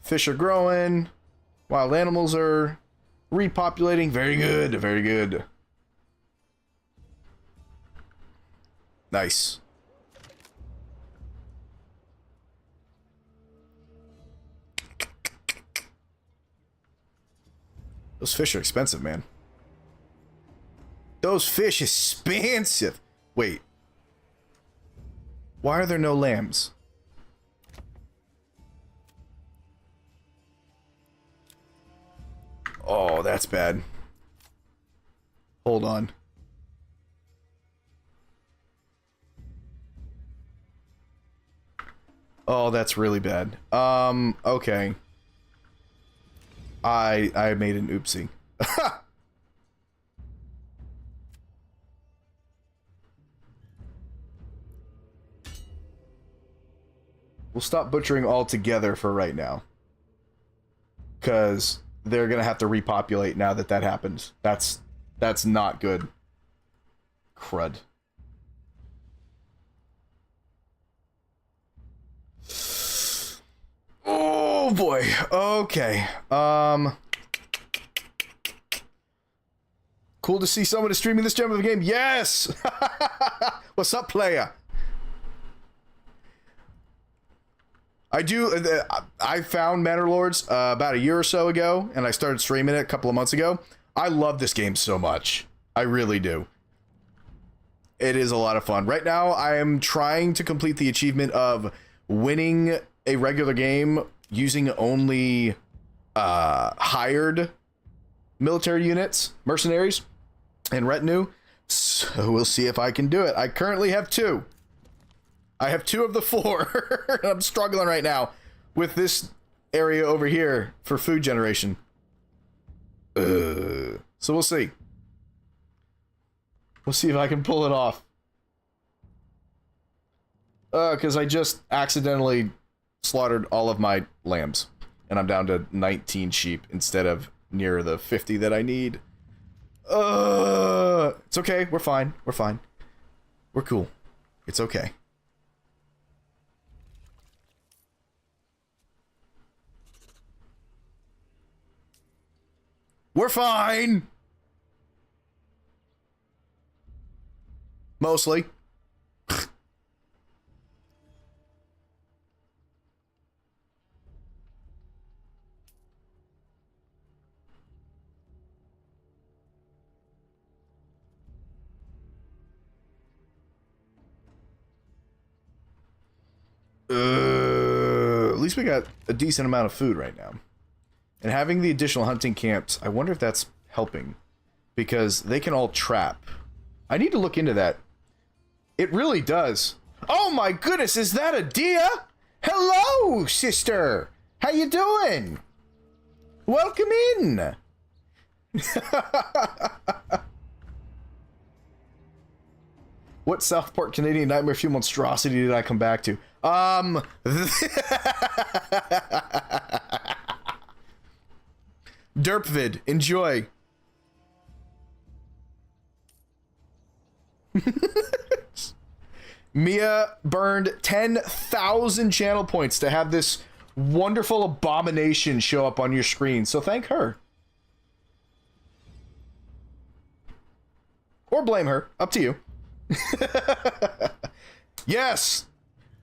Fish are growing. Wild animals are repopulating. Very good. Very good. Nice. Those fish are expensive, man. Those fish expensive. Wait. Why are there no lambs? Oh, that's bad. Hold on. Oh, that's really bad. Okay. I made an oopsie. We'll stop butchering altogether for right now. Because they're gonna have to repopulate now that happens. That's not good. Crud. Oh boy. Okay. Cool to see someone is streaming this gem of the game. Yes. What's up, player? I found Manor Lords about a year or so ago, and I started streaming it a couple of months ago. I love this game so much. I really do. It is a lot of fun. Right now, I am trying to complete the achievement of winning a regular game using only hired military units, mercenaries, and retinue. So we'll see if I can do it. I currently have 2. I have 2 of the 4. I'm struggling right now with this area over here for food generation. So we'll see. We'll see if I can pull it off. Because I just accidentally slaughtered all of my lambs. And I'm down to 19 sheep instead of near the 50 that I need. It's okay. We're fine. We're fine. We're cool. It's okay. We're fine. Mostly. At least we got a decent amount of food right now. And having the additional hunting camps, I wonder if that's helping. Because they can all trap. I need to look into that. It really does. Oh my goodness, is that a deer? Hello, sister. How you doing? Welcome in. What South Park Canadian Nightmare Fuel monstrosity did I come back to? Derpvid, enjoy. Mia burned 10,000 channel points to have this wonderful abomination show up on your screen, so thank her. Or blame her, up to you. Yes!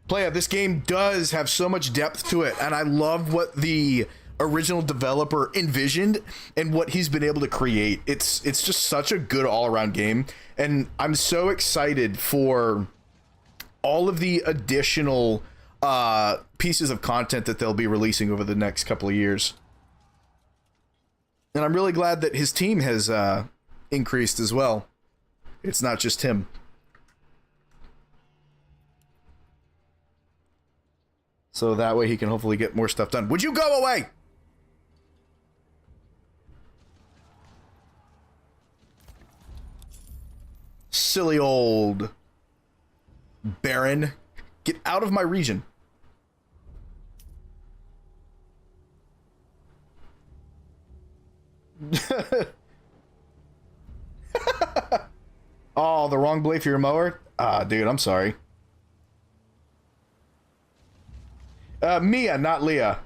Playa, this game does have so much depth to it, and I love what the original developer envisioned and what he's been able to create. It's just such a good all-around game, and I'm so excited for all of the additional pieces of content that they'll be releasing over the next couple of years. And I'm really glad that his team has increased as well. It's not just him. So that way he can hopefully get more stuff done. Would you go away? Silly old Baron. Get out of my region. Oh, the wrong blade for your mower? Ah, dude, I'm sorry. Mia, not Leah.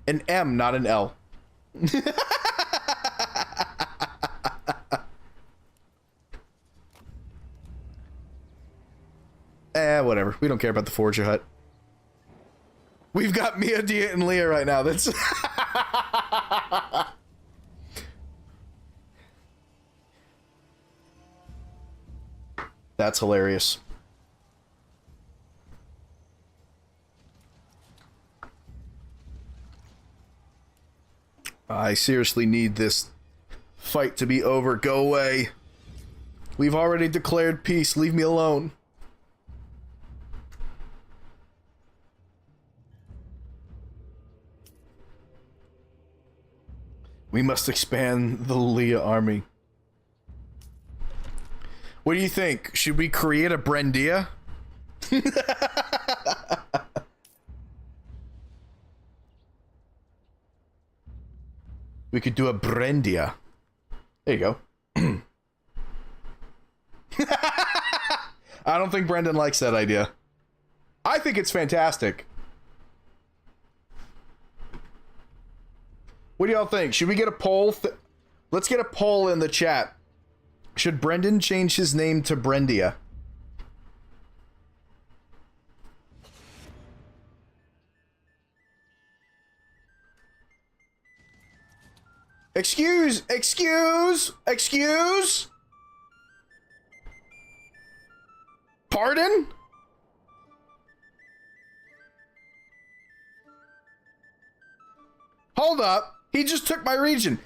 An M, not an L. Whatever. We don't care about the Forger Hut. We've got Mia, Dia, and Leah right now. That's... That's hilarious. I seriously need this fight to be over. Go away. We've already declared peace. Leave me alone. We must expand the Leah army. What do you think? Should we create a Brendia? We could do a Brendia. There you go. I don't think Brendan likes that idea. I think it's fantastic. What do y'all think? Should we get a poll? Let's get a poll in the chat. Should Brendan change his name to Brendia? Excuse! Pardon? Hold up. He just took my region.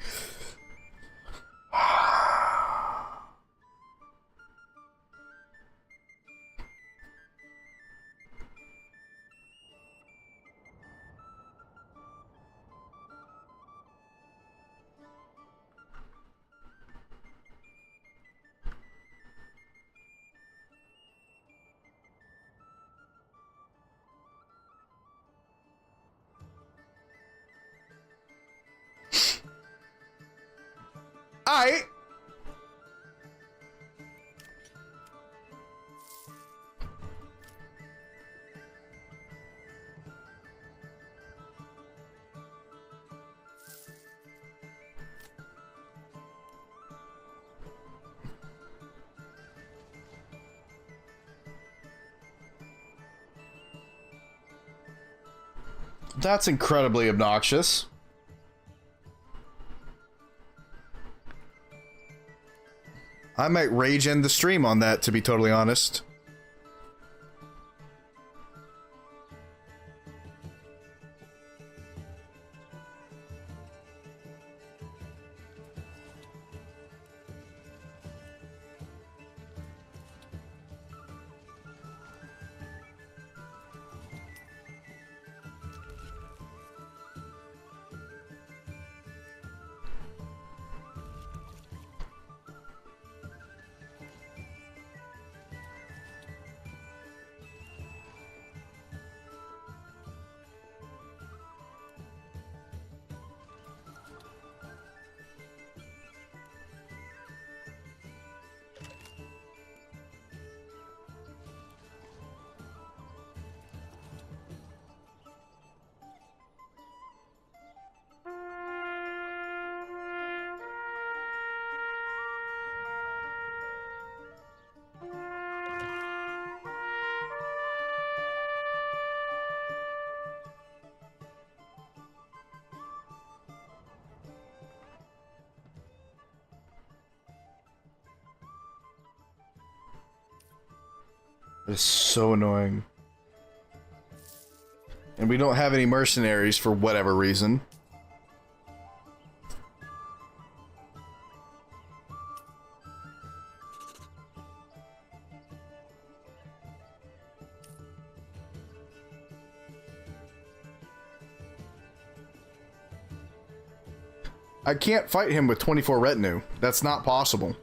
I That's incredibly obnoxious. I might rage end the stream on that, to be totally honest. It's so annoying. And we don't have any mercenaries for whatever reason. I can't fight him with 24 retinue. That's not possible.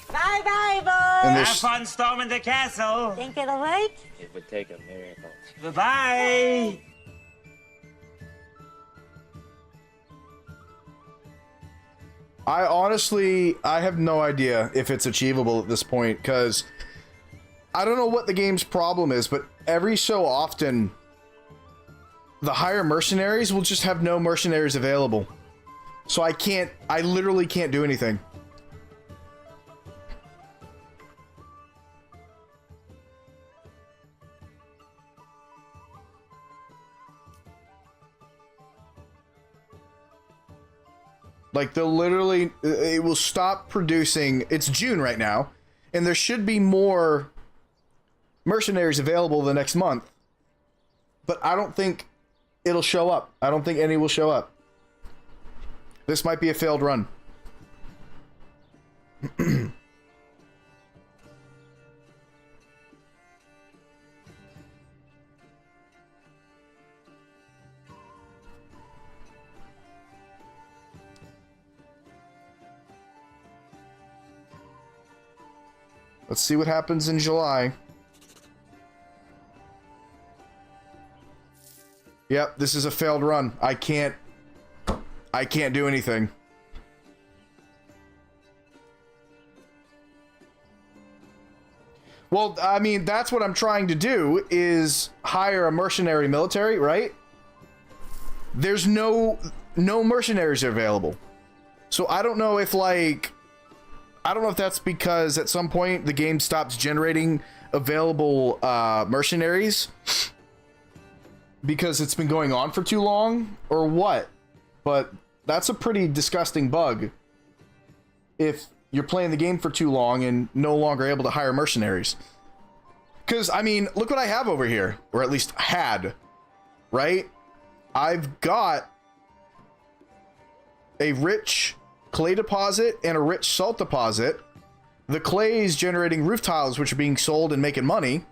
Bye-bye, boys. And Have there's fun storming the castle. Think it'll work? It would take a miracle. Bye-bye. I have no idea if it's achievable at this point, because I don't know what the game's problem is, but every so often the higher mercenaries will just have no mercenaries available. So I literally can't do anything. Like, they'll literally, it will stop producing. It's June right now, and there should be more mercenaries available the next month. But I don't think it'll show up. I don't think any will show up. This might be a failed run. Let's see what happens in July. Yep, this is a failed run. I can't do anything. Well, I mean, that's what I'm trying to do, is hire a mercenary military, right? There's no mercenaries are available. So I don't know if, like, I don't know if that's because at some point the game stops generating available mercenaries because it's been going on for too long, or what. But that's a pretty disgusting bug if you're playing the game for too long and no longer able to hire mercenaries. Because, I mean, look what I have over here, or at least had, right? I've got a rich clay deposit and a rich salt deposit. The clay is generating roof tiles, which are being sold and making money.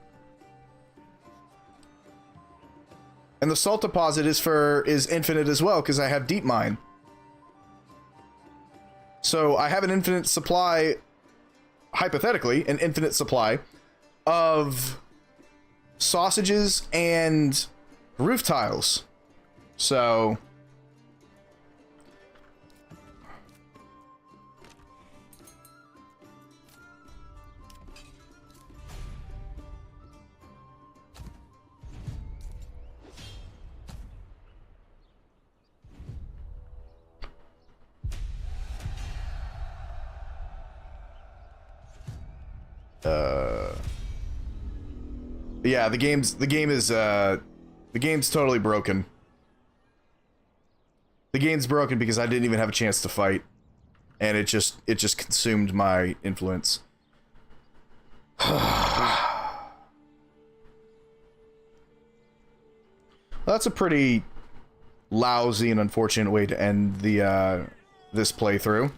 And the salt deposit is infinite as well, because I have deep mine. So I have an infinite supply, hypothetically, an infinite supply of sausages and roof tiles. So Yeah, the game's totally broken. The game's broken because I didn't even have a chance to fight, and it just consumed my influence. That's a pretty lousy and unfortunate way to end the this playthrough.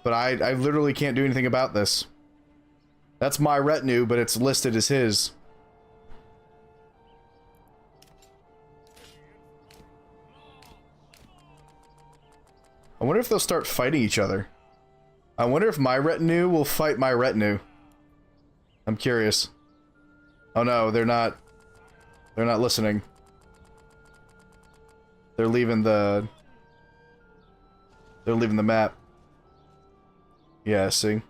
But I literally can't do anything about this. That's my retinue, but it's listed as his. I wonder if they'll start fighting each other. I wonder if my retinue will fight my retinue. I'm curious. Oh no, they're not. They're not listening. They're leaving the map. Yeah, see?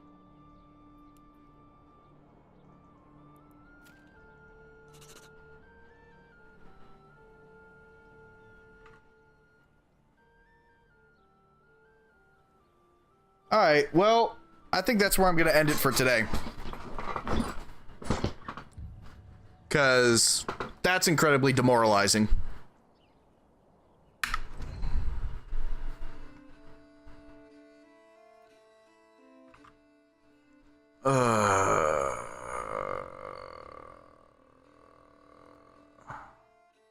Alright, well, I think that's where I'm gonna end it for today. Because that's incredibly demoralizing.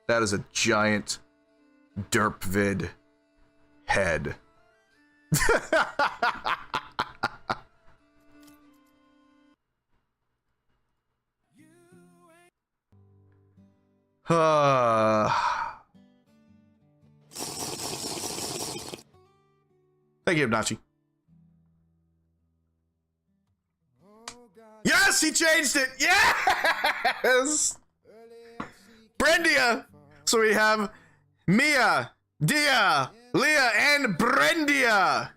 That is a giant derp vid head. Thank you, Hibnachi. Yes, he changed it. Yes. Brendia. So we have Mia, Dia, Leah, and Brendia.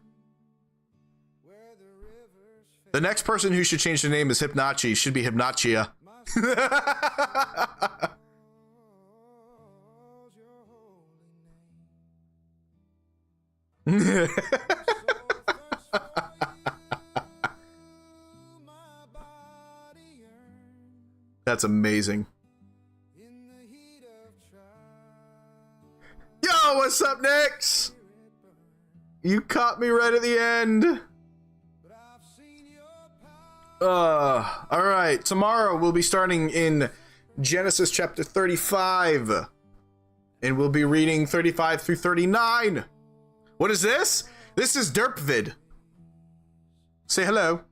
The next person who should change their name is Hibnachi. Should be Hibnachia. That's amazing. Yo, what's up, Nix? You caught me right at the end. All right. Tomorrow we'll be starting in Genesis chapter 35, and we'll be reading 35 through 39. What is this? This is Derpvid. Say hello.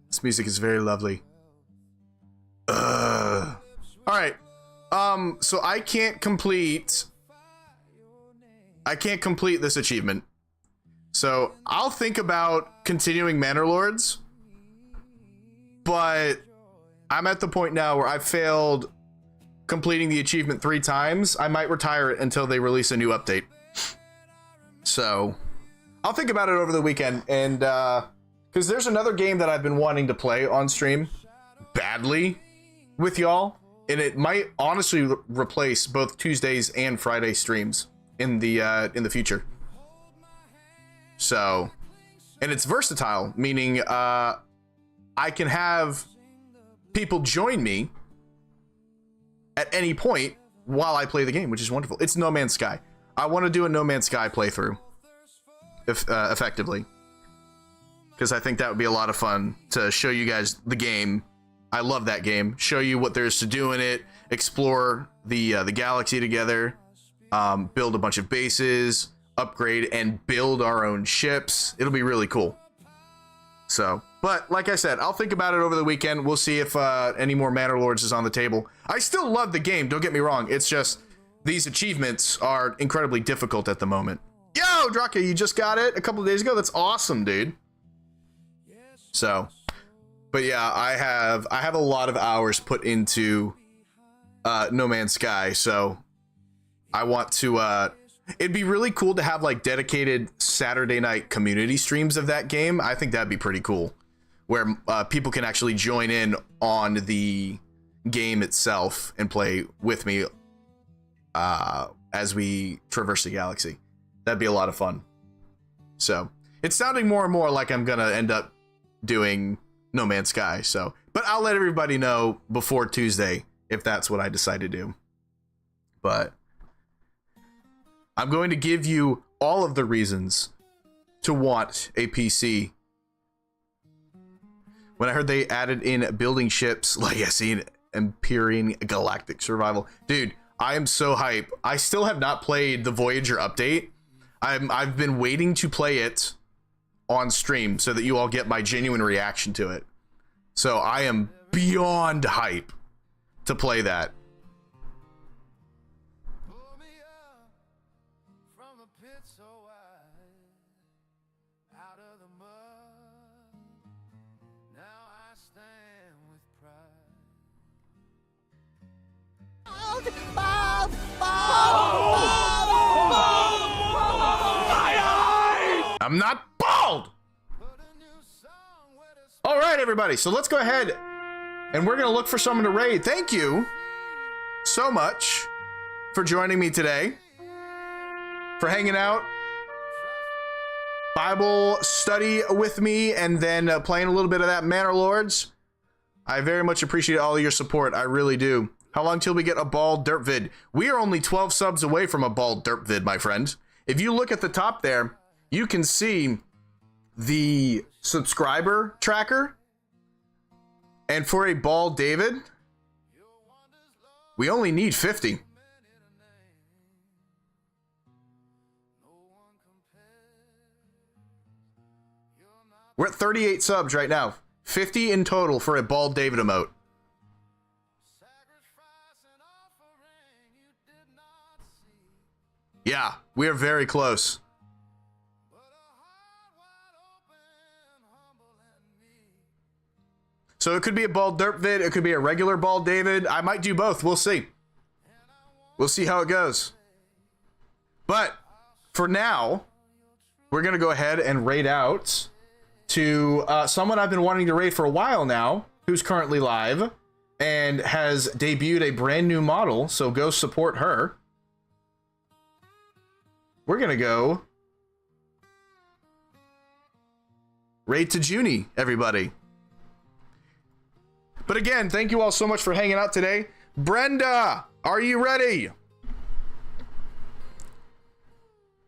This music is very lovely. All right. So I can't complete this achievement. So I'll think about continuing Manor Lords, but I'm at the point now where I've failed completing the achievement 3 times. I might retire it until they release a new update. So I'll think about it over the weekend, and because there's another game that I've been wanting to play on stream badly with y'all, and it might honestly replace both Tuesdays and Friday streams in the future. So, and it's versatile, meaning I can have people join me at any point while I play the game, which is wonderful. It's No Man's Sky. I want to do a No Man's Sky playthrough effectively, because I think that would be a lot of fun to show you guys the game. I love that game. Show you what there's to do in it, explore the galaxy together, build a bunch of bases, upgrade and build our own ships. It'll be really cool. So, but like I said, I'll think about it over the weekend. We'll see if any more Manor Lords is on the table. I still love the game, don't get me wrong. It's just these achievements are incredibly difficult at the moment. Yo, Draka, you just got it a couple of days ago. That's awesome, dude. So, but yeah, I have a lot of hours put into No Man's Sky, so I want to It'd be really cool to have like dedicated Saturday night community streams of that game. I think that'd be pretty cool, where people can actually join in on the game itself and play with me as we traverse the galaxy. That'd be a lot of fun. So it's sounding more and more like I'm gonna end up doing No Man's Sky. So, but I'll let everybody know before Tuesday if that's what I decide to do. But I'm going to give you all of the reasons to want a PC. When I heard they added in building ships, legacy, and Empyrean galactic survival, dude, I am so hype. I still have not played the Voyager update. I've been waiting to play it on stream so that you all get my genuine reaction to it. So I am beyond hype to play that. Pull me up from a pit so wide, out of the mud. Now I stand with pride. I'm not bald! All right, everybody, so let's go ahead and we're gonna look for someone to raid. Thank you so much for joining me today, for hanging out, Bible study with me, and then playing a little bit of that Manor Lords. I very much appreciate all of your support. I really do. How long till we get a bald derp vid? We are only 12 subs away from a bald derp vid, my friend. If you look at the top there, you can see the subscriber tracker. And for a bald David, we only need 50. We're at 38 subs right now. 50 in total for a bald David emote. Yeah, we are very close. So it could be a bald derp vid, it could be a regular bald David. I might do both, we'll see. We'll see how it goes. But for now, we're gonna go ahead and raid out to someone I've been wanting to raid for a while now, who's currently live and has debuted a brand new model, so go support her. We're gonna go raid to Junie, everybody. But again, thank you all so much for hanging out today. Brenda, are you ready?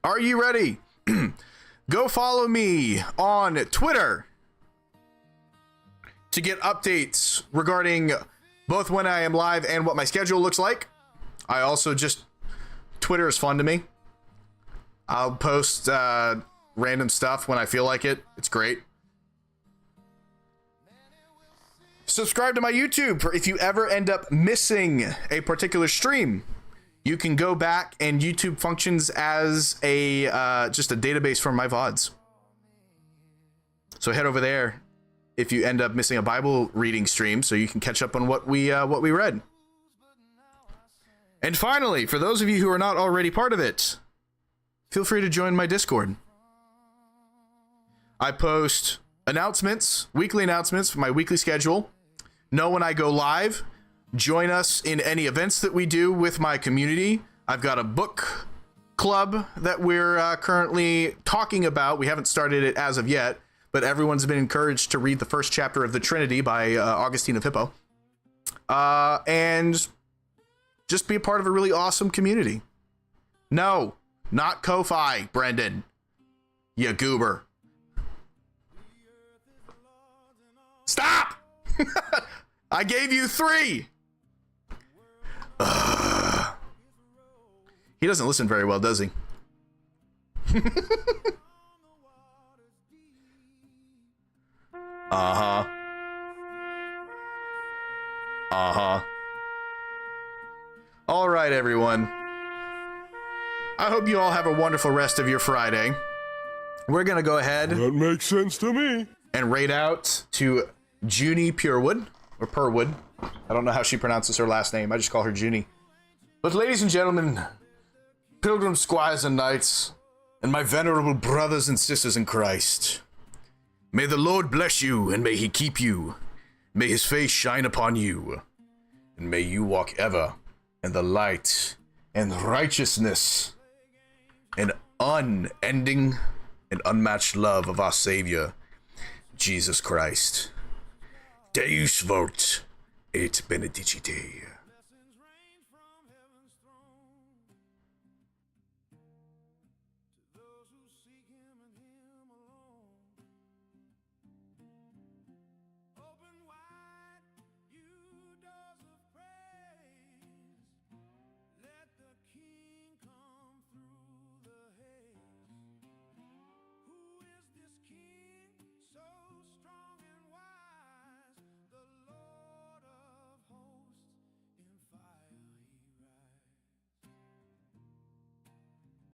Are you ready? Go follow me on Twitter to get updates regarding both when I am live and what my schedule looks like. I also just, Twitter is fun to me. I'll post random stuff when I feel like it. It's great. Subscribe to my YouTube for if you ever end up missing a particular stream. You can go back, and YouTube functions as a just a database for my VODs. So head over there if you end up missing a Bible reading stream, so you can catch up on what we read. And finally, for those of you who are not already part of it, feel free to join my Discord. I post announcements, weekly announcements for my weekly schedule. Know when I go live. Join us in any events that we do with my community. I've got a book club that we're currently talking about. We haven't started it as of yet, but everyone's been encouraged to read the first chapter of the Trinity by Augustine of Hippo. And just be a part of a really awesome community. No, not Ko-Fi, Brendan. You goober. Stop! I gave you 3. He doesn't listen very well, does he? Uh-huh. Uh-huh. All right, everyone. I hope you all have a wonderful rest of your Friday. We're going to go ahead. That makes sense to me. And raid out to Junie Purewood, or Purwood. I don't know how she pronounces her last name. I just call her Junie. But ladies and gentlemen, pilgrims, squires, and knights, and my venerable brothers and sisters in Christ. May the Lord bless you, and may he keep you. May his face shine upon you, and may you walk ever in the light and righteousness and unending and unmatched love of our Savior, Jesus Christ. Deus vult et benedicite.